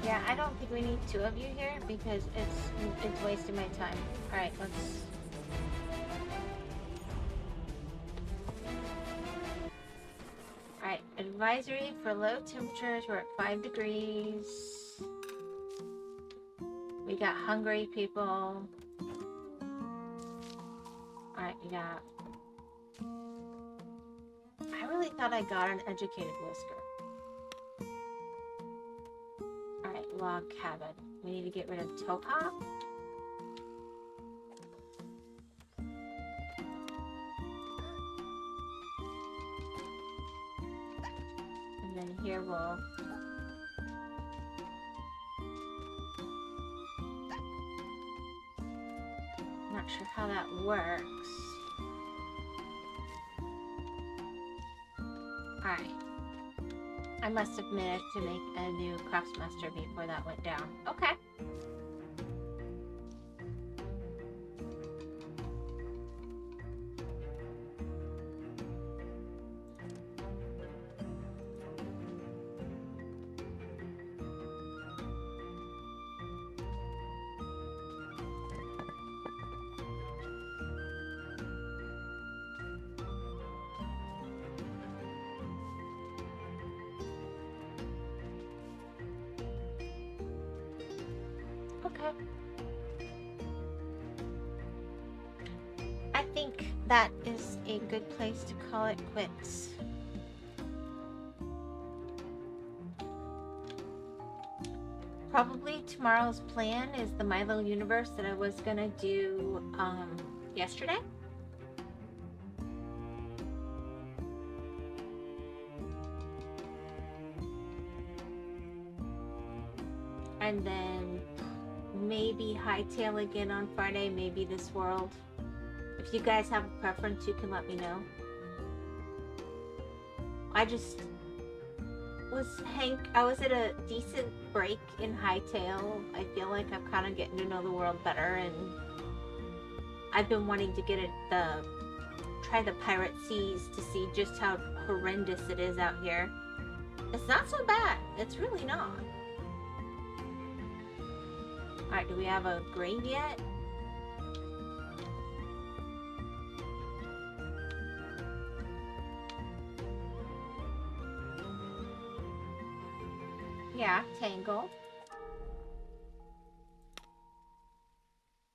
Yeah, I don't think we need 2 of you here because it's wasting my time. All right, let's... Alright, advisory for low temperatures. We're at 5 degrees. We got hungry people. Alright, we got... I really thought I got an educated whisker. Alright, log cabin. We need to get rid of Topop. And then here we'll... Not sure how that works. Alright. I must have managed to make a new Craftsmaster before that went down. Okay. Okay. that is a good place to call it quits. Probably tomorrow's plan is the Milo universe that I was gonna do yesterday. And then maybe Hightail again on Friday, maybe This World. If you guys have a preference, you can let me know. I was at a decent break in Hightail. I feel like I'm kind of getting to know the world better, and I've been wanting to try the pirate seas to see just how horrendous it is out here. It's not so bad. It's really not. Alright, do we have a grave yet? Yeah, Tangle.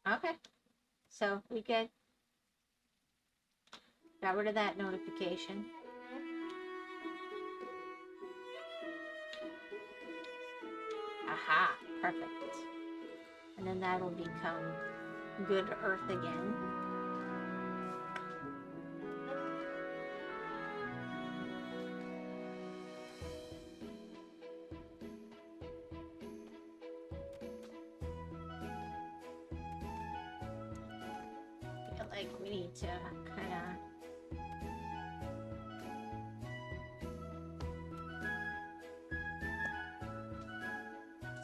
Okay. So, we good. Got rid of that notification. Aha, perfect. And then that'll become good earth again. I feel like we need to kind of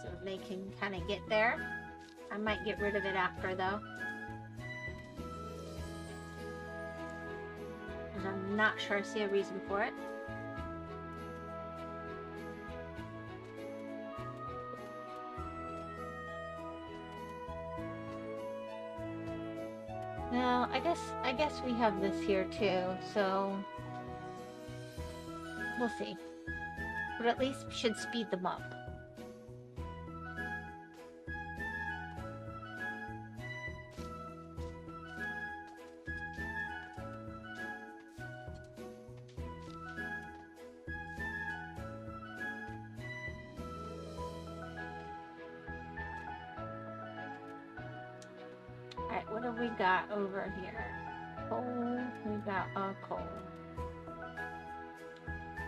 so they can kind of get there. I might get rid of it after though, because I'm not sure I see a reason for it. No, I guess we have this here too, so we'll see. But at least we should speed them up. Alright, what have we got over here? Coal. We got a coal.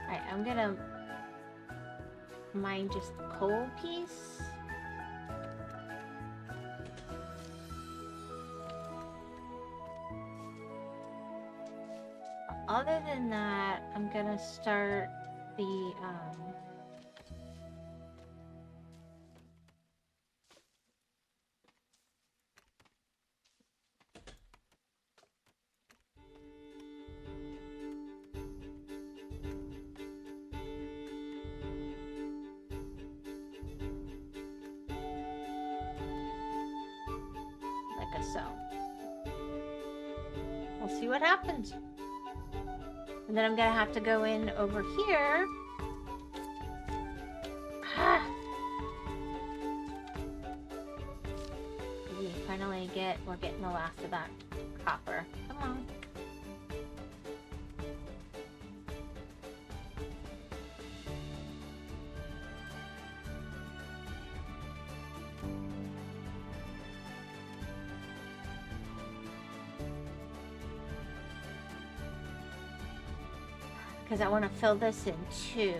Alright, I'm gonna mine just the coal piece. Other than that, I'm gonna start the like a so. We'll see what happens. And then I'm gonna have to go in over here. Ah. We finally we're getting the last of that copper. Come on. Because I want to fill this in two.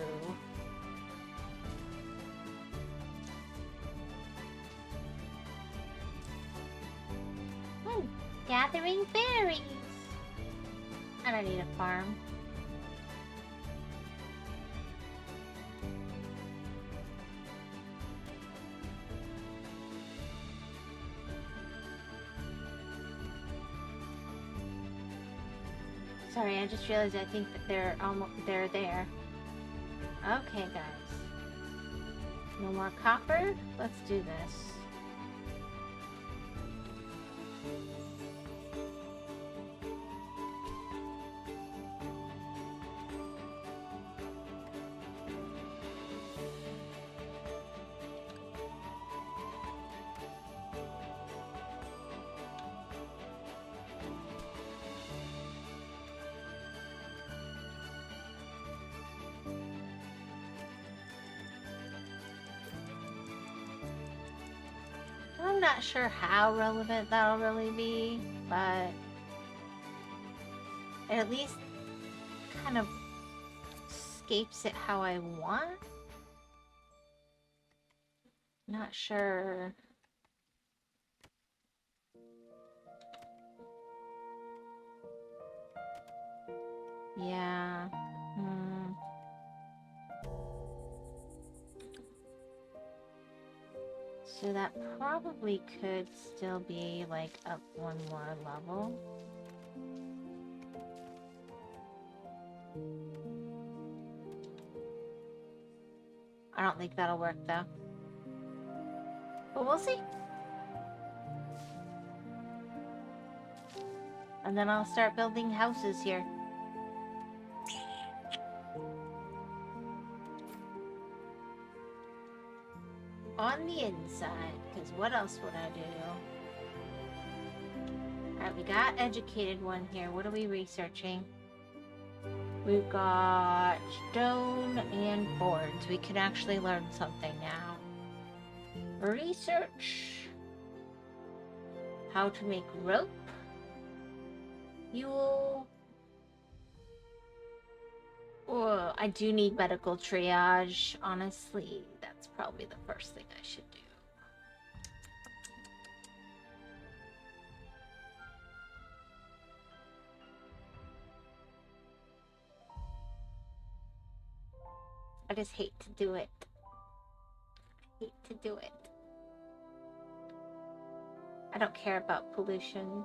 Gathering berries. I don't need a farm. Sorry, I just realized I think that they're there. Okay, guys. No more copper. Let's do this. I'm not sure how relevant that'll really be, but it at least kind of scapes it how I want. Not sure. Yeah. So that probably could still be like up one more level. I don't think that'll work though. But we'll see. And then I'll start building houses here. On the inside, because what else would I do? Alright, we got educated one here. What are we researching? We've got stone and boards. We can actually learn something now. Research how to make rope. Fuel. Oh, I do need medical triage. Honestly, that's probably the first thing I should do. I just hate to do it. Hate to do it. I don't care about pollution.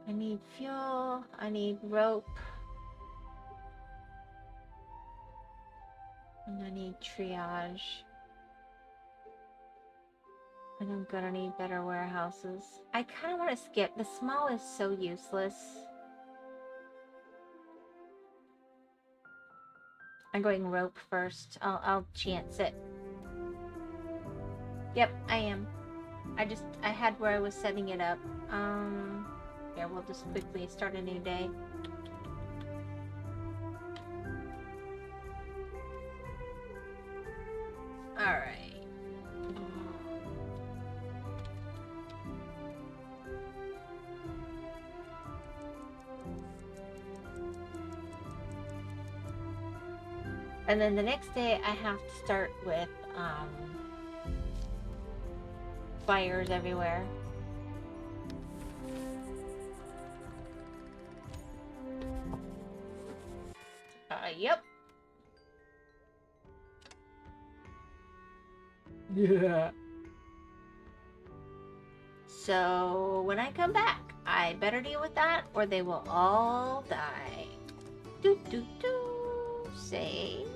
I need fuel. I need rope. And I need triage. And I'm gonna need better warehouses. I kind of want to skip. The small is so useless. I'm going rope first. I'll chance it. Yep, I am. I had where I was setting it up. Here, we'll just quickly start a new day. Alright. And then the next day I have to start with fires everywhere. Yep. Yeah. So when I come back, I better deal with that or they will all die. Do do do. Save.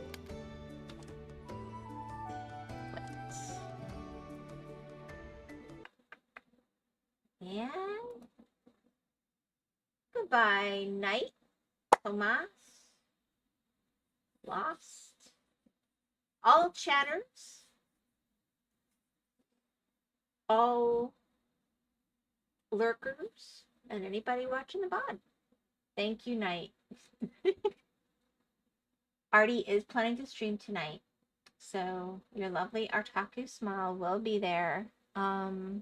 And goodbye, night, Tomas, Lost, all chatters, all lurkers, and anybody watching the VOD. Thank you, Night. Artie is planning to stream tonight, so your lovely Artaku Smile will be there. And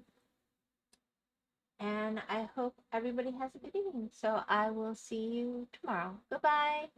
I hope everybody has a good evening. So I will see you tomorrow. Goodbye.